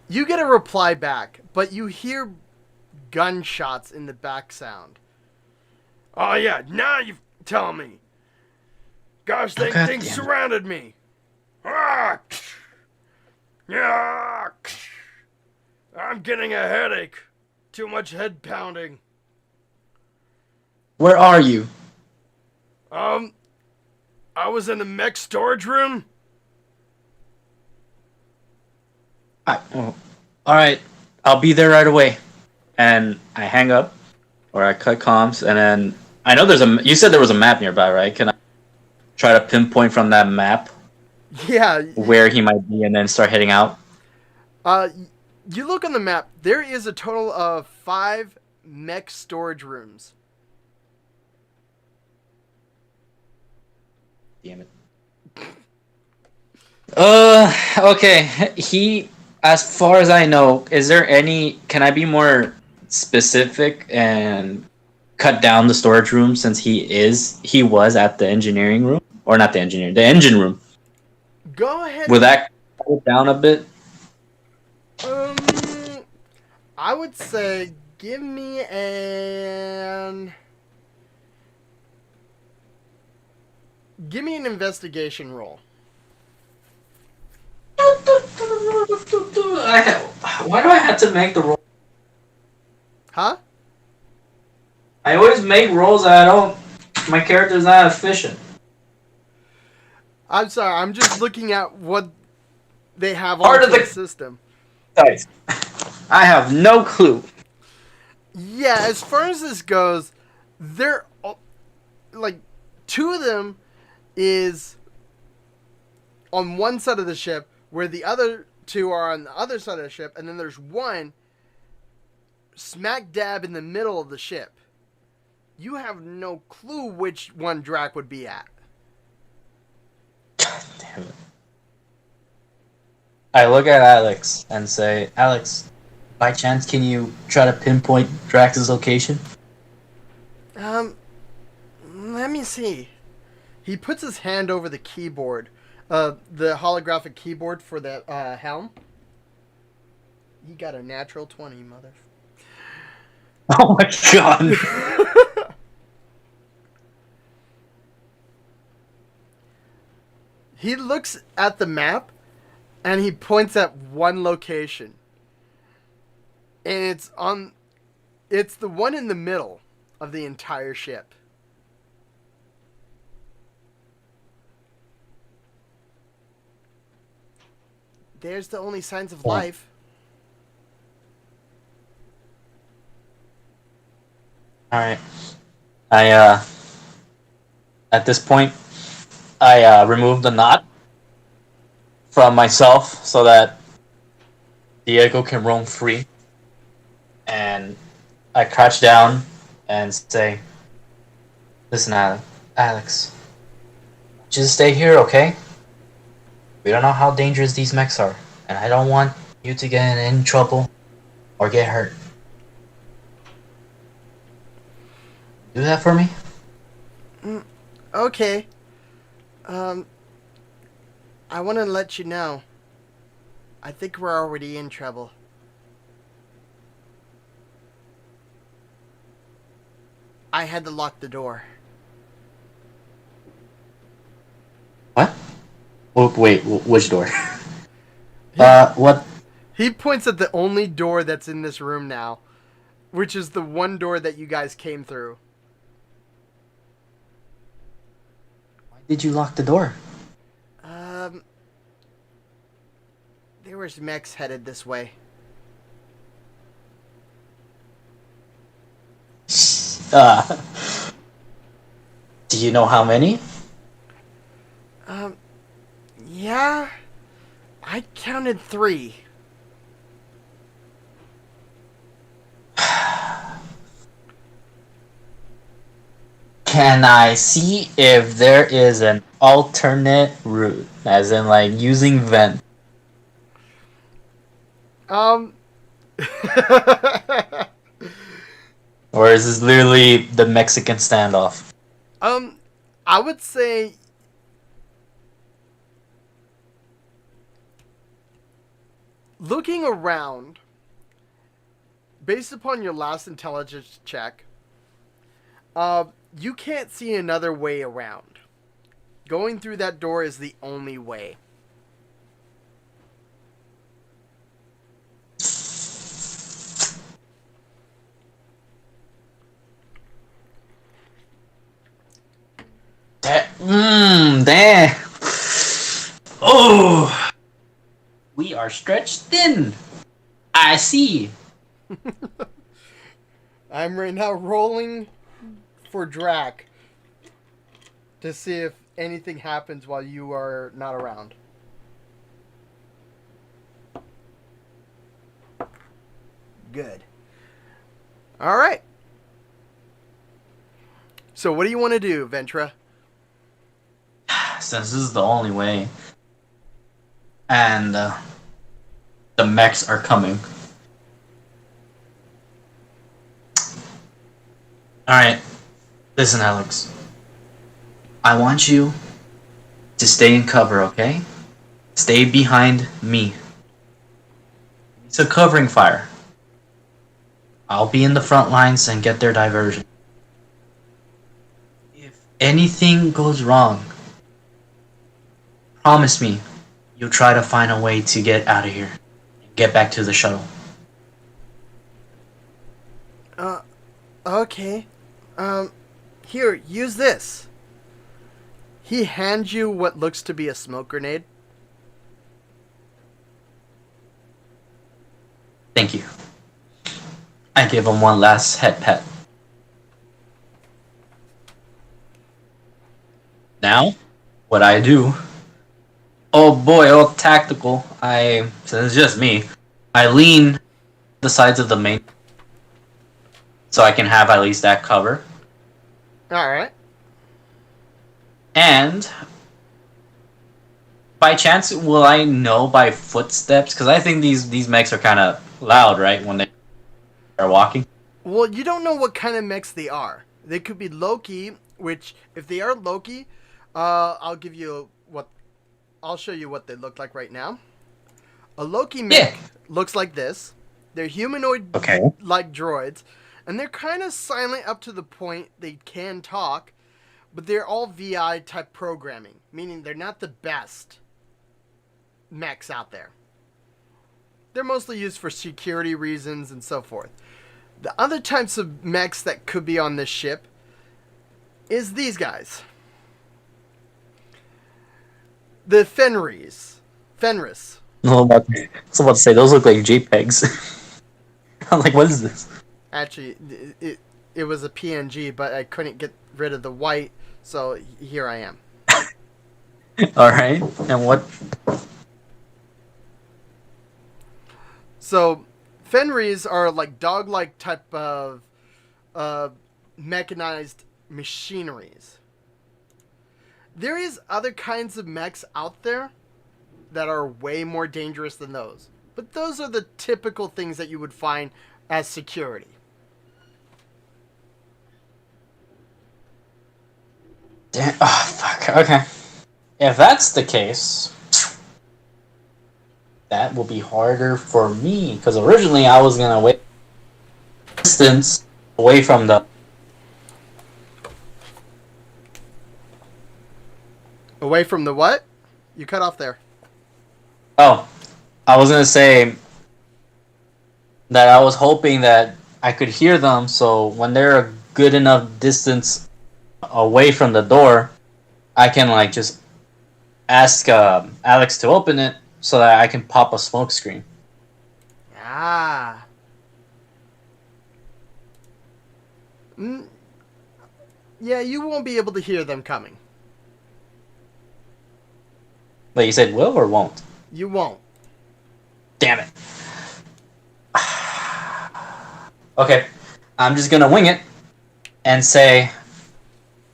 You get a reply back, but you hear gunshots in the back sound. Oh yeah, now you tell me. Gosh, Oh, God things damn it. surrounded me. Ah, yeah, I'm getting a headache. Too much head pounding. Where are you? I was in the mech storage room. Oh, all right, I'll be there right away. And I hang up, or I cut comms, and then I know there's a. You said there was a map nearby, right? Can I try to pinpoint from that map Yeah. where he might be, and then start heading out? Uh, you look on the map. There is a total of 5 mech storage rooms. Damn it. Okay. As far as I know, is there any? Can I be more specific and cut down the storage room since he was at the engineering room, or not the engineering, the engine room? Go ahead. Would that cut it down a bit? I would say give me an investigation roll. Why do I have to make the roll? Huh? I always make rolls that I don't. My character's not efficient. I'm sorry. I'm just looking at what they have Part on of the the- system. Guys, I have no clue. Yeah, as far as this goes, they're like 2 of them is on one side of the ship, where the other 2 are on the other side of the ship, and then there's one smack dab in the middle of the ship. You have no clue which one Drac would be at. God damn it. I look at Alex and say, Alex, by chance, can you try to pinpoint Drax's location? Let me see. He puts his hand over the keyboard, the holographic keyboard for the helm. He got a natural 20, mother. Oh my god. He looks at the map, and he points at one location. And it's the one in the middle of the entire ship. There's the only signs of life. Alright. At this point, I remove the knot from myself so that Diego can roam free. And I crouch down and say, listen, Alex, just stay here, okay? We don't know how dangerous these mechs are, and I don't want you to get in any trouble or get hurt. Do that for me? Okay. I want to let you know. I think we're already in trouble. I had to lock the door. What? Wait, which door? What? He points at the only door that's in this room now, which is the one door that you guys came through. Why did you lock the door? There was mechs headed this way. Do you know how many? Yeah, I counted 3. Can I see if there is an alternate route, as in like using vent? Or is this literally the Mexican standoff? I would say looking around, based upon your last intelligence check, you can't see another way around. Going through that door is the only way. Damn. Oh, we are stretched thin. I see. I'm right now rolling for Drac to see if anything happens while you are not around. Good. All right. So what do you want to do, Ventra? Since this is the only way, and the mechs are coming. Alright, listen, Alex. I want you to stay in cover, okay? Stay behind me. It's a covering fire. I'll be in the front lines and get their diversion. If anything goes wrong, promise me you'll try to find a way to get out of here and get back to the shuttle. Okay. Here, use this. He hands you what looks to be a smoke grenade. Thank you. I give him one last head pet. Now, what I do... Oh boy, all tactical. Since it's just me, I lean the sides of the main so I can have at least that cover. Alright. And by chance, will I know by footsteps? Because I think these mechs are kind of loud, right, when they are walking. Well, you don't know what kind of mechs they are. They could be Loki, which, if they are Loki, I'll show you what they look like right now. A Loki mech looks like this. They're humanoid-like droids, and they're kind of silent up to the point they can talk, but they're all VI-type programming, meaning they're not the best mechs out there. They're mostly used for security reasons and so forth. The other types of mechs that could be on this ship is these guys. The Fenris. I was about to say, those look like JPEGs. I'm like, what is this? Actually, it was a PNG, but I couldn't get rid of the white, so here I am. Alright, and what? So, Fenris are like dog-like type of mechanized machineries. There is other kinds of mechs out there that are way more dangerous than those. But those are the typical things that you would find as security. Damn, oh, fuck, okay. If that's the case, that will be harder for me. Because originally I was going to wait distance away from the... Away from the what? You cut off there. Oh, I was going to say that I was hoping that I could hear them, so when they're a good enough distance away from the door, I can like just ask Alex to open it so that I can pop a smoke screen. Ah. Yeah, you won't be able to hear them coming. But you said will or won't? You won't. Damn it. Okay, I'm just gonna wing it and say,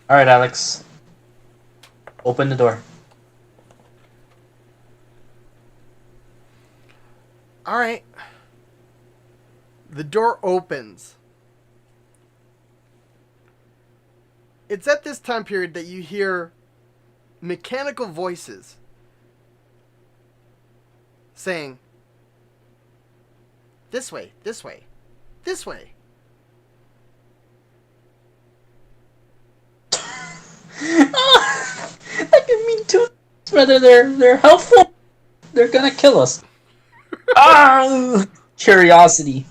alright, Alex, open the door. Alright. The door opens. it's at this time period that you hear mechanical voices saying, this way, this way, this way. That can mean two things. Whether they're helpful, they're gonna kill us. Curiosity.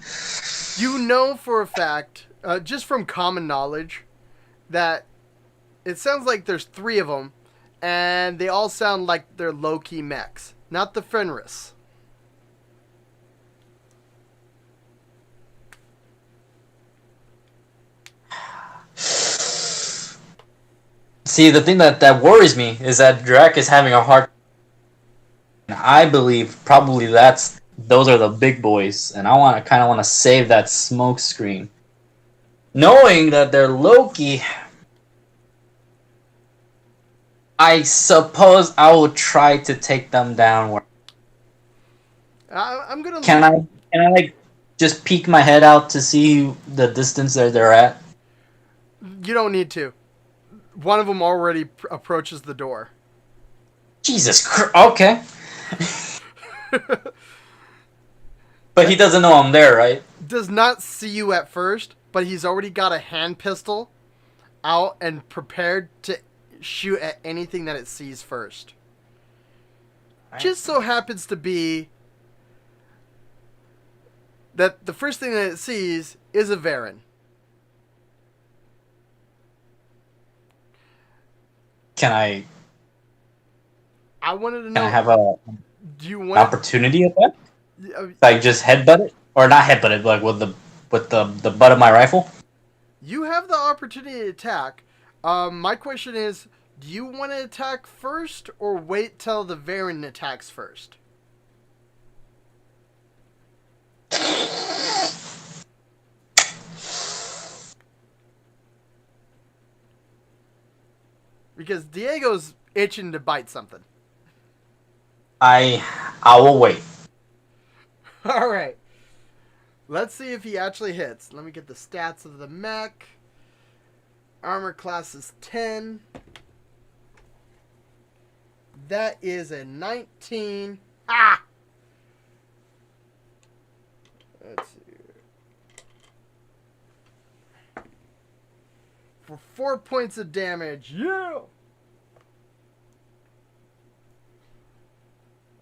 You know for a fact, just from common knowledge, that it sounds like there's 3 of them, and they all sound like they're low-key mechs, not the Fenris. See, the thing that worries me is that Drac is having a hard. I believe probably those are the big boys, and I kind of want to save that smoke screen, knowing that they're Loki. I suppose I will try to take them down. I'm gonna. Can I like just peek my head out to see the distance that they're at? You don't need to. One of them already approaches the door. Jesus Christ. Okay. But he doesn't know I'm there, right? Does not see you at first, but he's already got a hand pistol out and prepared to shoot at anything that it sees first. Right. Just so happens to be that the first thing that it sees is a Varen. Can I wanted to can know. I have a Do you an want? opportunity of that? Like just headbutt it, or not headbutt it, like with the butt of my rifle. You have the opportunity to attack. My question is, do you want to attack first or wait till the Varen attacks first? Because Diego's itching to bite something. I will wait. All right. Let's see if he actually hits. Let me get the stats of the mech. Armor class is 10. That is a 19. Ah! Let's see. For 4 points of damage. Yeah!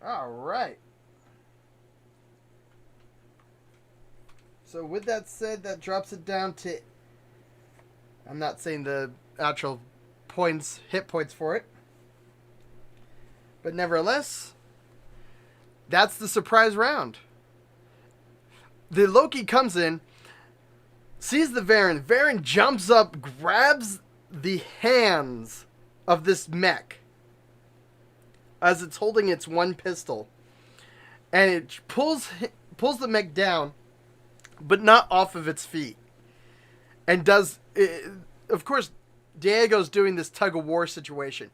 All right. So with that said, that drops it down to... I'm not saying the actual points, hit points for it. But nevertheless, that's the surprise round. The Loki comes in, sees the Varen. Varen jumps up, grabs the hands of this mech as it's holding its one pistol. And it pulls the mech down, but not off of its feet. And does... of course, Diego's doing this tug-of-war situation.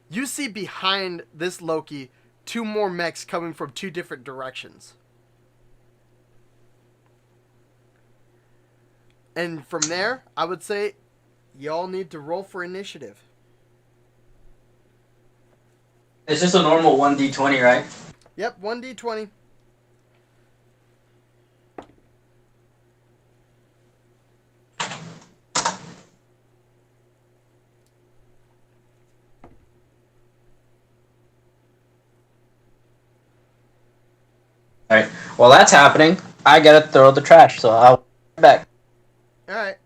You see behind this Loki 2 more mechs coming from 2 different directions. And from there, I would say y'all need to roll for initiative. It's just a normal 1d20, right? Yep, 1d20. Alright. While that's happening, I gotta throw the trash, so I'll be back. Alright.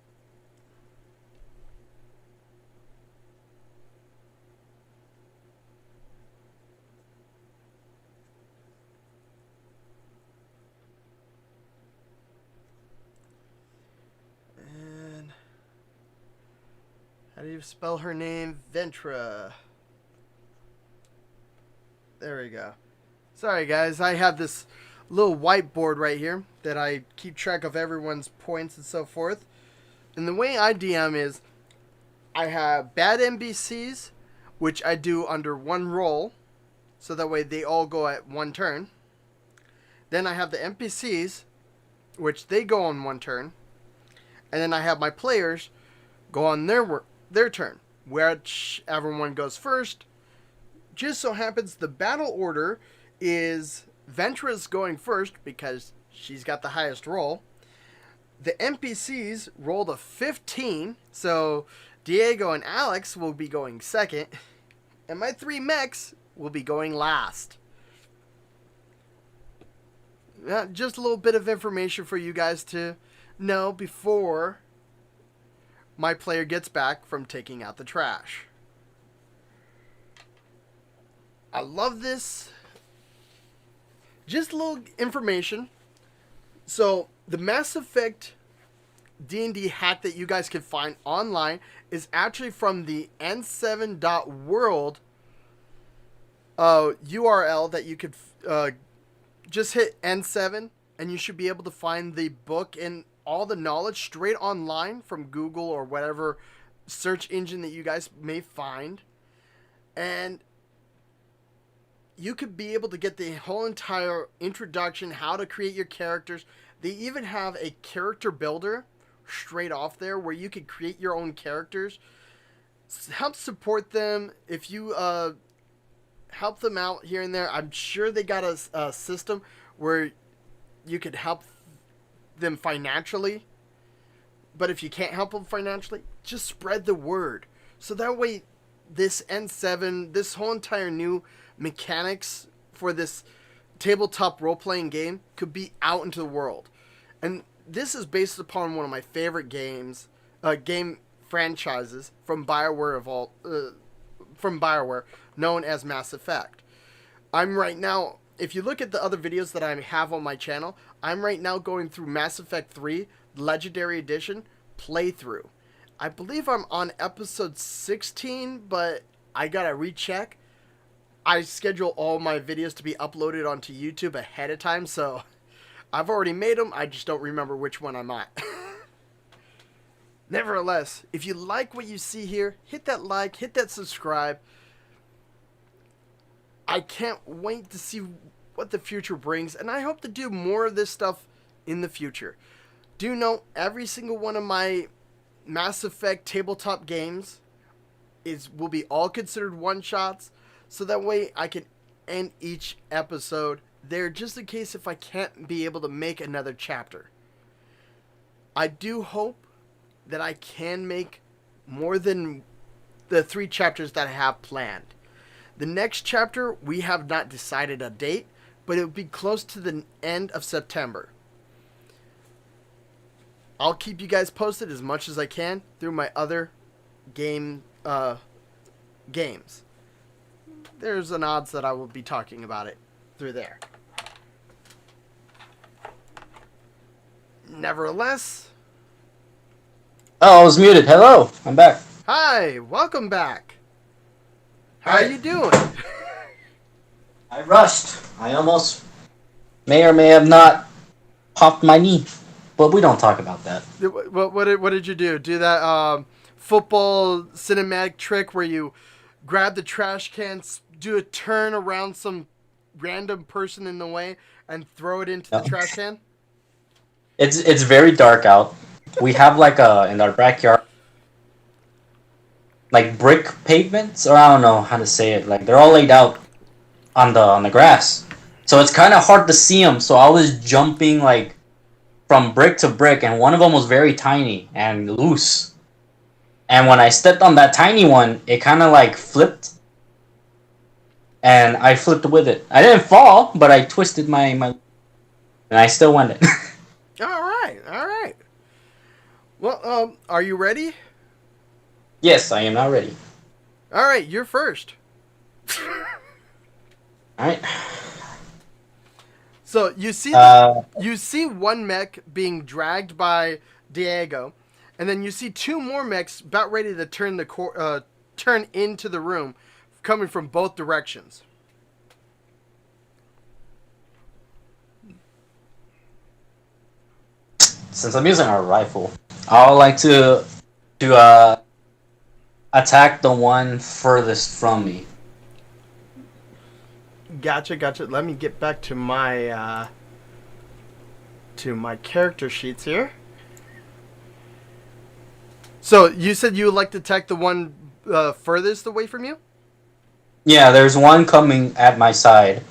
And how do you spell her name? Ventra. There we go. Sorry guys, I have this little whiteboard right here that I keep track of everyone's points and so forth. And the way I DM is I have bad NPCs, which I do under 1 roll, so that way they all go at 1 turn. Then I have the NPCs, which they go on 1 turn. And then I have my players go on their their turn, which everyone goes first. Just so happens the battle order is Ventra's going first because she's got the highest roll. The NPCs rolled a 15, so Diego and Alex will be going second, and my 3 mechs will be going last. Just a little bit of information for you guys to know before my player gets back from taking out the trash. I love this. Just a little information. So, the Mass Effect D&D hack that you guys can find online is actually from the n7.world URL that you could just hit N7 and you should be able to find the book and all the knowledge straight online from Google or whatever search engine that you guys may find. And you could be able to get the whole entire introduction, how to create your characters. They even have a character builder straight off there where you could create your own characters. Help support them. If you help them out here and there, I'm sure they got a system where you could help them financially. But if you can't help them financially, just spread the word. So that way this N7, this whole entire new mechanics for this tabletop role-playing game could be out into the world. And this is based upon one of my favorite games, game franchises from BioWare known as Mass Effect. I'm right now, if you look at the other videos that I have on my channel, I'm right now going through Mass Effect 3 Legendary Edition playthrough. I believe I'm on episode 16, but I gotta recheck. I schedule all my videos to be uploaded onto YouTube ahead of time, so I've already made them. I just don't remember which one I'm at. Nevertheless, if you like what you see here, hit that like, hit that subscribe. I can't wait to see what the future brings, and I hope to do more of this stuff in the future. Do know every single one of my Mass Effect tabletop games will be all considered one-shots, so that way I can end each episode there just in case if I can't be able to make another chapter. I do hope that I can make more than the 3 chapters that I have planned. The next chapter, we have not decided a date, but it will be close to the end of September. I'll keep you guys posted as much as I can through my other games. There's an odds that I will be talking about it through there. Nevertheless. Oh, I was muted. Hello, I'm back. Hi, welcome back. How are you doing? I rushed. I almost may or may have not popped my knee, but we don't talk about that. What did you do? Do that football cinematic trick where you grab the trash can, do a turn around some random person in the way, and throw it into the trash can? It's very dark out. We have like in our backyard, like brick pavements, or I don't know how to say it. Like they're all laid out on the grass, so it's kind of hard to see them. So I was jumping like from brick to brick, and one of them was very tiny and loose. And when I stepped on that tiny one, it kind of like flipped, and I flipped with it. I didn't fall, but I twisted my and I still went it. All right. Well, are you ready? Yes, I am now ready. All right, you're first. All right. So you see you see one mech being dragged by Diego, and then you see 2 more mechs about ready to turn into the room, coming from both directions. Since I'm using a rifle, I would like to attack the one furthest from me. Gotcha. Let me get back to my character sheets here. So you said you would like to attack the one furthest away from you? Yeah, there's one coming at my side.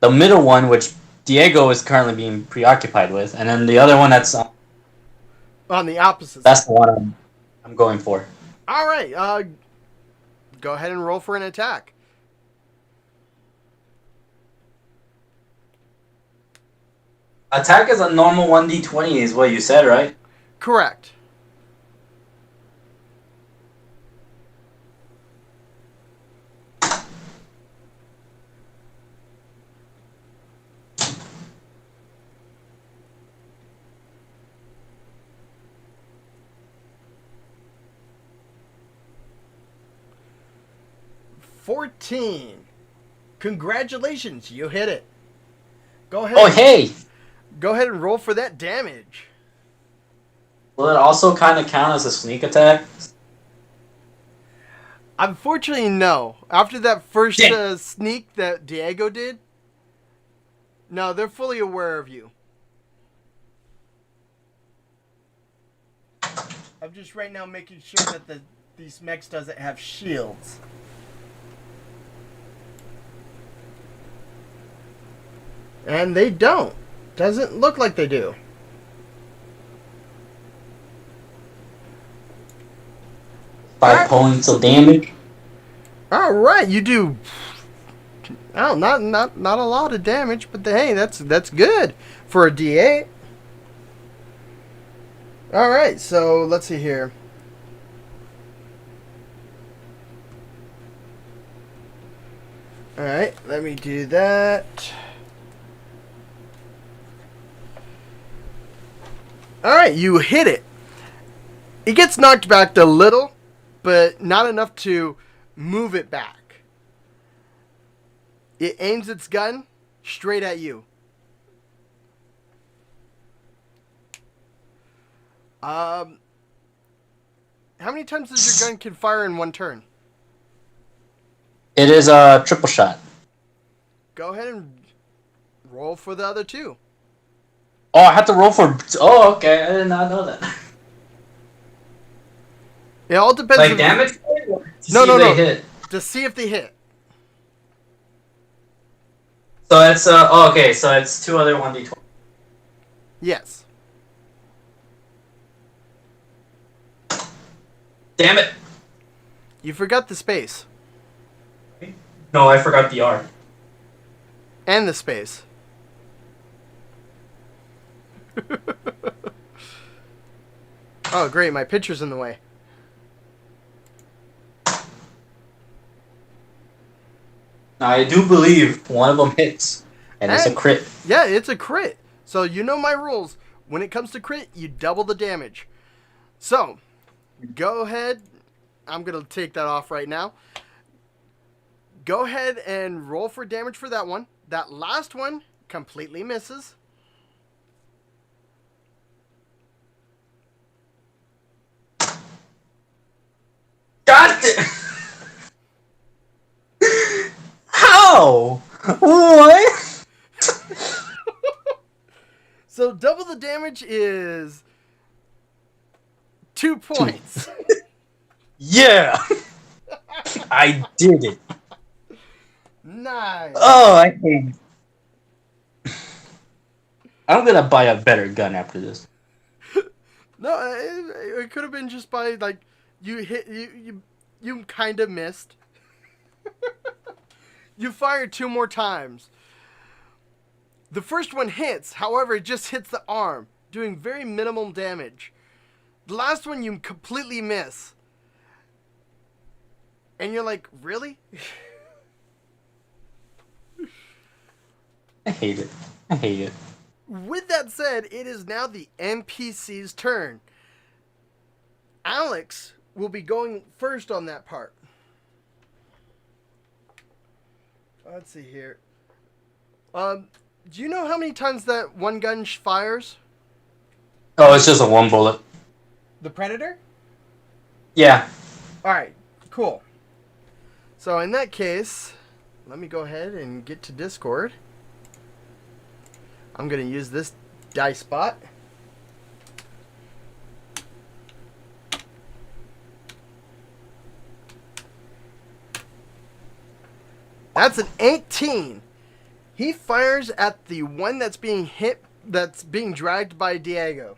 The middle one, which Diego is currently being preoccupied with, and then the other one On the opposite that's side. the one I'm going for. All right. Go ahead and roll for an attack. Attack is a normal 1d20 is what you said, right? Correct. $14. Congratulations, you hit it. Go ahead. Oh, hey! Go ahead and roll for that damage. Will it also kind of count as a sneak attack? Unfortunately, no. After that first Damn. sneak that Diego did, no, they're fully aware of you. I'm just right now making sure that these mechs doesn't have shields. And they don't. Doesn't look like they do. Five points of damage. All right, you do. Oh, not a lot of damage, but hey, that's good for a D8. All right, so let's see here. All right, let me do that. All right, you hit it. It gets knocked back a little, but not enough to move it back. It aims its gun straight at you. How many times does your gun can fire in one turn? It is a triple shot. Go ahead and roll for the other two. Oh, I have to roll for. Oh, okay. I did not know that. It all depends. Like on damage? No. Hit. To see if they hit. So it's okay. So it's two other 1d20. Yes. Damn it! You forgot the space. No, I forgot the R. And the space. Oh, great. My picture's in the way. I do believe one of them hits, and it's a crit. Yeah, it's a crit. So you know my rules. When it comes to crit, you double the damage. So, go ahead. I'm going to take that off right now. Go ahead and roll for damage for that one. That last one completely misses. God damn! How? What? So double the damage is 2 points. Yeah! I did it. Nice. Oh, I hate it. I'm gonna buy a better gun after this. No, it could have been just by like you kind of missed. You fired 2 more times. The first one hits, however, it just hits the arm, doing very minimal damage. The last one you completely miss. And you're like, really? I hate it. I hate it. With that said, it is now the NPC's turn. Alex will be going first on that part. Let's see here. Do you know how many times that one gun fires? Oh, it's just a one bullet. The Predator? Yeah. Alright, cool. So in that case, let me go ahead and get to Discord. I'm going to use this dice spot. That's an 18. He fires at the one that's being hit, that's being dragged by Diego.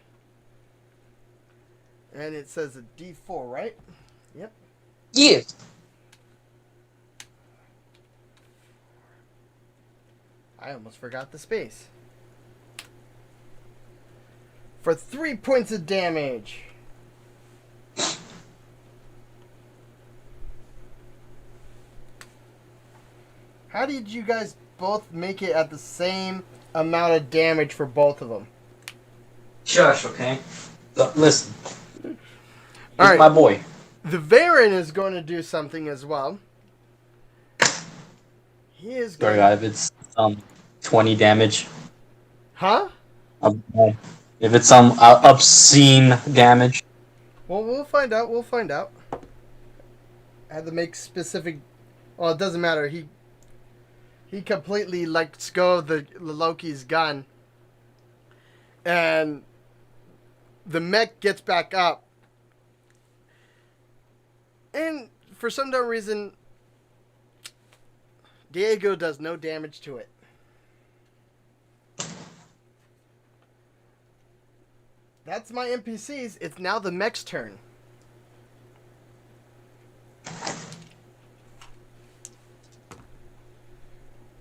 And it says a D4, right? Yep. Yes. I almost forgot the space. For 3 points of damage. How did you guys both make it at the same amount of damage for both of them? Shush, okay? Look, listen. He's Alright. my boy. The Varen is going to do something as well. He is Sorry, going if it's 20 damage. Huh? If it's some obscene damage. Well, we'll find out. We'll find out. I had to make specific. Well, it doesn't matter. He completely lets go of the Loki's gun, and the mech gets back up, and for some dumb reason, Diego does no damage to it. That's my NPCs. It's now the mech's turn.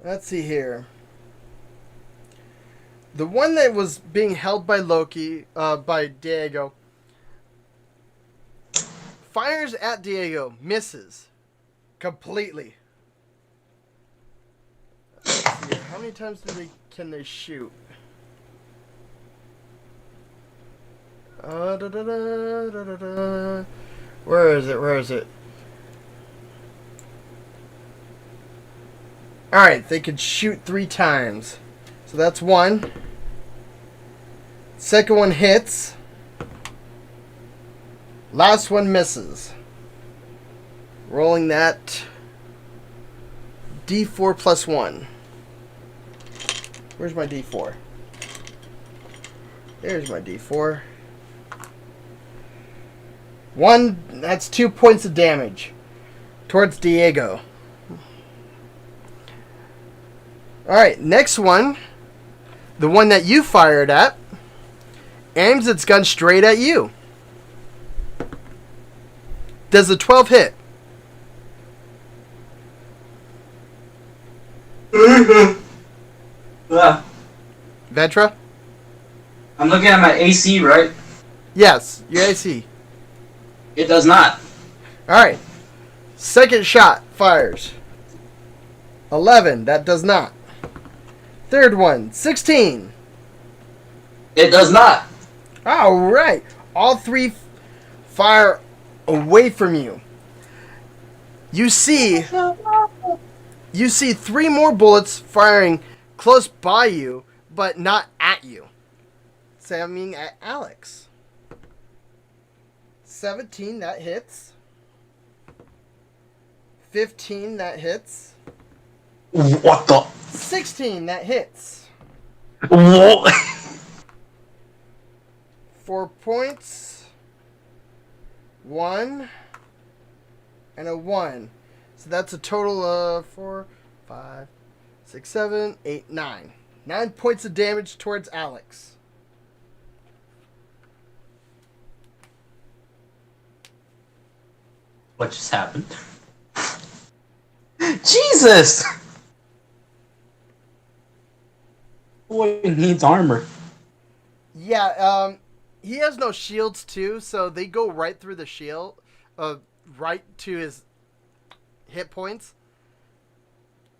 Let's see here. The one that was being held by Loki, by Diego, fires at Diego, misses completely. Let's see here. How many times can they shoot? Da, da, da, da, da, da. Where is it? Where is it? Alright, they could shoot 3 times. So that's one. Second one hits. Last one misses. Rolling that D4 plus 1. Where's my D4? There's my D4. 1, that's 2 points of damage towards Diego. Alright, next one. The one that you fired at aims its gun straight at you. Does a 12 hit? Vetra? I'm looking at my AC, right? Yes, your AC. It does not. Alright. Second shot fires. 11, that does not. Third one, 16. It does not. Alright. All 3 fire away from you. You see 3 more bullets firing close by you, but not at you. Aiming at Alex. 17, that hits. 15, that hits. What the? 16, that hits. What? 4 points. 1. And a 1. So that's a total of 4, 5, 6, 7, 8, 9. 9 points of damage towards Alex. What just happened? Jesus! Boy needs armor. Yeah, he has no shields too, so they go right through the shield, right to his hit points.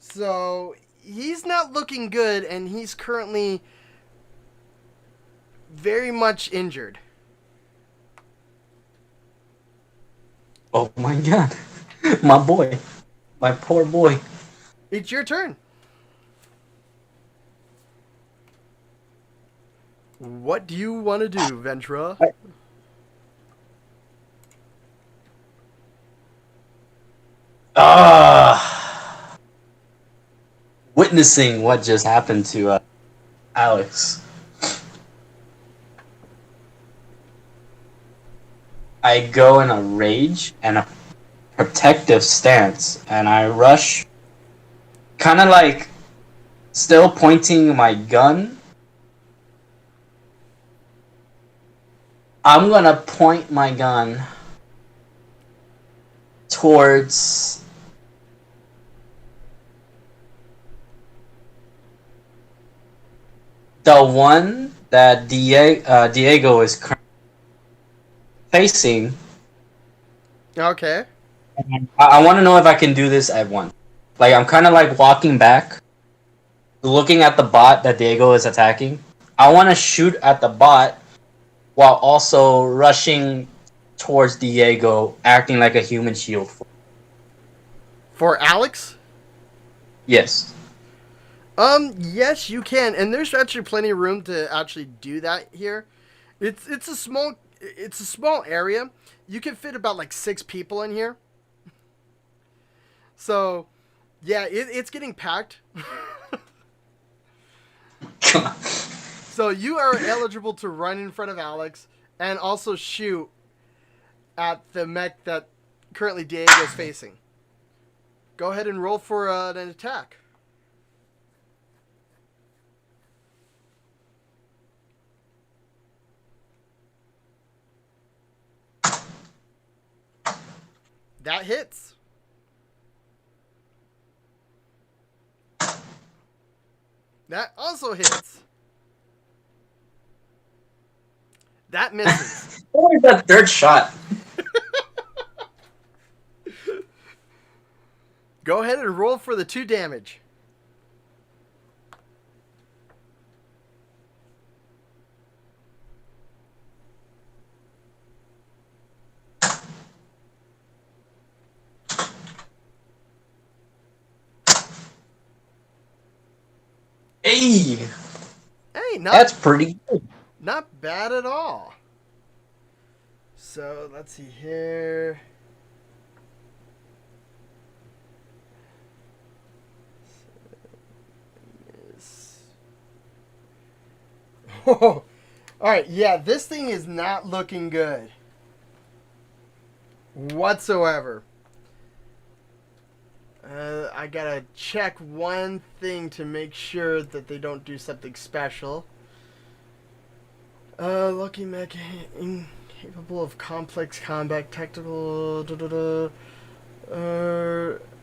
So he's not looking good, and he's currently very much injured. Oh my god. My boy. My poor boy. It's your turn. What do you want to do, Ventura? Witnessing what just happened to Alex. I go in a rage and a protective stance, and I rush kind of like still pointing my gun. I'm gonna point my gun towards the one that Diego is currently facing. Okay. I want to know if I can do this at once. Like, I'm kind of like walking back, looking at the bot that Diego is attacking. I want to shoot at the bot while also rushing towards Diego, acting like a human shield. For Alex? Yes. Yes, you can, and there's actually plenty of room to actually do that here. It's a small area. You can fit about like 6 people in here. So, yeah, it's getting packed. So you are eligible to run in front of Alex and also shoot at the mech that currently Diego is facing. Go ahead and roll for an attack. That hits. That also hits. That misses. What is that third shot? Go ahead and roll for the 2 damage. Hey, Hey, that's pretty good. not bad at all. So let's see here. Oh, all right. Yeah, this thing is not looking good whatsoever. I gotta check one thing to make sure that they don't do something special. Lucky mech incapable of complex combat, tactical.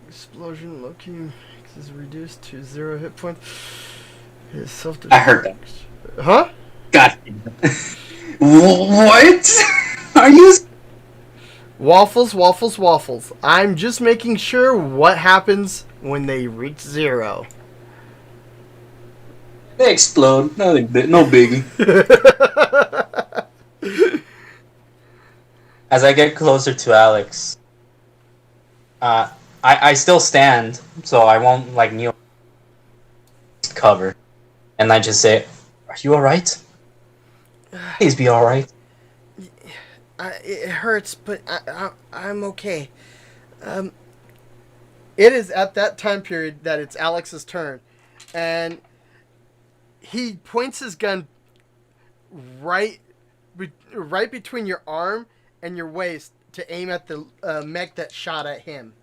Explosion. Lucky mech is reduced to 0 hit points. His self. I heard that. Huh? God. What? Are you? Waffles, waffles, waffles. I'm just making sure what happens when they reach 0. They explode. No biggie. As I get closer to Alex, I still stand, so I won't like kneel. Cover, and I just say, "Are you all right? Please be all right." It hurts, but I'm okay. It is at that time period that it's Alex's turn, and he points his gun right between your arm and your waist to aim at the mech that shot at him.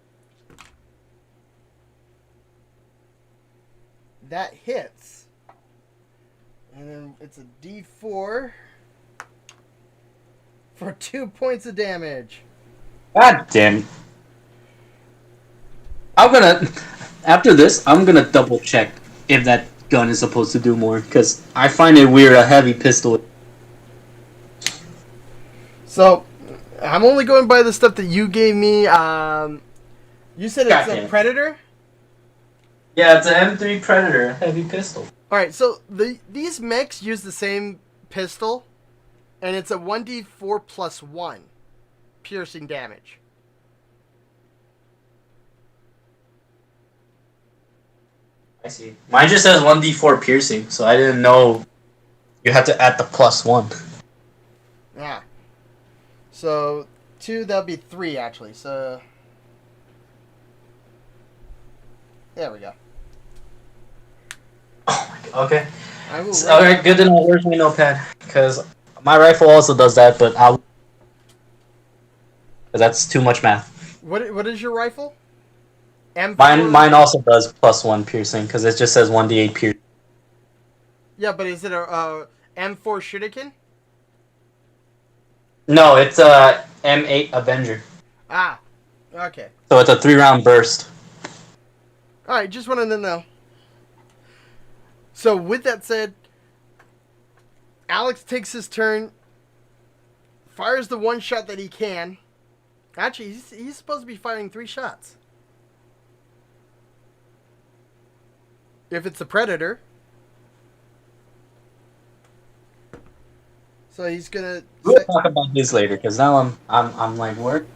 That hits, and then it's a D4 for 2 points of damage. God damn. After this, I'm gonna double check if that gun is supposed to do more, because I find it weird a heavy pistol. So, I'm only going by the stuff that you gave me. You said it's Goddamn. a Predator? Yeah, it's an M3 Predator, heavy pistol. Alright, so these mechs use the same pistol, and it's a 1d4 plus 1 piercing damage. I see. Mine just says 1d4 piercing, so I didn't know you had to add the +1. Ah. So, 2, that'll be 3 actually, so... There we go. Oh my god, okay. I will Alright, good to know. Where's my notepad? Because my rifle also does that, but I'll... Because that's too much math. What is your rifle? M4. Mine also does +1 piercing because it just says 1d8 piercing. Yeah, but is it a M4 shuriken? No, it's a M8 Avenger. Ah, okay. So it's a 3-round burst. All right, just wanted to know. So with that said, Alex takes his turn, fires the one shot that he can. Actually, he's supposed to be firing 3 shots. If it's a predator. So he's gonna. We'll talk about this later because now I'm like, where?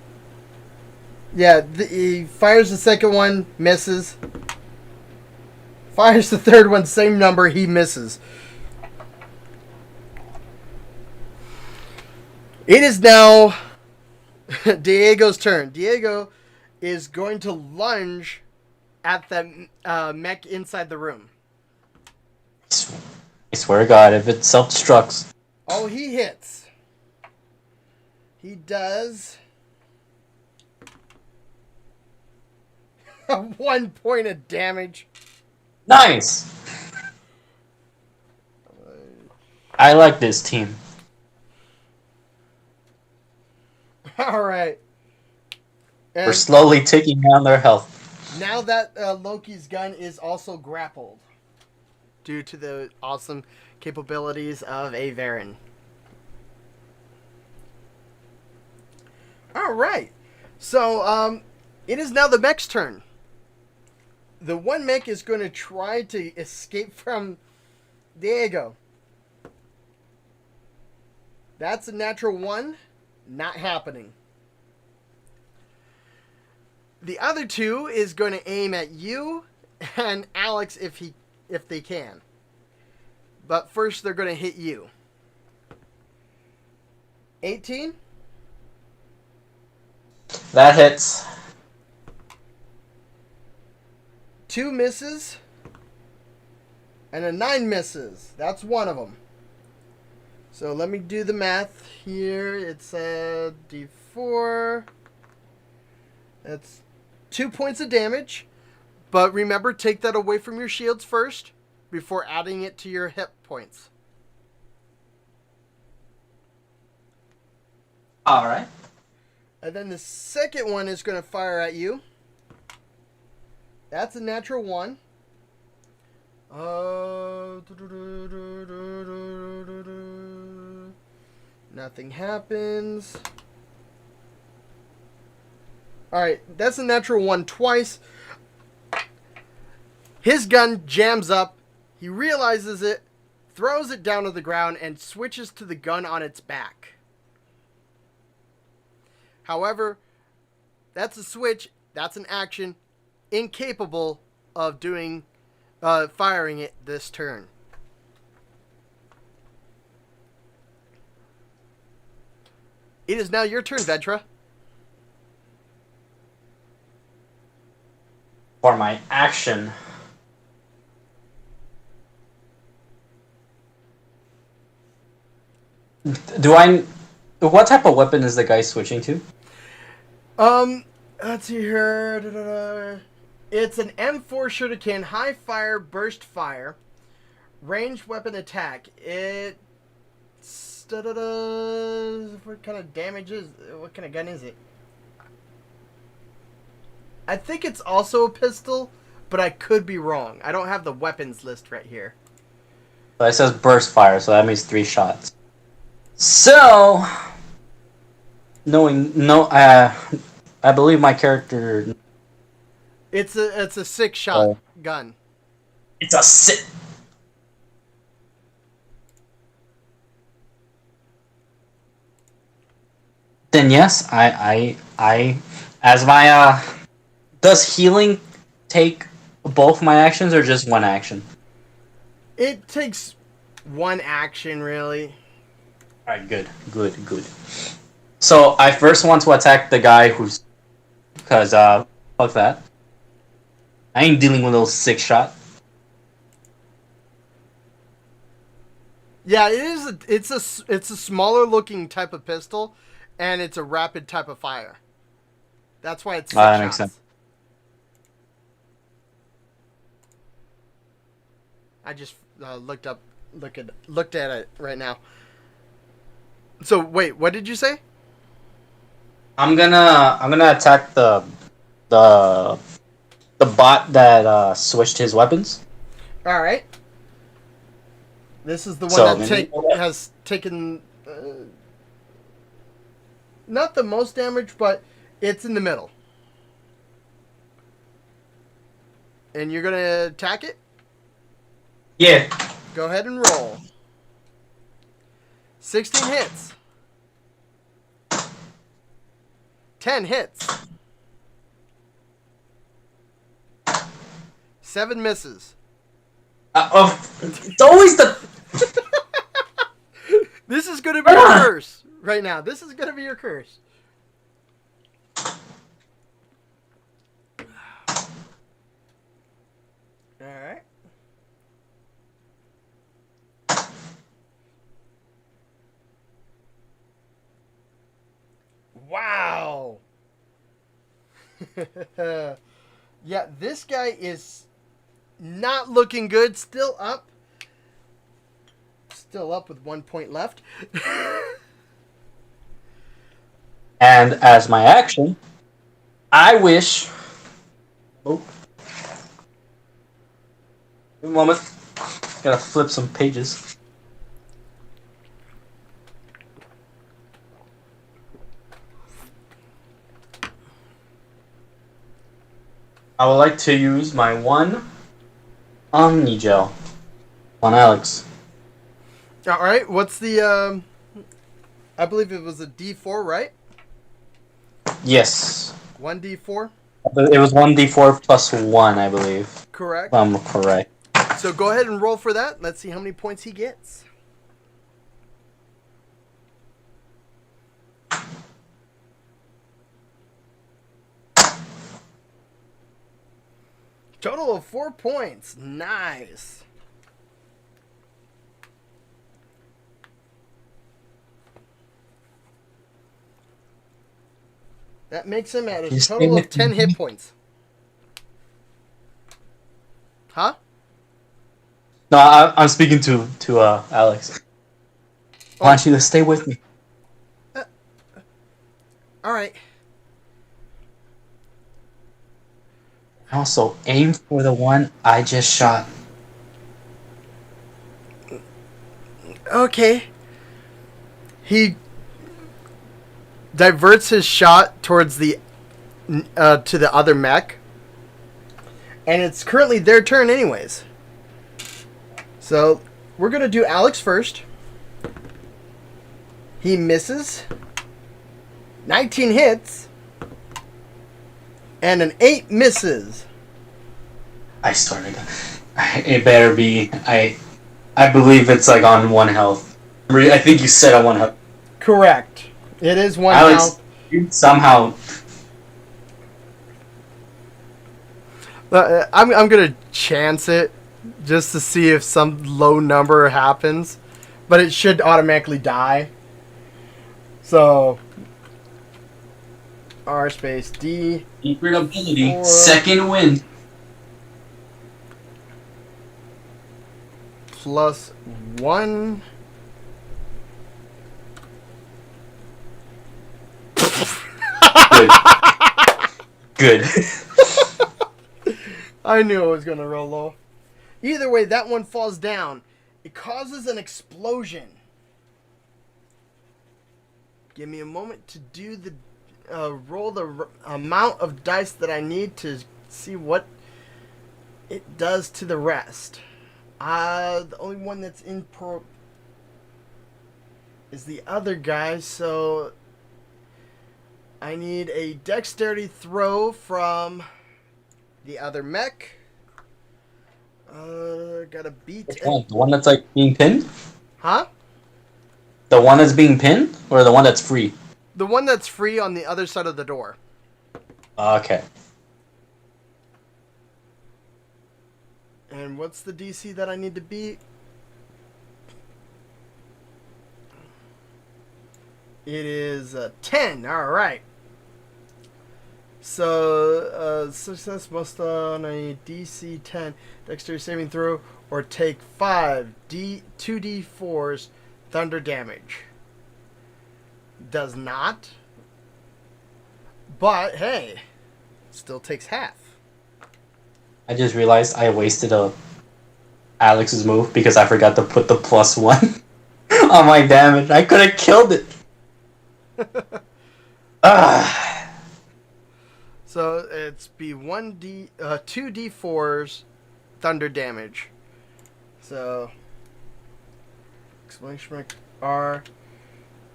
Yeah, he fires the second one, misses. Fires the third one, same number, he misses. It is now Diego's turn. Diego is going to lunge at the mech inside the room. I swear to God, if it self-destructs. Oh, he hits. He does 1 point of damage. Nice! I like this team. All right. And We're slowly taking down their health. now that Loki's gun is also grappled due to the awesome capabilities of a Varen. All right. So it is now the mech's turn. The one mech is going to try to escape from Diego. That's a natural 1. Not happening. The other 2 is going to aim at you and Alex if they can. But first they're going to hit you. 18? That hits. 2 misses. And a 9 misses. That's one of them. So let me do the math here. It's a D4. That's 2 points of damage. But remember, take that away from your shields first before adding it to your hit points. Alright. And then the second one is going to fire at you. That's a natural 1. Nothing happens. Alright, that's a natural 1 twice. His gun jams up. He realizes it, throws it down to the ground, and switches to the gun on its back. However, that's a switch. That's an action incapable of doing firing it this turn. It is now your turn, Vedra. For my action. What type of weapon is the guy switching to? Let's see here. It's an M4 shuriken, high fire, burst fire, ranged weapon attack. It's what kind of damage is? What kind of gun is it? I think it's also a pistol, but I could be wrong. I don't have the weapons list right here. So it says burst fire, so that means 3 shots. So, I believe my character. It's a 6-shot gun. It's a 6. Then yes, I as my does healing take both my actions or just one action? It takes one action, really. Alright, good. So I first want to attack the guy who's, because fuck that. I ain't dealing with those 6-shot. Yeah, it's a smaller looking type of pistol, and it's a rapid type of fire. That's why it's 6 that shots. makes sense. I just looked at it right now. So wait, what did you say? I'm gonna attack the the bot that switched his weapons. All right. This is the one So that has taken not the most damage, but it's in the middle. And you're gonna attack it? yeah. Go ahead and roll. 16 hits. 10 hits. 7 misses. It's always the This is gonna be your curse right now. This is gonna be your curse. Alright. Wow. Yeah, this guy is not looking good. Still up. Still up with 1 point left. and as my action, I wish. Oh, a moment. Gotta flip some pages. I would like to use my one Omni Gel on Alex. All right. What's the? I believe it was a D4, right? Yes. 1D4. It was 1d4 plus 1, I believe. Correct. If I'm correct. So go ahead and roll for that. Let's see how many points he gets. Total of 4 points. Nice. That makes him at a total of 10 hit points. Huh? No, I'm speaking to Alex. I want you to stay with me. All right. Also, aim for the one I just shot. Okay. He diverts his shot towards the to the other mech, and it's currently their turn anyways. So we're gonna do Alex first. He misses. 19 hits. And an 8 misses. I started. It better be. I believe it's like on 1 health. I think you said on 1 health. Correct. It is 1 Alex, health. you somehow. I'm gonna chance it just to see if some low number happens, but it should automatically die. So R space D. Secret ability. 4. Second wind. Plus 1. Good. I knew I was gonna roll low. Either way, that one falls down. It causes an explosion. Give me a moment to do the roll the amount of dice that I need to see what it does to the rest. The only one that's in pro is the other guy, so I need a dexterity throw from the other mech. Gotta beat Which one? The one that's like being pinned? Huh? The one that's being pinned, or the one that's free? The one that's free on the other side of the door. Okay. And what's the DC that I need to beat? It is 10. All right. So, success must on a DC 10 dexterity saving throw or take 2d4s thunder damage. Does not. But hey, still takes half. I just realized I wasted Alex's move because I forgot to put the +1 on my damage. I could have killed it. Ah. So it's be 2d4s thunder damage. So exclamation mark R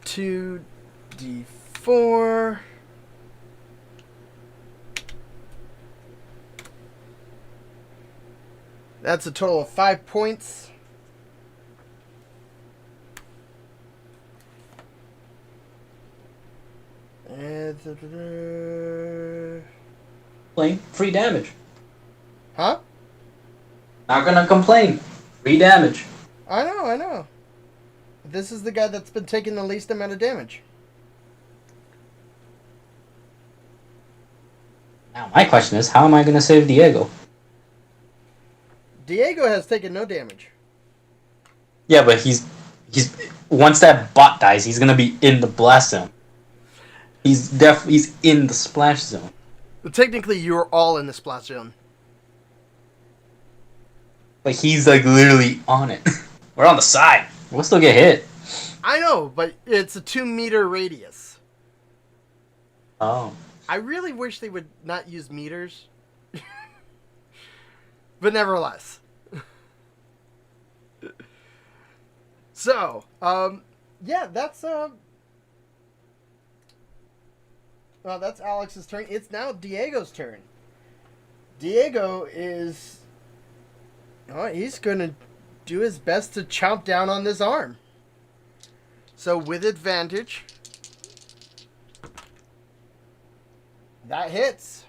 2d4. That's a total of 5 points. And Complain. Free damage. huh? Not gonna complain. Free damage. I know. This is the guy that's been taking the least amount of damage. Now my question is, how am I gonna save Diego? Diego has taken no damage. Yeah, but he's once that bot dies, he's gonna be in the blast zone. He's in the splash zone. Well, technically, you're all in the splash zone. Like he's like literally on it. We're on the side. We'll still get hit. I know, but it's a 2-meter radius. Oh. I really wish they would not use meters. But nevertheless. So, yeah, that's Alex's turn. It's now Diego's turn. Diego is he's going to do his best to chomp down on this arm. So, with advantage, that hits.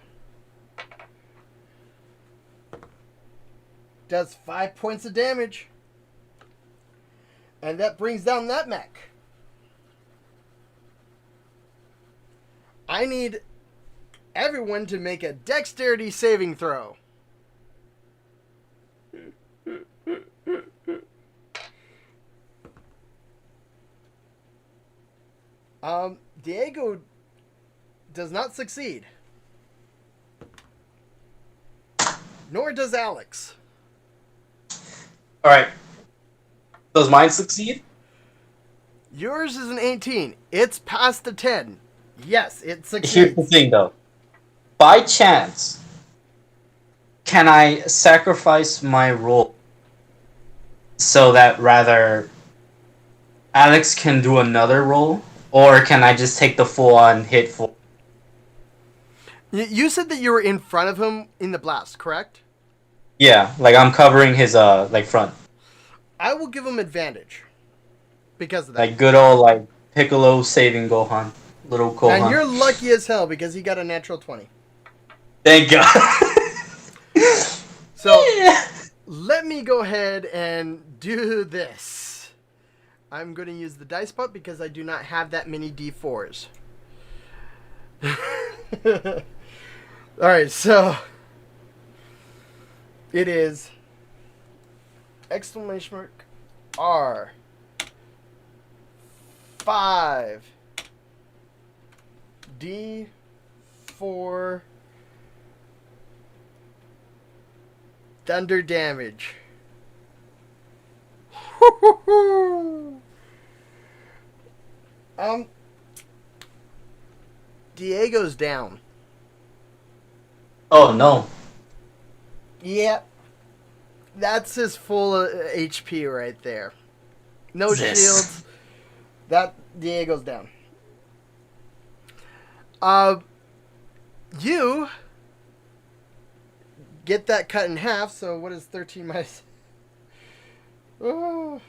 Does 5 points of damage. And that brings down that mech. I need everyone to make a dexterity saving throw. Diego does not succeed. Nor does Alex. Alright. Does mine succeed? Yours is an 18. It's past the 10. Yes, it succeeds. Here's the thing though. By chance, can I sacrifice my roll so that rather Alex can do another roll? Or can I just take the full-on hit for... You said that you were in front of him in the blast, correct? Yeah, like I'm covering his front. I will give him advantage because of that. Like good old like Piccolo saving Gohan. Little Gohan. And you're lucky as hell because he got a natural 20. Thank God. So let me go ahead and do this. I'm going to use the dice pot because I do not have that many D4s. Alright, so it is exclamation mark R 5 D4 thunder damage. Diego's down. Oh no. Yep. That's his full HP right there. No Yes. shields. That Diego's down. You get that cut in half, so what is 13 minus... Oh,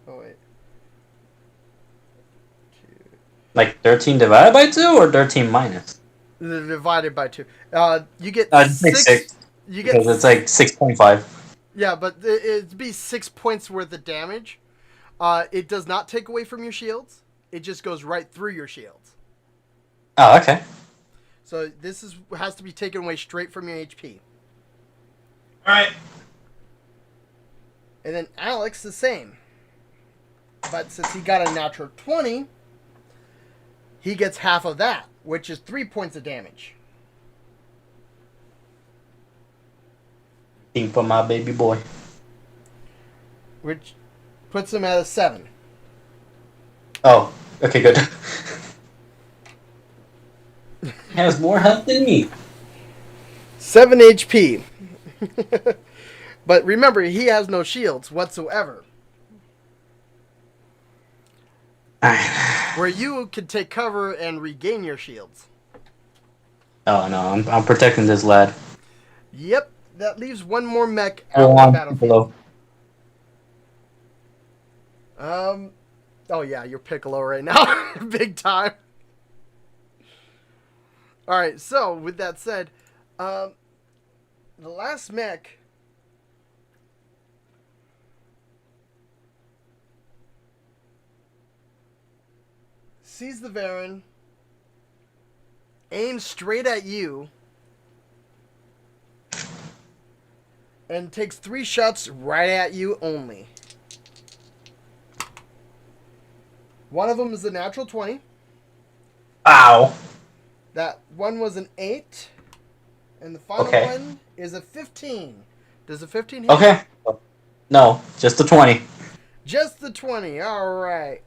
wait. Like 13 divided by 2 or 13 minus? Divided by 2. You get Just make 6. You get Because it's like 6.5. Yeah, but it'd be 6 points worth of damage. It does not take away from your shields. It just goes right through your shields. Oh, okay. So this has to be taken away straight from your HP. Alright. And then Alex the same. But since he got a natural 20, he gets half of that, which is 3 points of damage. Team for my baby boy. Which puts him at a 7. Oh, okay, good. Has more health than me. 7 HP. But remember, he has no shields whatsoever. Where you can take cover and regain your shields. Oh no, I'm protecting this lad. Yep, that leaves one more mech Go out on the on, battlefield. Piccolo. Oh yeah, you're Piccolo right now. Big time. Alright, so with that said, the last mech sees the Varan, aims straight at you, and takes 3 shots right at you only. One of them is a natural 20. Ow. That one was an 8. And the final Okay. one is a 15. Does a 15 hit? Okay. No, just the 20. Just the 20. Alright.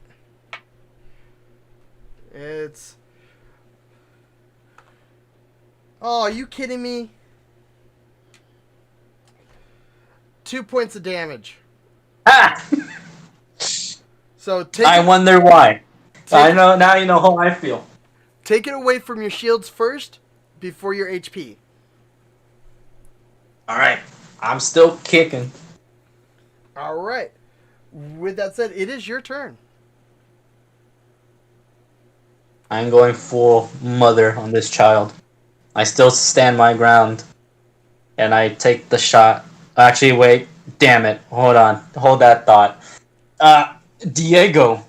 It's... Oh, are you kidding me? 2 points of damage. Ah! So take I it, wonder why. I Take- know now. You know how I feel. take it away from your shields first before your HP. All right, I'm still kicking. Alright. With that said, it is your turn. I'm going full mother on this child. I still stand my ground, and I take the shot. Actually, wait. Damn it. Hold on. Hold that thought. Diego.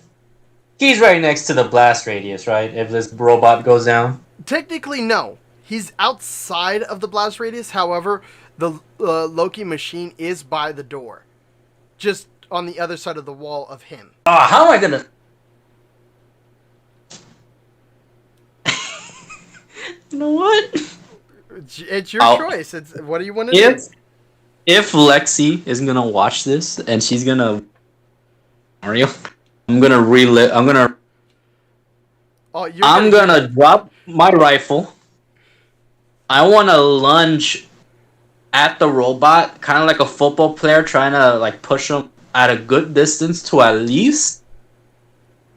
He's right next to the blast radius, right? If this robot goes down. Technically, no. He's outside of the blast radius. However, the Loki machine is by the door. Just on the other side of the wall of him. How am I gonna... You know what? It's your Oh. choice. It's what do you want to do? If Lexi is gonna watch this and she's gonna Mario, I'm gonna relive. Oh, you're I'm gonna drop my rifle. I want to lunge at the robot, kind of like a football player, trying to like push him at a good distance to at least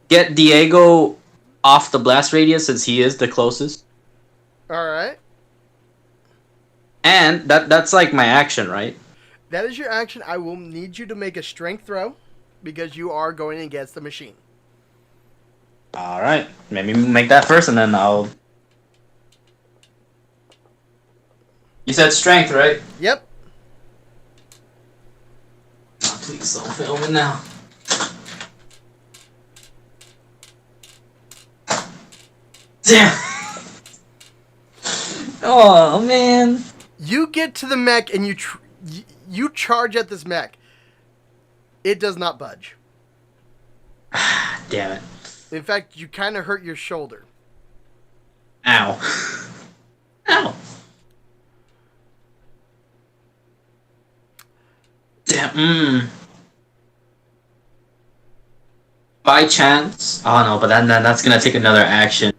get Diego off the blast radius, since he is the closest. All right. And that's like my action, right? That is your action. I will need you to make a strength throw because you are going against the machine. All right, maybe make that first, and then I'll. You said strength, right? Yep. Oh, please don't fail me now. Damn. Oh man. You get to the mech and you charge at this mech. It does not budge. Damn it. In fact, you kind of hurt your shoulder. Ow. Ow. Damn. By chance. Oh no, but then that's gonna take another action.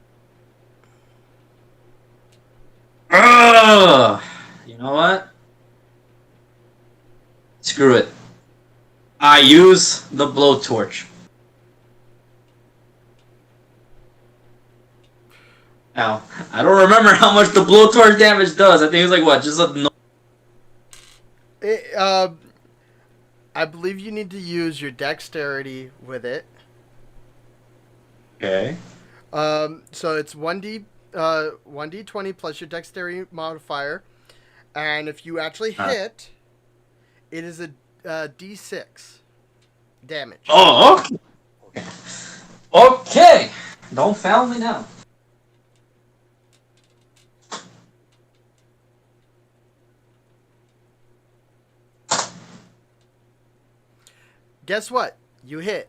Ugh. You know what? Screw it. I use the blowtorch. Ow. I don't remember how much the blowtorch damage does. I think it's like what? Just a no. I believe you need to use your dexterity with it. Okay. So it's 1d20 plus your dexterity modifier, and if you actually hit, it is a d6 damage. Oh, okay. Okay. Don't foul me now. guess what? You hit.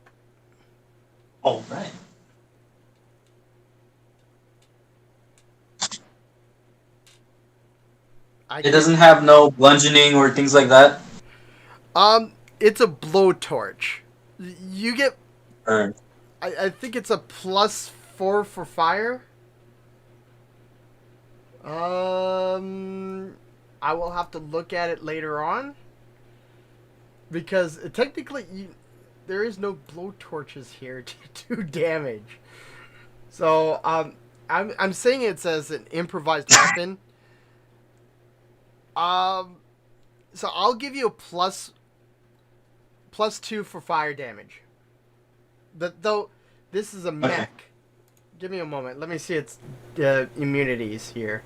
Oh, right. It doesn't have no bludgeoning or things like that? It's a blowtorch. You get. Or, I think it's a +4 for fire. I will have to look at it later on because technically there is no blowtorches here to do damage. So I'm saying it's as an improvised weapon. So I'll give you a +2 for fire damage. But though this is a mech. Okay. Give me a moment. Let me see its immunities here.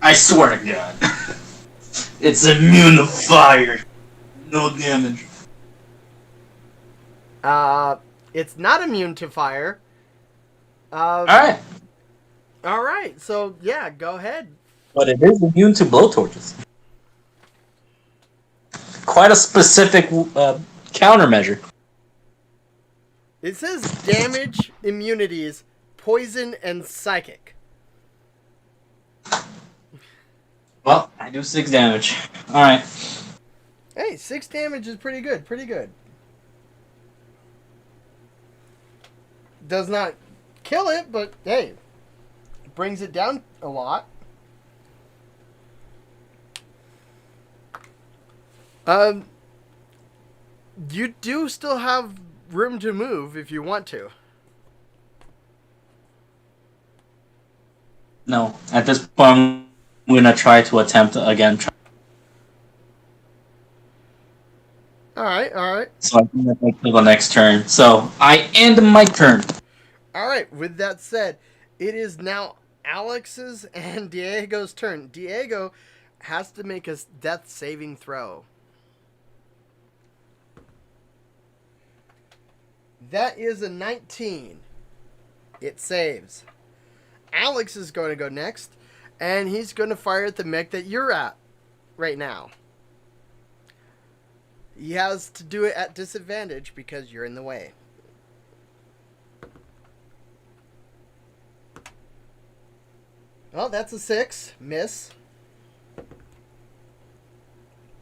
I swear to God. It's immune to fire. No damage. It's not immune to fire. Alright. All right. So yeah, go ahead. But it is immune to blowtorches. Quite a specific countermeasure. It says damage, immunities, poison, and psychic. Well, I do 6 damage. Alright. Hey, 6 damage is pretty good. Pretty good. Does not kill it, but hey, brings it down a lot. You do still have room to move if you want to. No. At this point, I'm gonna try to attempt again. All right. So I can make to the next turn. So I end my turn. All right. With that said, it is now Alex's and Diego's turn. Diego has to make a death saving throw. That is a 19. It saves. Alex is going to go next, and he's going to fire at the mech that you're at right now. He has to do it at disadvantage because you're in the way. Well, that's a 6. Miss.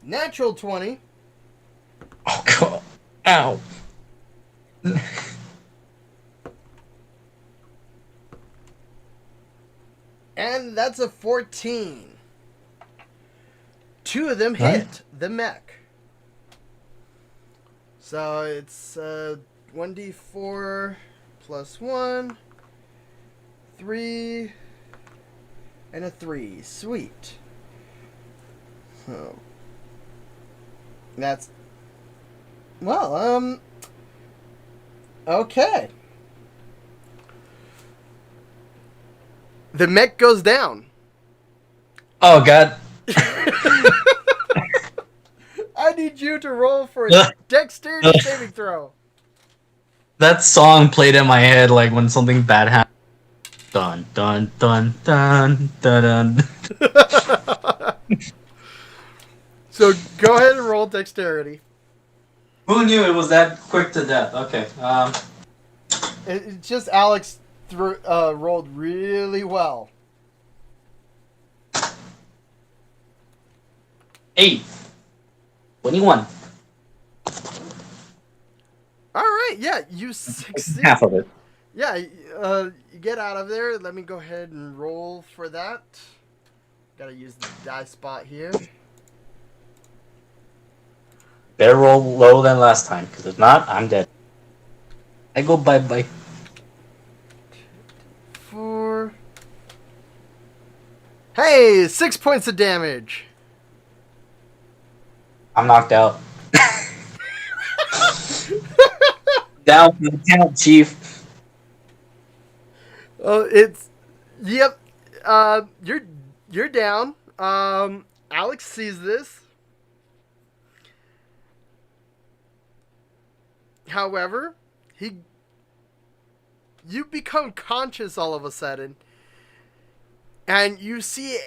Natural 20. Oh, God. Ow. And that's a 14. 2 of them hit the mech. So it's 1d4 plus 1, 3, and a 3. Sweet. Oh. That's... Well, okay. The mech goes down. Oh, God. I need you to roll for a dexterity saving throw. That song played in my head like when something bad happened. Dun, dun, dun, dun, dun, dun. So go ahead and roll dexterity. Who knew it was that quick to death? Okay. It's just Alex rolled really well. 8. 21. All right, yeah, you succeed. Half of it. Yeah, you get out of there. Let me go ahead and roll for that. Gotta use the die spot here. Better roll low than last time, because if not, I'm dead. I go bye-bye. 4. Hey, 6 points of damage. I'm knocked out. Down for the count, Chief. Oh, it's... Yep. You're down. Alex sees this. However, you become conscious all of a sudden, and you see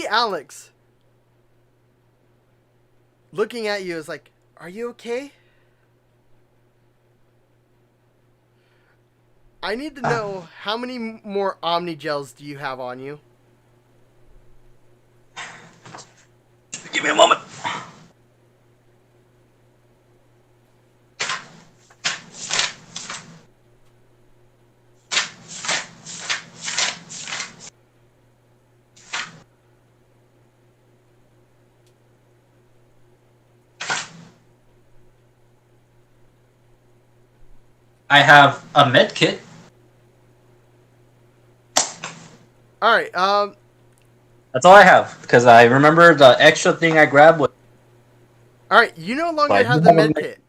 Alex looking at you is like, "Are you okay?" I need to know how many more Omni gels do you have on you? Give me a moment. I have a med kit. All right. That's all I have because I remember the extra thing I grabbed was. All right. You no longer I have do the have a med med- kit.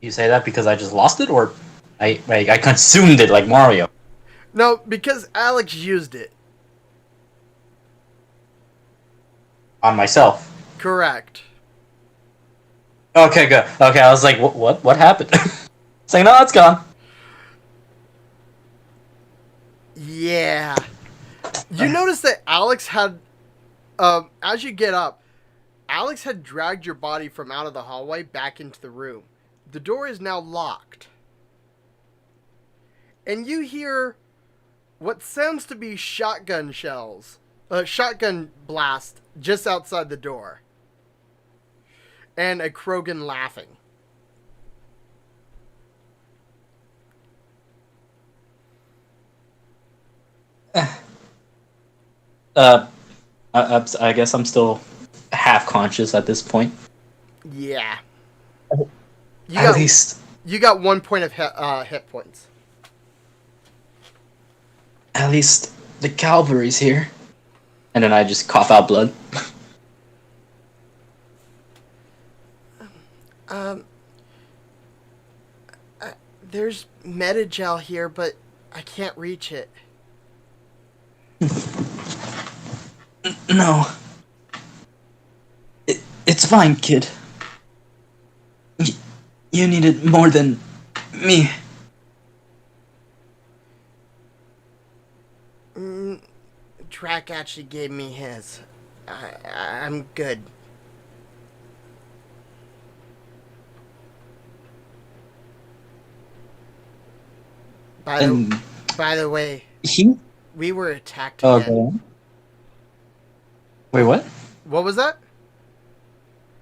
You say that because I just lost it, or I consumed it like Mario No, because Alex used it. on myself. Correct. Okay, good. Okay, I was like, what happened? It's like, no, it's gone. Yeah. You notice that Alex had, as you get up, Alex had dragged your body from out of the hallway back into the room. The door is now locked. And you hear what sounds to be shotgun shells, shotgun blast just outside the door. And a Krogan laughing. I guess I'm still half conscious at this point. Yeah. At least, You got 1 point of hit points. at least the cavalry's here. And then I just cough out blood. There's Metagel here, but I can't reach it. No. It's fine, kid. You need it more than me. Drac actually gave me his. I'm good. By the way, He? we were attacked Oh, again. okay. Wait, what? What was that?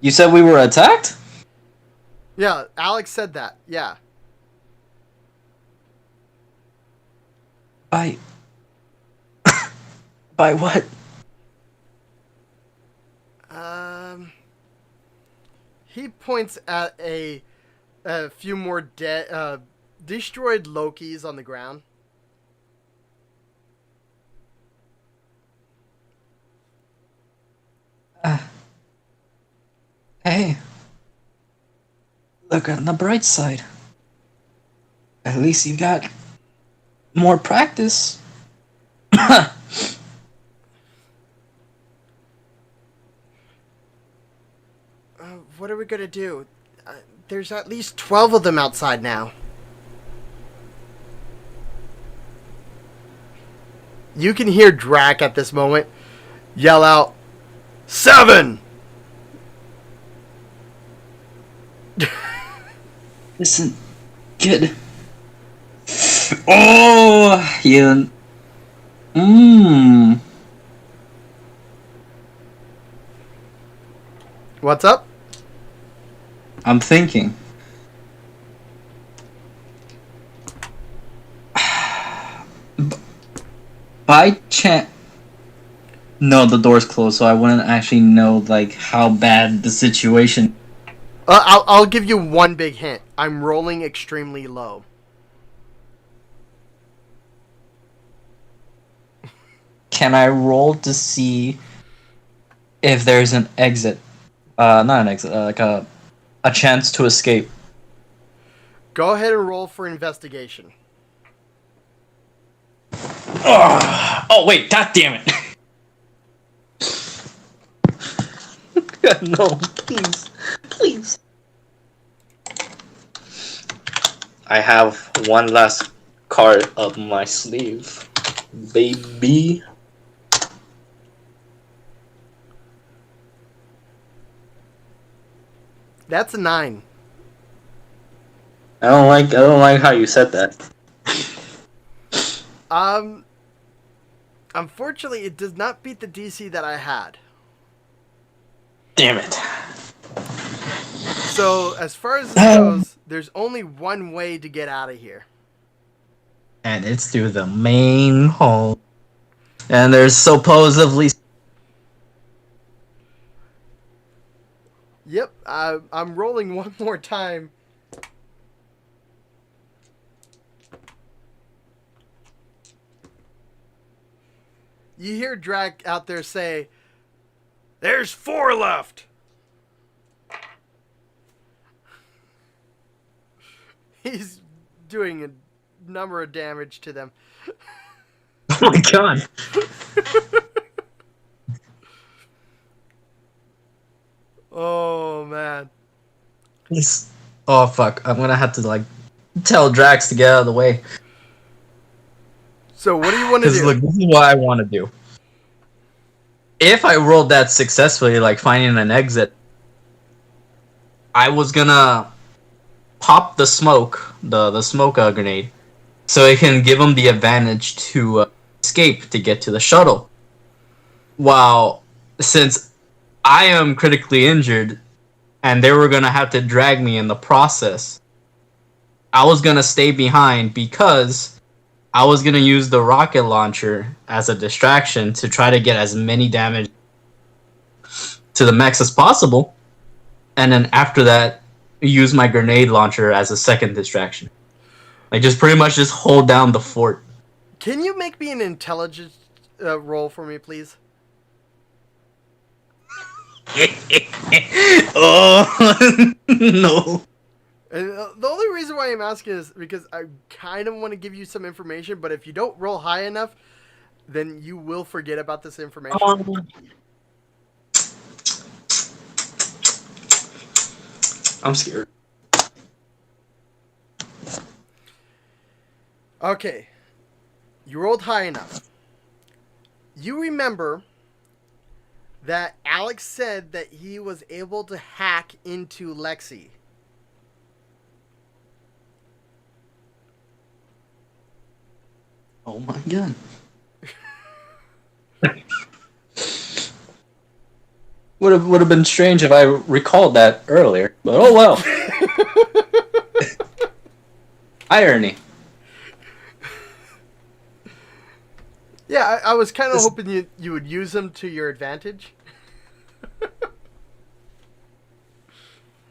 You said we were attacked? Yeah, Alex said that. Yeah. By... By what? He points at a few more dead, destroyed Lokis on the ground. Hey. Look on the bright side. At least you got more practice. What are we gonna do? There's at least 12 of them outside now. You can hear Drac at this moment yell out, 7! Listen, kid. Oh, you... What's up? I'm thinking. By chance... No, the door's closed, so I wouldn't actually know, like, how bad the situation... I'll give you one big hint. I'm rolling extremely low. Can I roll to see if there's an exit? Not an exit, like a chance to escape. Go ahead and roll for investigation. Oh wait, god damn it. No, please. Please. I have one last card up my sleeve. Baby. That's a 9. I don't like how you said that. Um, unfortunately, it does not beat the DC that I had. Damn it. So, as far as this goes, there's only one way to get out of here. And it's through the main hall. And there's supposedly. Yep, I'm rolling one more time. You hear Drac out there say, "There's 4 left." He's doing a number of damage to them. Oh my god. Oh, man. Oh fuck. I'm gonna have to, like, tell Drax to get out of the way. So, what do you want to Because, do? look, this is what I want to do. If I rolled that successfully, like finding an exit, I was gonna pop the smoke, the smoke grenade, so it can give them the advantage to escape to get to the shuttle. While, since I am critically injured, and they were gonna have to drag me in the process, I was gonna stay behind because I was gonna use the rocket launcher as a distraction to try to get as many damage to the mechs as possible, and then after that, use my grenade launcher as a second distraction. Like, just pretty much just hold down the fort. Can you make me an intelligence roll for me, please? Oh no! And the only reason why I'm asking is because I kind of want to give you some information, but if you don't roll high enough, then you will forget about this information. I'm scared. Okay. You rolled high enough. You remember that Alex said that he was able to hack into Lexi. Oh my god. Would have been strange if I recalled that earlier, but oh well. Irony. Yeah, I was kind of hoping you would use them to your advantage.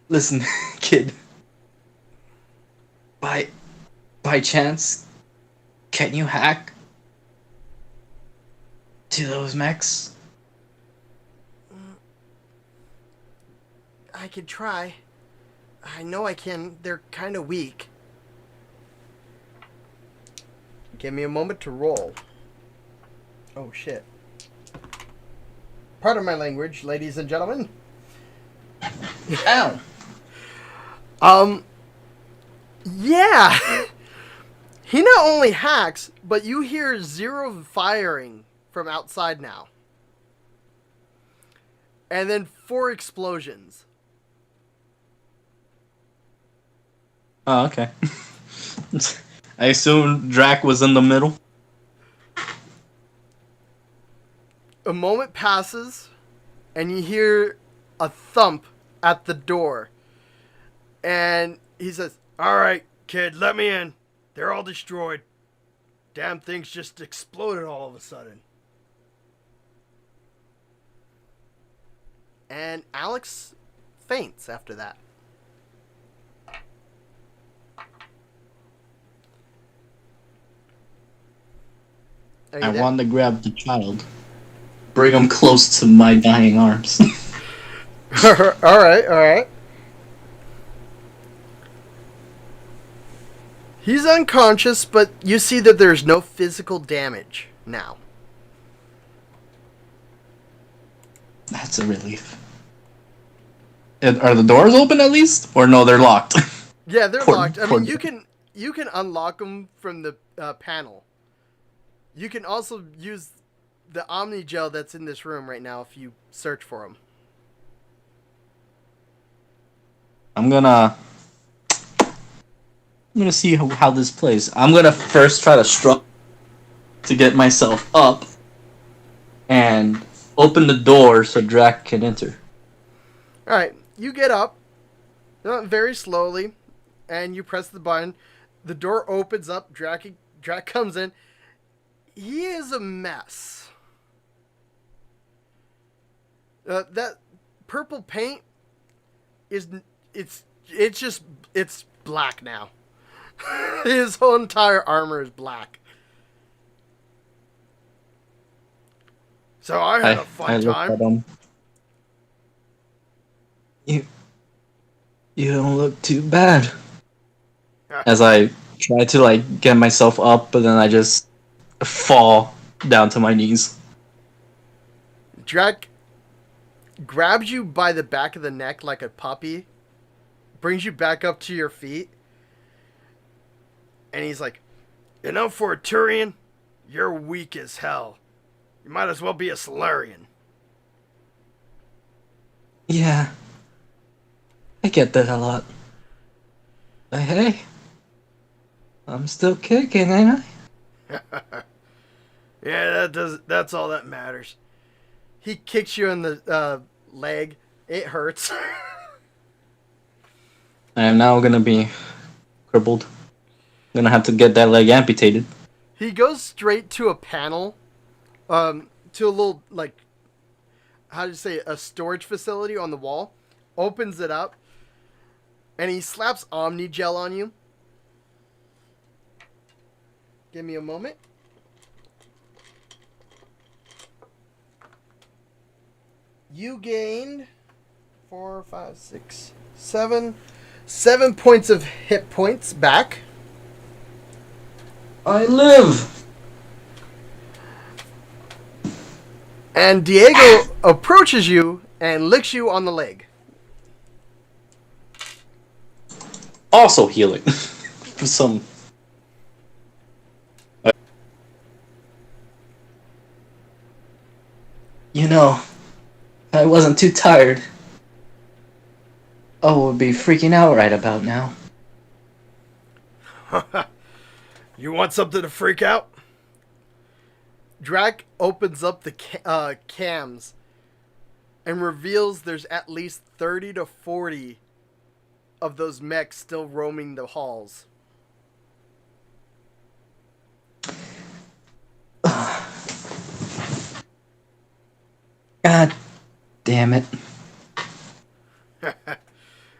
Listen, kid. By chance, can you hack to those mechs? I could try. I know I can. They're kind of weak. Give me a moment to roll. Oh, shit. Pardon my language, ladies and gentlemen. Ow. Yeah. He not only hacks, but you hear 0 firing from outside now. And then 4 explosions. Oh, okay. I assume Drac was in the middle. A moment passes, and you hear a thump at the door. And he says, "All right, kid, let me in. They're all destroyed. Damn things just exploded all of a sudden." And Alex faints after that. Are you I there? wanted to grab the child, bring him close to my dying arms. All right. He's unconscious, but you see that there's no physical damage now. That's a relief. Are the doors open at least? Or no, they're locked? Yeah, they're Poor- locked. I poor mean, guy. you can unlock them from the panel. You can also use the Omni Gel that's in this room right now if you search for them. I'm gonna see how this plays. I'm gonna first try to struggle to get myself up and open the door so Drac can enter. All right, you get up very slowly, and you press the button. The door opens up. Drac comes in. He is a mess. That purple paint is it's black now. His whole entire armor is black. So I had a fun look time. at him. You don't look too bad. As I try to like get myself up, but then I just fall down to my knees. Drac grabs you by the back of the neck like a puppy, brings you back up to your feet, and he's like, "You know, for a Turian, you're weak as hell. You might as well be a Solarian." Yeah, I get that a lot. But hey, I'm still kicking, ain't I? Yeah, that's all that matters. He kicks you in the leg. It hurts. I am now gonna be crippled. Gonna have to get that leg amputated. He goes straight to a panel, to a little, like, how do you say, a storage facility on the wall, opens it up, and he slaps Omni Gel on you. Give me a moment. You gained 4, 5, 6, 7 points of hit points back. I live! And Diego approaches you and licks you on the leg. Also healing. Some... You know, if I wasn't too tired, I would be freaking out right about now. You want something to freak out? Drac opens up the cams and reveals there's at least 30 to 40 of those mechs still roaming the halls. God damn it.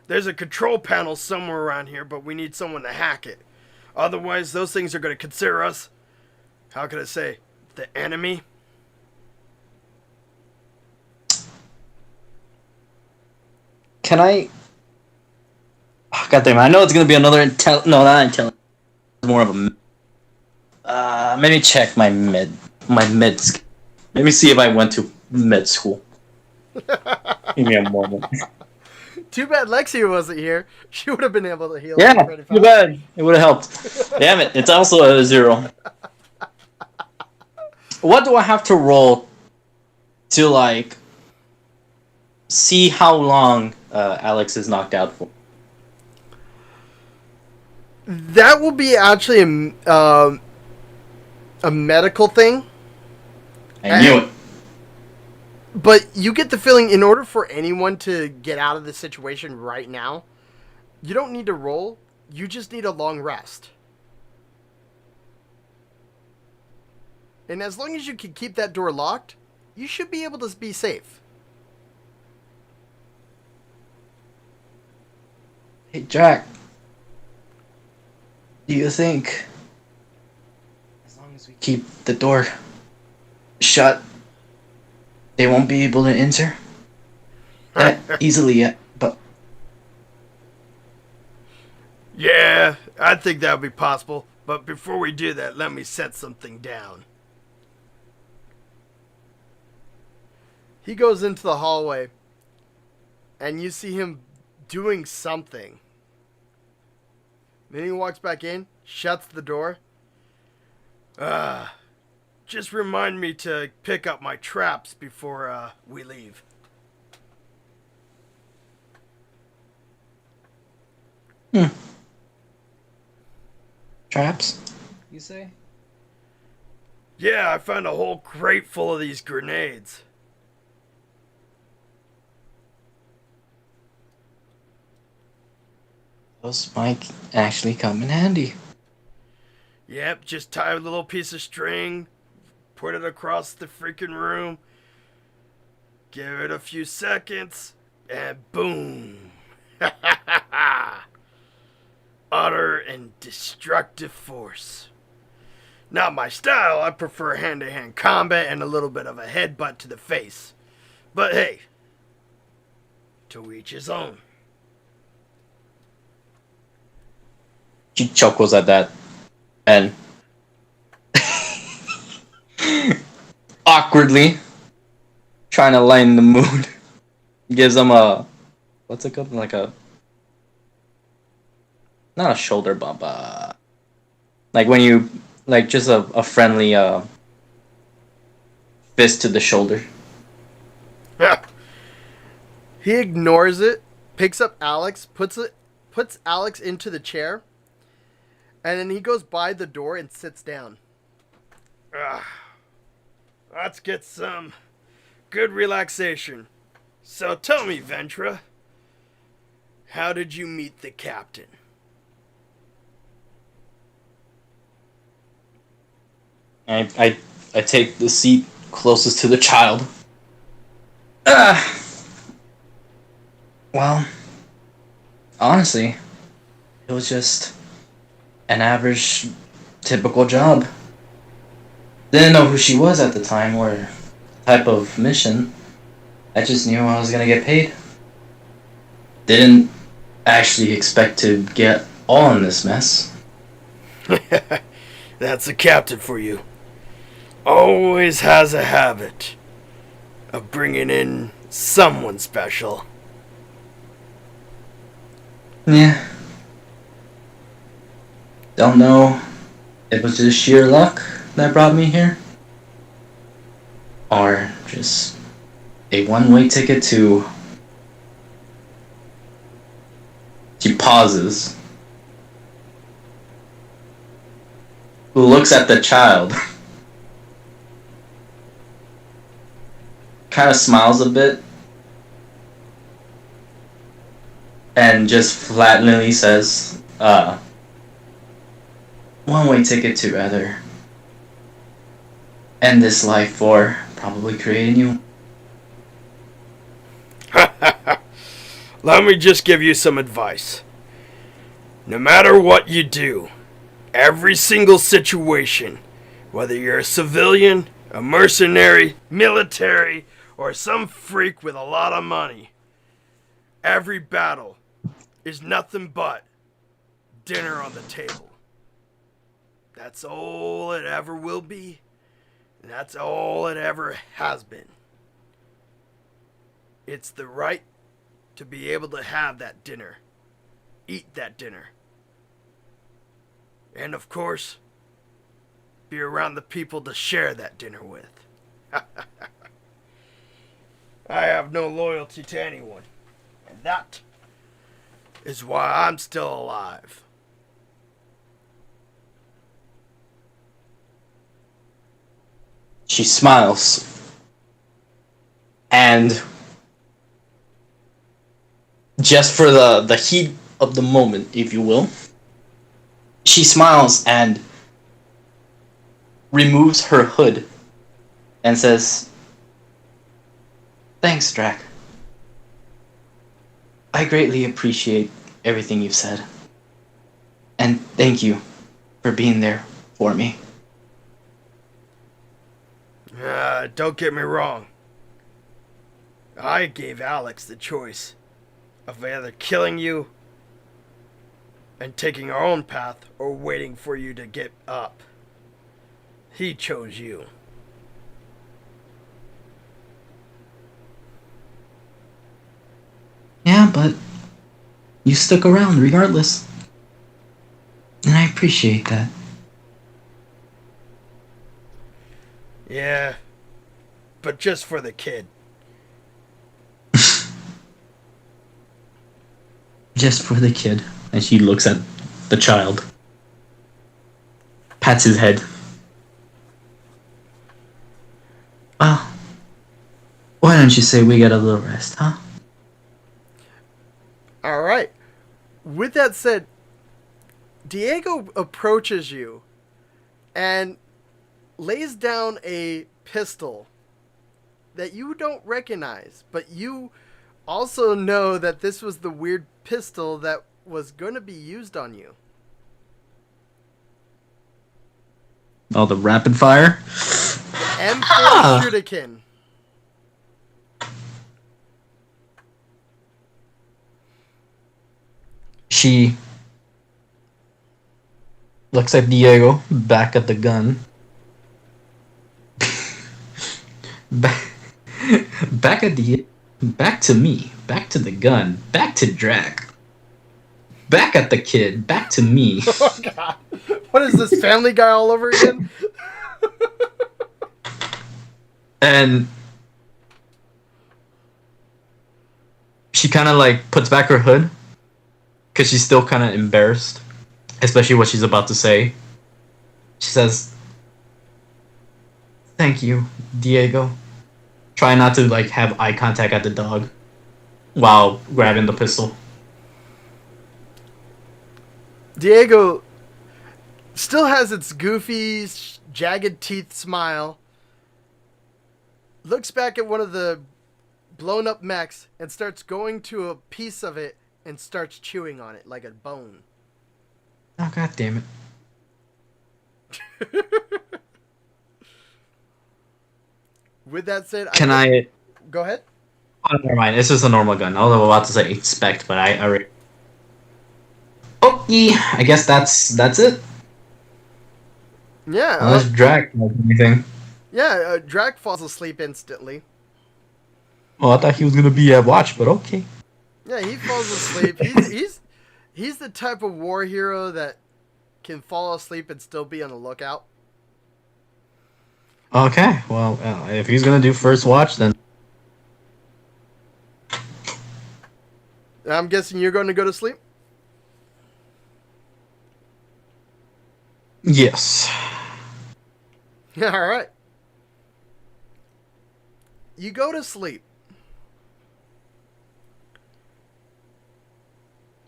There's a control panel somewhere around here, but we need someone to hack it. Otherwise, those things are going to consider us, how can I say, the enemy. Can I... Oh, God damn it, I know it's gonna be another No, not intelligence. More of a... let me check my med skill. Let me see if I went to med school. Give me a moment. Too bad Lexi wasn't here. She would have been able to heal. Yeah, pretty too bad. It would have helped. Damn it, it's also a 0. What do I have to roll to, like, see how long Alex is knocked out for? That will be actually a medical thing. I knew it. But you get the feeling in order for anyone to get out of the situation right now, you don't need to roll. You just need a long rest. And as long as you can keep that door locked, you should be able to be safe. Hey, Jack. Do you think, as long as we keep the door shut, they won't be able to enter that easily yet? But Yeah, I think that would be possible. But before we do that, let me set something down. He goes into the hallway, and you see him doing something. Then he walks back in, shuts the door. Just remind me to pick up my traps before we leave. traps, you say? Yeah, I found a whole crate full of these grenades. Those might actually come in handy. Yep, just tie a little piece of string, put it across the freaking room, give it a few seconds, and boom. Utter and destructive force. Not my style, I prefer hand-to-hand combat and a little bit of a headbutt to the face. But hey, to each his own. She chuckles at that and awkwardly trying to lighten the mood gives him a what's it called? Like a not a shoulder bump, like when you like just a friendly fist to the shoulder. He ignores it, picks up Alex, puts Alex into the chair, and then he goes by the door and sits down. Let's get some good relaxation. So tell me, Ventra, how did you meet the captain? I take the seat closest to the child. Well, honestly, it was just an average, typical job. Didn't know who she was at the time or type of mission. I just knew I was gonna get paid. Didn't actually expect to get all in this mess. That's the captain for you. Always has a habit of bringing in someone special. Yeah. Don't know if it was just sheer luck that brought me here. Or just a one-way ticket to... She pauses. Looks at the child. Kind of smiles a bit. And just flatly says, one-way ticket to rather end this life for probably creating you. Let me just give you some advice. No matter what you do, every single situation, whether you're a civilian, a mercenary, military, or some freak with a lot of money, every battle is nothing but dinner on the table. That's all it ever will be, and that's all it ever has been. It's the right to be able to have that dinner, eat that dinner, and of course, be around the people to share that dinner with. I have no loyalty to anyone, and that is why I'm still alive. She smiles. And just for the heat of the moment, if you will, she smiles and removes her hood and says, "Thanks, Drac. I greatly appreciate everything you've said. And thank you for being there for me." Don't get me wrong. I gave Alex the choice of either killing you and taking our own path or waiting for you to get up. He chose you. Yeah, but you stuck around regardless. And I appreciate that. Yeah, but just for the kid. Just for the kid. And she looks at the child. Pats his head. Well, why don't you say we get a little rest, huh? All right. With that said, Diego approaches you and lays down a pistol that you don't recognize, but you also know that this was the weird pistol that was going to be used on you. Oh, the rapid fire? M4 Ah! Shuriken. She looks at Diego, back at the gun. back, back at the... Back to me. Back to the gun. Back to Drac. Back at the kid. Back to me. Oh, God. What is this, Family Guy all over again? And she kind of like puts back her hood because she's still kind of embarrassed, especially what she's about to say. She says, "Thank you, Diego." Try not to like have eye contact at the dog while grabbing the pistol. Diego still has its goofy, jagged teeth smile. Looks back at one of the blown up mechs and starts going to a piece of it and starts chewing on it like a bone. Oh, god damn it. With that said, Can I... Go ahead. Oh, never mind. It's just a normal gun. I was about to say expect, but I already... Okay, I guess that's it. Yeah. Unless Drac has anything. Yeah, Drac falls asleep instantly. Well, I thought he was gonna be at watch, but okay. Yeah, he falls asleep. He's the type of war hero that can fall asleep and still be on the lookout. Okay, well, if he's gonna do first watch, then... I'm guessing you're going to go to sleep? Yes. All right. You go to sleep.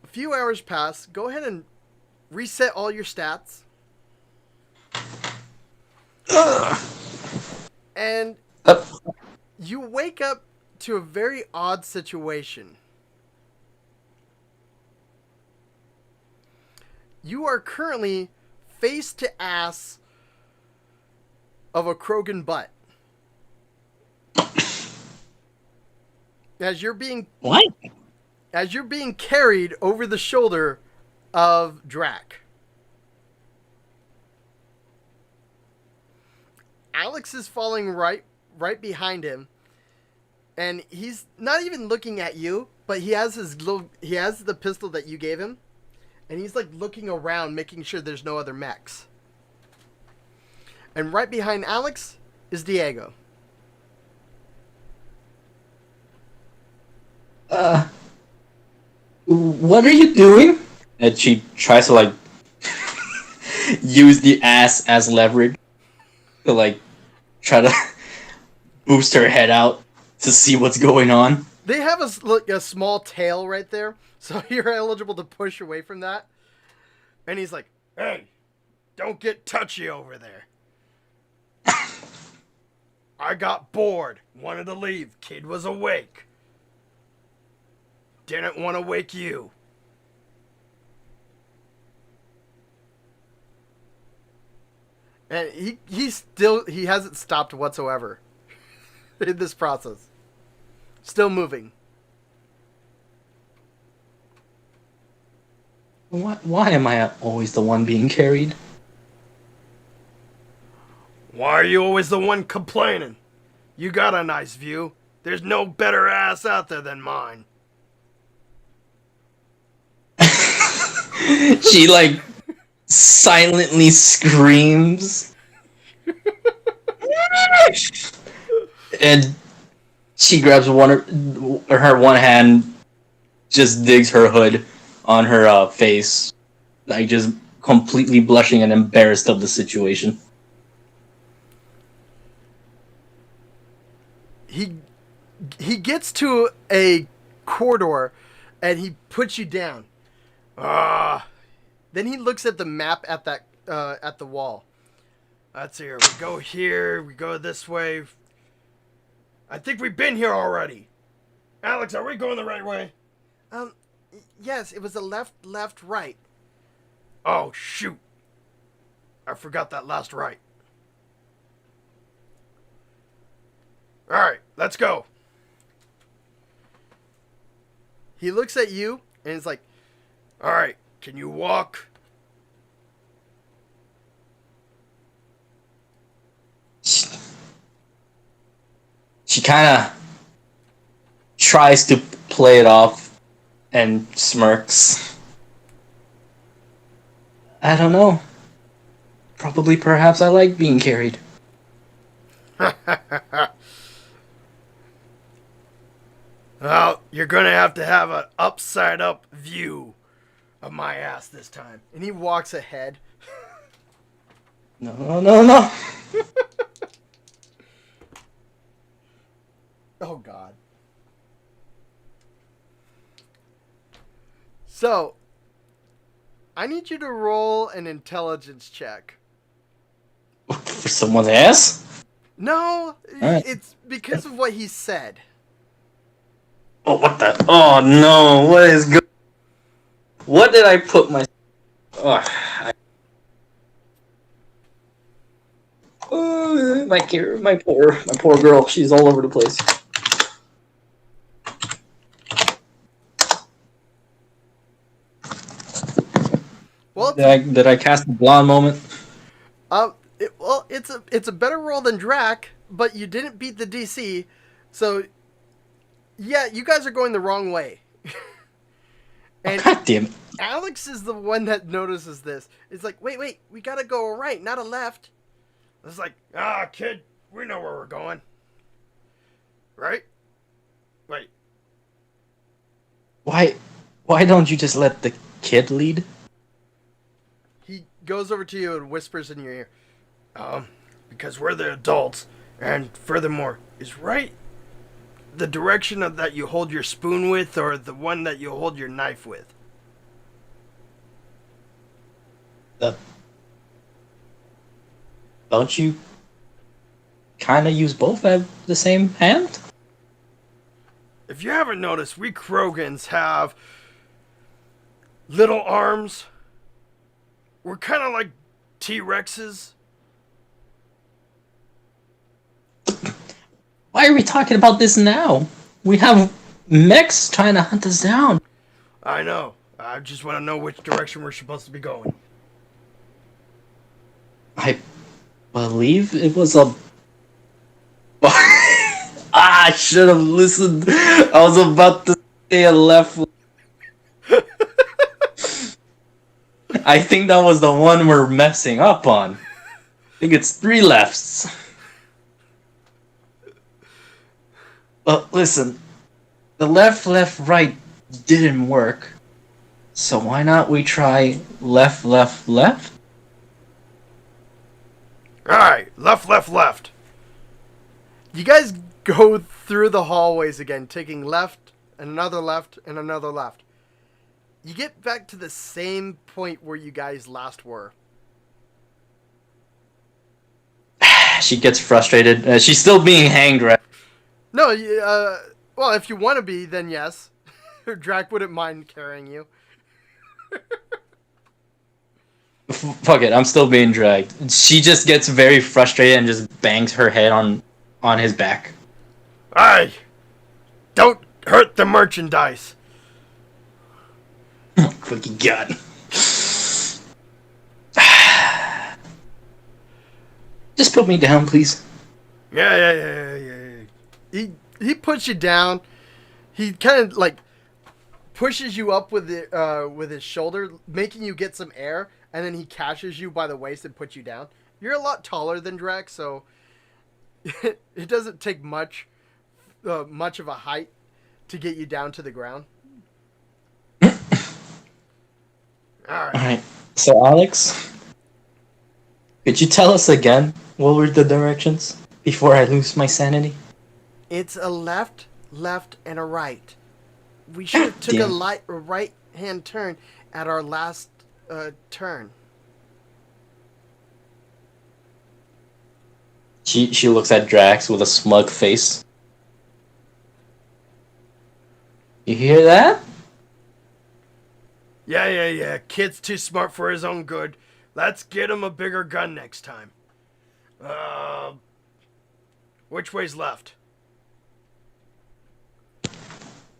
A few hours pass. Go ahead and reset all your stats. And you wake up to a very odd situation. You are currently face to ass of a Krogan butt. As you're being What? As you're being carried over the shoulder of Drac. Alex is falling right behind him, and he's not even looking at you, but he has the pistol that you gave him, and he's like looking around, making sure there's no other mechs. And right behind Alex is Diego. What are you doing? And she tries to like use the ass as leverage to like try to boost her head out to see what's going on. They have a small tail right there, so you're eligible to push away from that. And he's like, "Hey, don't get touchy over there. I got bored, wanted to leave. Kid was awake. Didn't want to wake you." And he hasn't stopped whatsoever in this process. Still moving. Why am I always the one being carried? Why are you always the one complaining? You got a nice view. There's no better ass out there than mine. She like silently screams. And she grabs her one hand, just digs her hood on her face, like just completely blushing and embarrassed of the situation. He gets to a corridor, and he puts you down. Then he looks at the map at the wall. That's here. We go here. We go this way. I think we've been here already. Alex, are we going the right way? Yes. It was a left, right. Oh shoot! I forgot that last right. All right, let's go. He looks at you and he's like, all right, can you walk? She kind of tries to play it off and smirks. I don't know. Probably, perhaps I like being carried. Well, you're going to have an upside up view of my ass this time. And he walks ahead. No. Oh, God. So, I need you to roll an intelligence check. For someone's ass? No, Right. It's because of what he said. Oh, what the? Oh, no. What is good? What did I put my... my poor girl. She's all over the place. Well, Did I cast the blonde moment? it's a better roll than Drac, but you didn't beat the DC, so yeah, you guys are going the wrong way. And God damn it. Alex is the one that notices this. It's like, wait, we gotta go right, not a left. It's like, kid, we know where we're going. Right? Wait. Why don't you just let the kid lead? He goes over to you and whispers in your ear. Because we're the adults, and furthermore, is right the direction of that you hold your spoon with, or the one that you hold your knife with? Don't you kind of use both at the same hand? If you haven't noticed, we Krogans have little arms. We're kind of like T-Rexes. Why are we talking about this now? We have mechs trying to hunt us down. I know. I just want to know which direction we're supposed to be going. I believe it was a... I should have listened. I was about to say a left. I think that was the one we're messing up on. I think it's 3 lefts. But listen, the left, right didn't work. So why not we try left, left? Alright, left. You guys go through the hallways again, taking left, and another left, and another left. You get back to the same point where you guys last were. She gets frustrated. She's still being hanged, right? No, well, if you want to be, then yes. Drac wouldn't mind carrying you. Fuck it, I'm still being dragged. She just gets very frustrated and just bangs her head on his back. Aye! Don't hurt the merchandise! Fucking God. Just put me down, please. Yeah. He puts you down. He kind of like pushes you up with his shoulder, making you get some air, and then he catches you by the waist and puts you down. You're a lot taller than Drax, so it doesn't take much of a height to get you down to the ground. All right. So, Alex, could you tell us again what were the directions before I lose my sanity? It's a left, left, and a right. We should have took Damn. a right hand turn at our last turn. She looks at Drax with a smug face. You hear that? Yeah. Kid's too smart for his own good. Let's get him a bigger gun next time. Which way's left?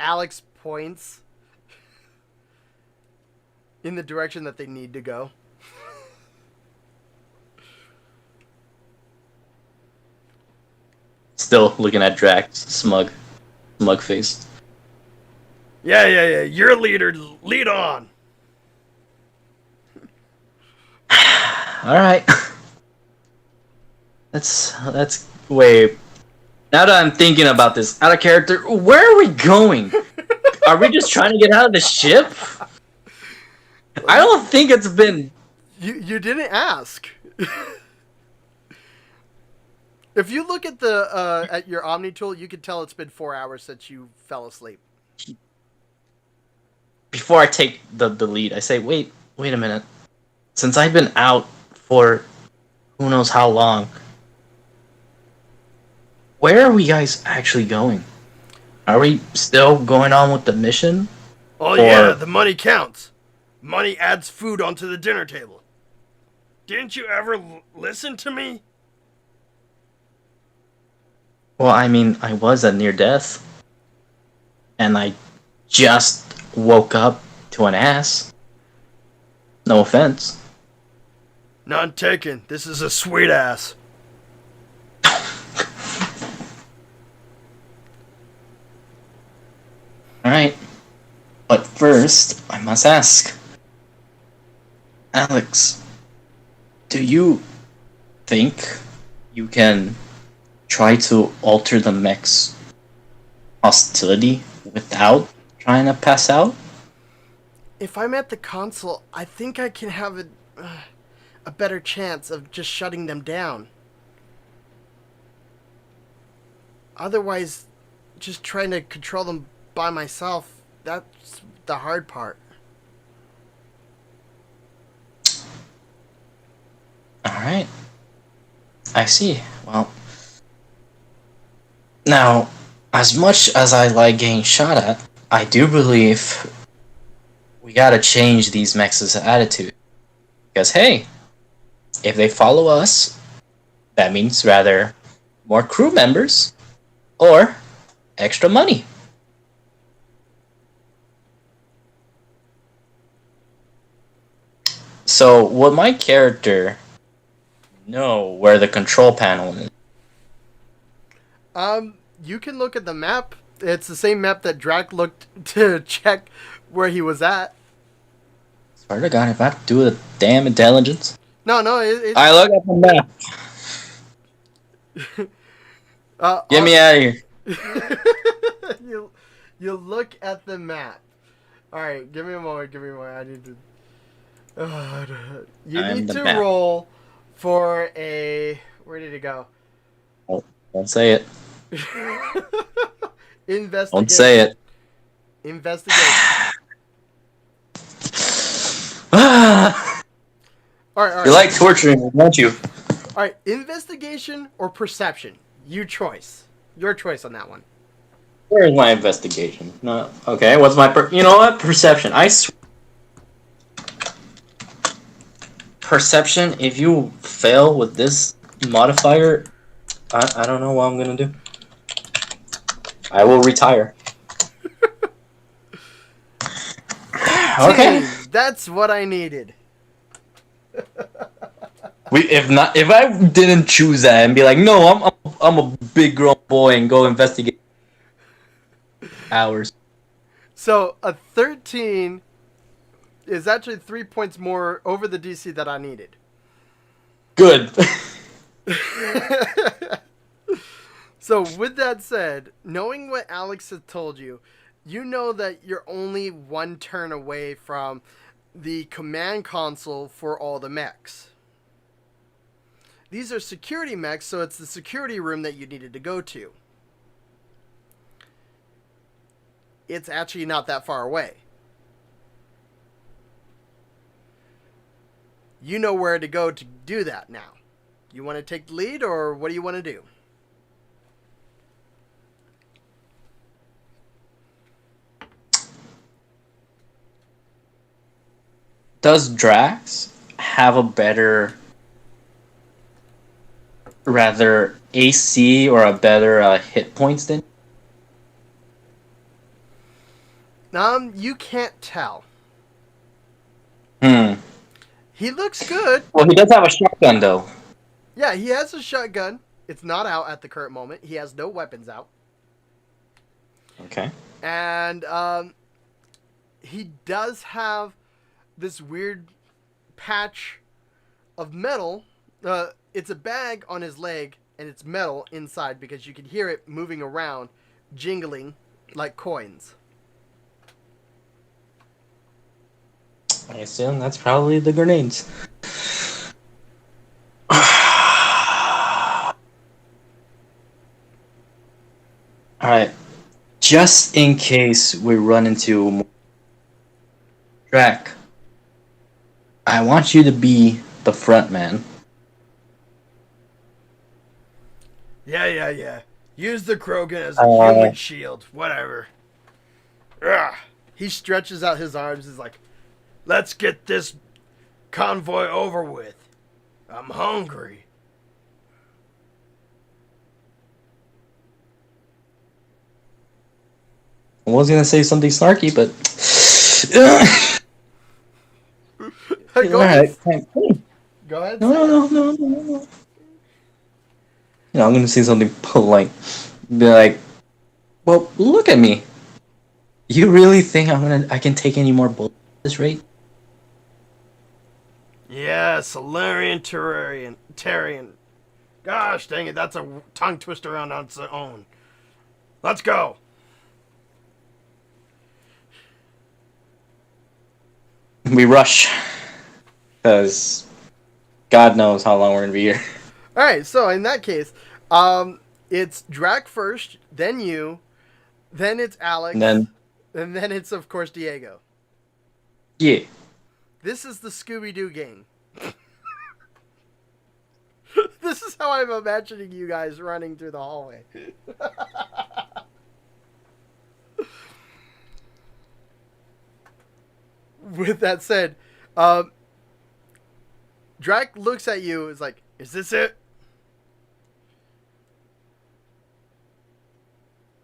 Alex points in the direction that they need to go. Still looking at Drax, smug face. Yeah. You're a leader. Lead on. All right. That's wait. Now that I'm thinking about this, out of character, where are we going? Are we just trying to get out of the ship? I don't think it's been. You didn't ask. If you look at the at your Omni tool, you can tell it's been 4 hours since you fell asleep. Before I take the lead, I say, wait a minute. Since I've been out for who knows how long, where are we guys actually going? Are we still going on with the mission? Oh yeah, the money counts. Money adds food onto the dinner table. Didn't you ever listen to me? Well, I mean, I was at near death. And I just woke up to an ass. No offense. None taken. This is a sweet ass. Alright. But first, I must ask. Alex, do you think you can try to alter the mech's hostility without trying to pass out? If I'm at the console, I think I can have a better chance of just shutting them down. Otherwise, just trying to control them by myself, that's the hard part. Alright. I see. Well, now, as much as I like getting shot at, I do believe we gotta change these mechs' attitude. Because, hey, if they follow us, that means rather more crew members or extra money. So, would my character know where the control panel is? You can look at the map. It's the same map that Drac looked to check where he was at. Swear to God, if I have to do the damn intelligence. No, I look at the map. Get me out of here. you look at the map. All right, give me a moment. I need to. You need to roll for a. Where did it go? Oh, don't say it. Investigation. Don't say it. Investigation. All right. You like torturing me, don't you? All right, investigation or perception? Your choice on that one. Where is my investigation? No. Okay, what's my you know what? Perception. Perception, if you fail with this modifier, I don't know what I'm gonna do. I will retire. Okay. That's what I needed. If I didn't choose that and be like, no, I'm a big grown boy and go investigate hours. So a 13 is actually 3 points more over the DC that I needed. Good. So with that said, knowing what Alex has told you, you know that you're only one turn away from the command console for all the mechs. These are security mechs, so it's the security room that you needed to go to. It's actually not that far away. You know where to go to do that now. You want to take the lead, or what do you want to do? Does Drax have a better, rather AC or a better hit points than? You can't tell. Hmm. He looks good. Well, he does have a shotgun, though. Yeah, he has a shotgun. It's not out at the current moment. He has no weapons out. Okay. And he does have this weird patch of metal. It's a bag on his leg, and it's metal inside because you can hear it moving around, jingling like coins. I assume that's probably the grenades. Alright. Just in case we run into Drac, I want you to be the front man. Yeah. Use the Krogan as a human shield. Whatever. Ugh. He stretches out his arms. He's like, let's get this convoy over with. I'm hungry. I was gonna say something snarky, but Go ahead. Go ahead. No. I'm gonna say something polite. Be like, well, look at me. You really think I can take any more bullets at this rate? Yeah, Solarian Terrian. Gosh dang it, that's a tongue twister on its own. Let's go. We rush. Because God knows how long we're gonna be here. Alright, so in that case, it's Drac first, then you, then it's Alex, and then it's, of course, Diego. Yeah. This is the Scooby-Doo gang. This is how I'm imagining you guys running through the hallway. With that said, Drac looks at you, is like, is this it?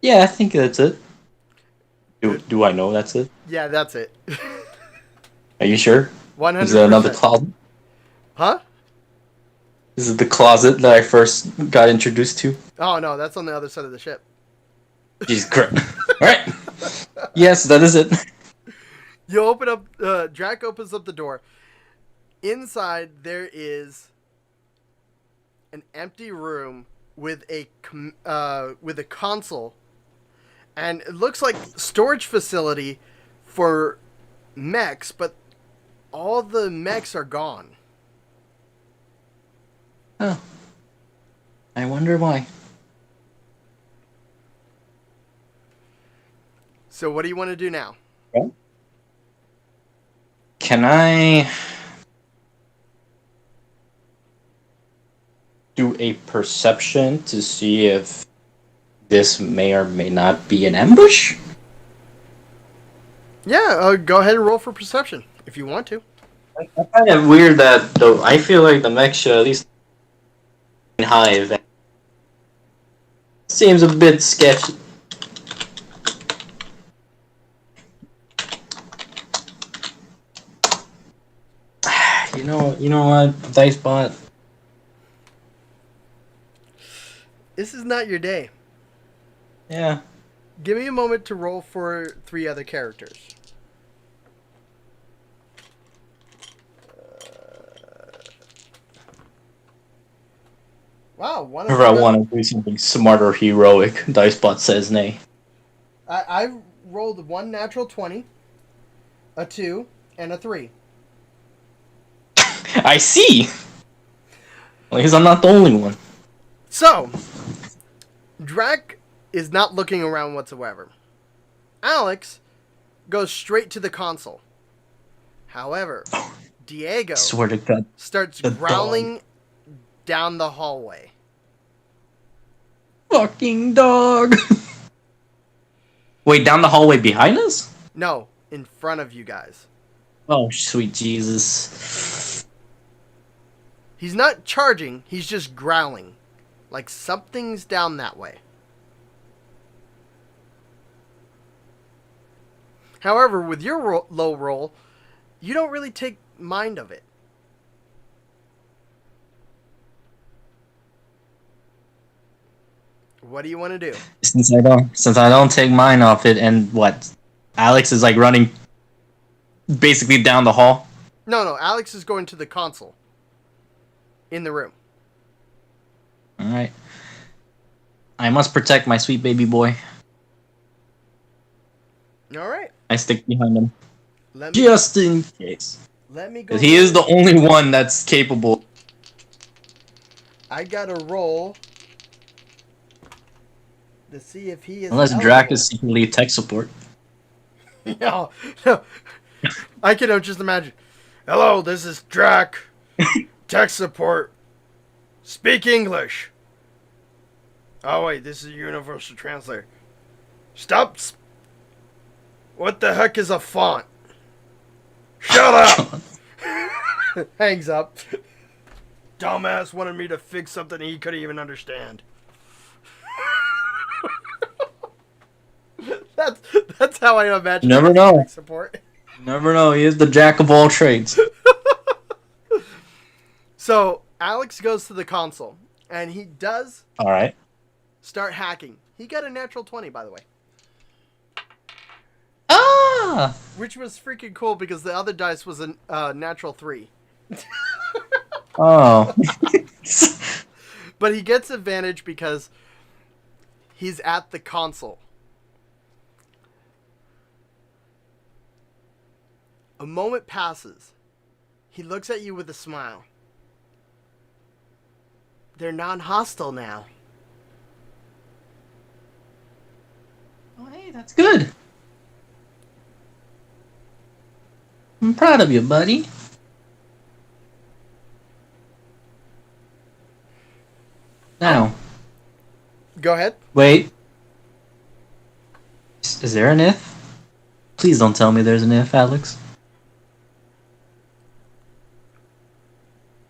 Yeah, I think that's it. Do I know that's it? Yeah, that's it. Are you sure? 100%. Is there another closet? Huh? This is the closet that I first got introduced to. Oh, no, that's on the other side of the ship. Jesus Christ. Alright. Yes, that is it. You open up, Drac opens up the door. Inside, there is an empty room with a console. And it looks like storage facility for mechs, but all the mechs are gone. Oh. I wonder why. So what do you want to do now? Can I do a perception to see if this may or may not be an ambush? Yeah, go ahead and roll for perception if you want to. It's kind of weird that, though, I feel like the mech should at least hive. Seems a bit sketchy. You know what, Dicebot? This is not your day. Yeah. Give me a moment to roll for 3 other characters. Wow, one of Whenever I want to do something smart or heroic, Dicebot says nay. I rolled 1 natural 20, a 2, and a 3. I see. At least I'm not the only one. So, Drac is not looking around whatsoever. Alex goes straight to the console. However, Diego Swear to God. starts The growling down the hallway. Fucking dog. Wait, down the hallway behind us? No, in front of you guys. Oh, sweet Jesus. He's not charging, he's just growling. Like something's down that way. However, with your low roll, you don't really take mind of it. What do you want to do? Since I don't take mine off it, and what? Alex is like running basically down the hall. No, Alex is going to the console. In the room. Alright. I must protect my sweet baby boy. Alright. I stick behind him. Let me Just in case. go. Because he is the only one that's capable. I gotta roll to see if he is. Unless Drac is secretly tech support. No. I can just imagine. Hello, this is Drac. Tech support. Speak English. Oh wait, this is a universal translator. Stop. What the heck is a font? Shut up. Hangs up. Dumbass wanted me to fix something he couldn't even understand. That's how I imagine. Never know. Tech support. Never know. He is the jack of all trades. So Alex goes to the console, and he does All right. start hacking. He got a natural 20, by the way, Ah. which was freaking cool because the other dice was a natural 3. Oh. But he gets advantage because he's at the console. A moment passes. He looks at you with a smile. They're non-hostile now. Oh, hey, that's good. I'm proud of you, buddy. Now, Go ahead. wait. Is there an if? Please don't tell me there's an if, Alex.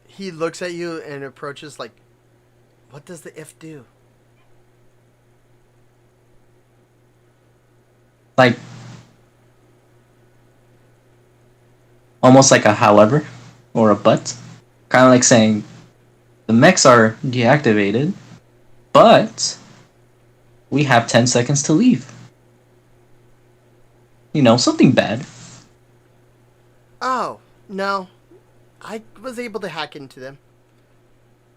He looks at you and approaches like, what does the if do? Like, almost like a however or a but. Kind of like saying, the mechs are deactivated, but we have 10 seconds to leave. You know, something bad. Oh, no. I was able to hack into them.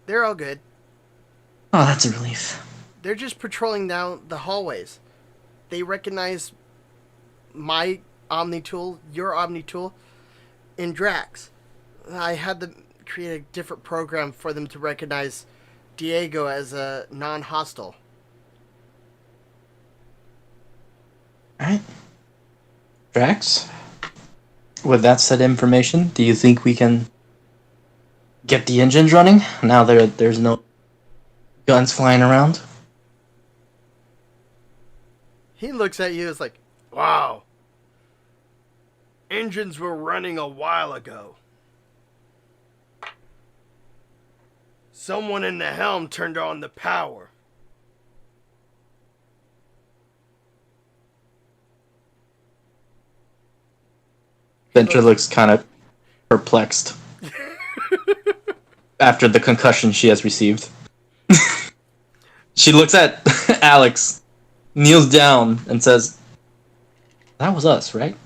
They're all good. Oh, that's a relief. They're just patrolling down the hallways. They recognize my Omni tool, your Omni tool, in Drax. I had to create a different program for them to recognize Diego as a non-hostile. Alright. Drax, with that said information, do you think we can get the engines running now there's no guns flying around? He looks at you as like, wow. Engines were running a while ago. Someone in the helm turned on the power. Venture looks kind of perplexed after the concussion she has received. She looks at Alex, kneels down, and says, "That was us, right?"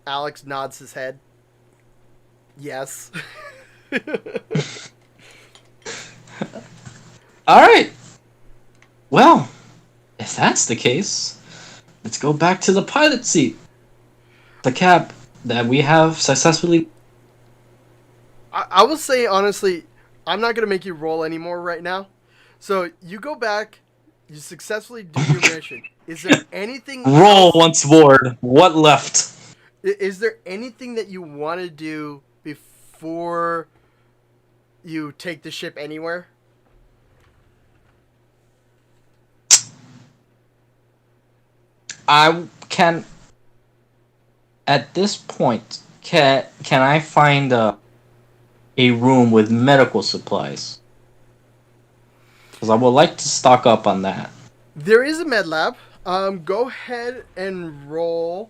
Alex nods his head. Yes. Alright. Well, if that's the case, let's go back to the pilot seat. The cap that we have successfully I will say honestly, I'm not gonna make you roll anymore right now. So you go back, you successfully do your mission. Is there anything Roll else? once more. What left? Is there anything that you want to do before you take the ship anywhere? I can. At this point, can I find a room with medical supplies? Because I would like to stock up on that. There is a med lab. Go ahead and roll.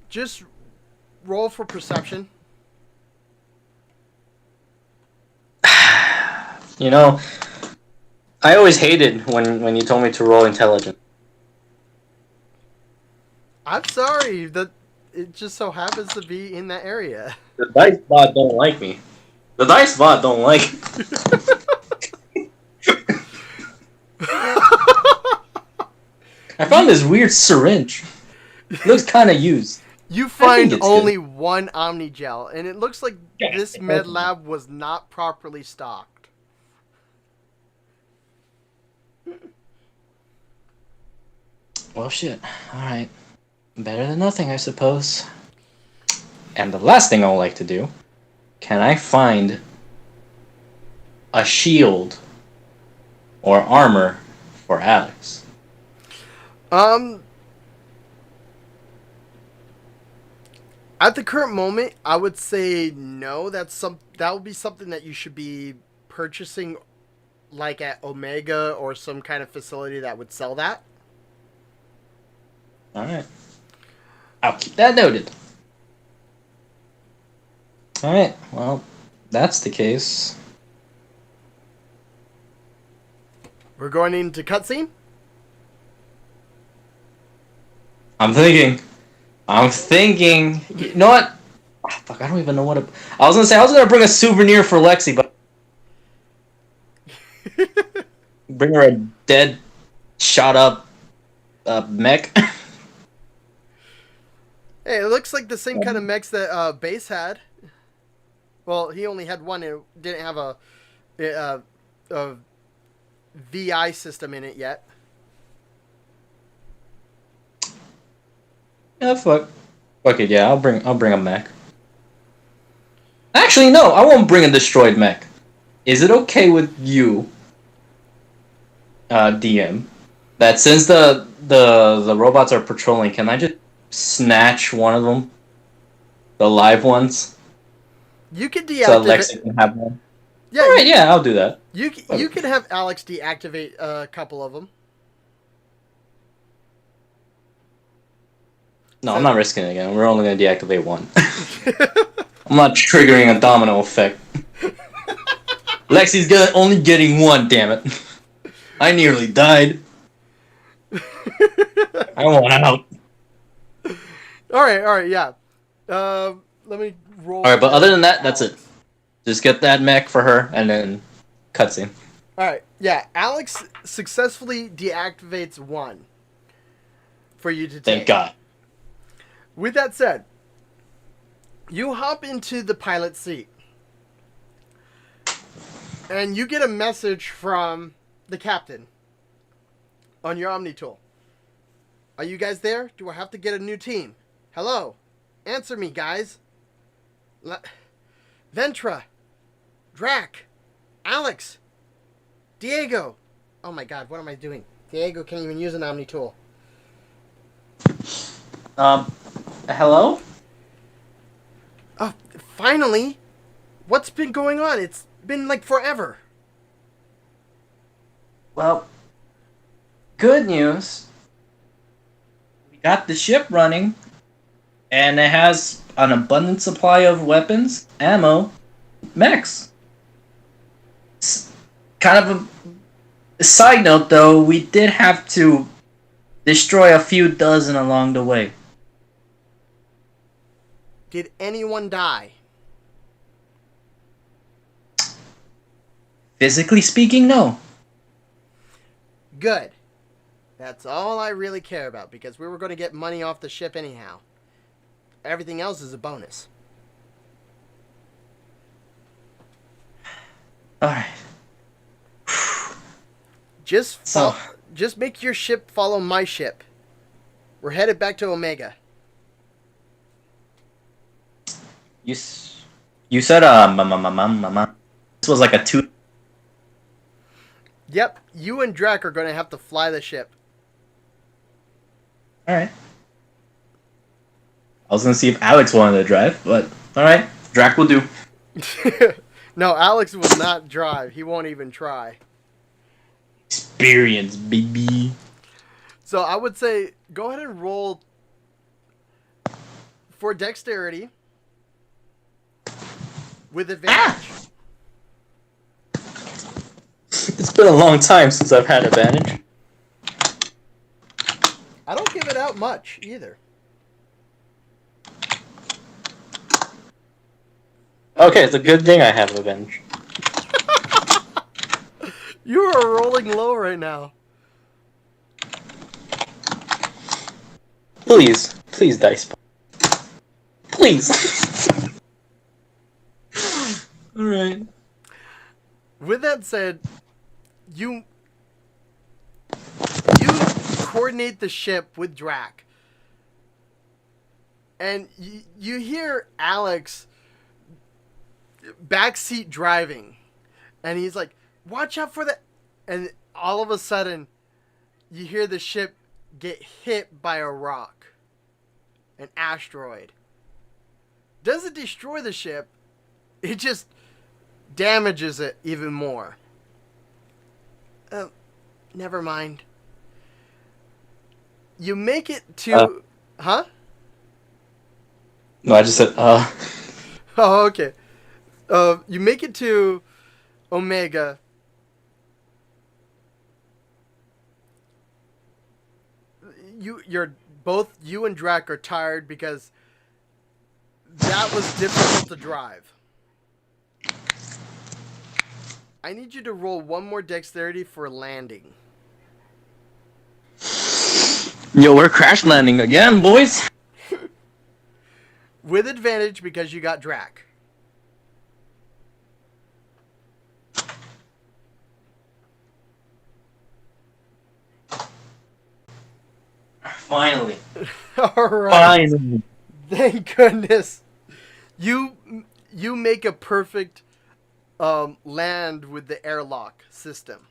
Just roll for perception. You know, I always hated when you told me to roll intelligence. I'm sorry that it just so happens to be in that area. The dice bot don't like me. The dice bot don't like. I found this weird syringe. It looks kind of used. You I find think it's only one Omnigel, and it looks like Yeah, this med lab was not properly stocked. Well, shit. All right. Better than nothing, I suppose. And the last thing I would like to do, can I find a shield or armor for Alex? At the current moment, I would say no. That would be something that you should be purchasing, like at Omega or some kind of facility that would sell that. All right. I'll keep that noted. All right. Well, that's the case. We're going into cutscene. I'm thinking. You know what? Ah, fuck, I don't even know what. I was gonna say I was gonna bring a souvenir for Lexi, but bring her a dead, shot up, mech. Hey, it looks like the same kind of mechs that Base had. Well, he only had one. It didn't have a VI system in it yet. Yeah, fuck. Fuck it. Yeah, I'll bring a mech. Actually, no, I won't bring a destroyed mech. Is it okay with you, DM, that since the robots are patrolling, can I just snatch one of them, the live ones, You can so deactivate. Lexi can have one? Yeah, All right, yeah, I'll do that. you can have Alex deactivate a couple of them. No, I'm not risking it again. We're only gonna deactivate one. I'm not triggering a domino effect. Lexi's only getting one. Damn it! I nearly died. I want out. All right, yeah. Let me roll. All right, but other than that, that's it. Just get that mech for her, and then cutscene. All right, yeah. Alex successfully deactivates one for you to take. Thank God. With that said, you hop into the pilot seat, and you get a message from the captain on your Omni tool. Are you guys there? Do I have to get a new team? Hello? Answer me, guys. Ventra. Drac. Alex. Diego. Oh my god, what am I doing? Diego can't even use an Omni tool. Hello? Oh, finally! What's been going on? It's been like forever. Well, good news. We got the ship running, and it has an abundant supply of weapons, ammo, mechs. Kind of a side note, though, we did have to destroy a few dozen along the way. Did anyone die? Physically speaking, no. Good. That's all I really care about, because we were going to get money off the ship anyhow. Everything else is a bonus. Alright. So- Just make your ship follow my ship. We're headed back to Omega. You said this was like a 2. Yep, you and Drac are going to have to fly the ship. Alright. I was gonna see if Alex wanted to drive, but alright. Drac will do. No, Alex will not drive. He won't even try. Experience, baby. So I would say go ahead and roll for dexterity with advantage. It's been a long time since I've had advantage. I don't give it out much either. Okay, it's a good thing I have advantage. You are rolling low right now. Please, dice. Please. Alright. With that said, you coordinate the ship with Drac. And you hear Alex backseat driving. And he's like, watch out for that. And all of a sudden, you hear the ship get hit by a rock. An asteroid. Doesn't destroy the ship. It just damages it even more. Never mind. You make it to... Huh? No, I just said, Oh, okay. You make it to Omega. Both you and Drac are tired because that was difficult to drive. I need you to roll one more dexterity for landing. Yo, we're crash landing again, boys. With advantage because you got Drac. Finally. Alright. Finally. Thank goodness. You make a perfect land with the airlock system.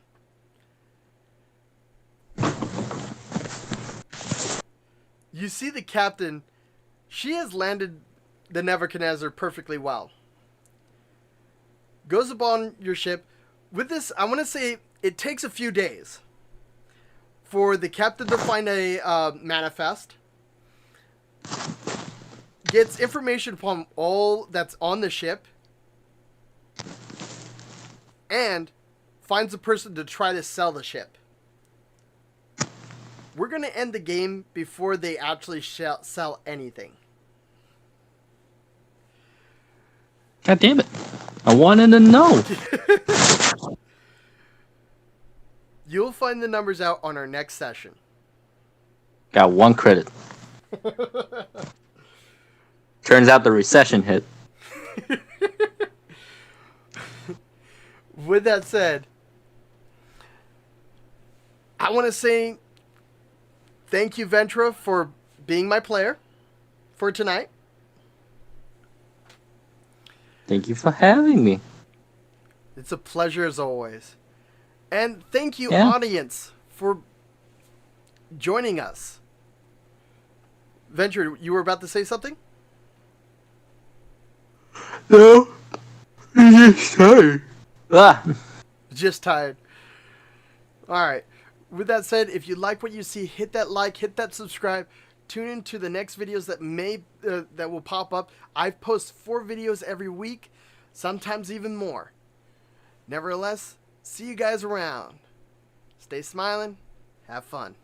You see the captain. She has landed the Nebuchadnezzar perfectly well. Goes upon your ship. With this, I want to say it takes a few days for the captain to find a manifest. Gets information upon all that's on the ship. And finds a person to try to sell the ship. We're going to end the game before they actually sell anything. God damn it. I wanted to know. You'll find the numbers out on our next session. Got 1 credit. Turns out the recession hit. With that said, I want to say thank you, Ventra, for being my player for tonight. Thank you for having me. It's a pleasure as always. And thank you, Yeah. audience, for joining us. Ventra, you were about to say something? No. Sorry. Ah. Just tired. Alright. With that said, if you like what you see, hit that like, hit that subscribe. Tune in to the next videos that will pop up. I post 4 videos every week, sometimes even more. Nevertheless, see you guys around. Stay smiling. Have fun.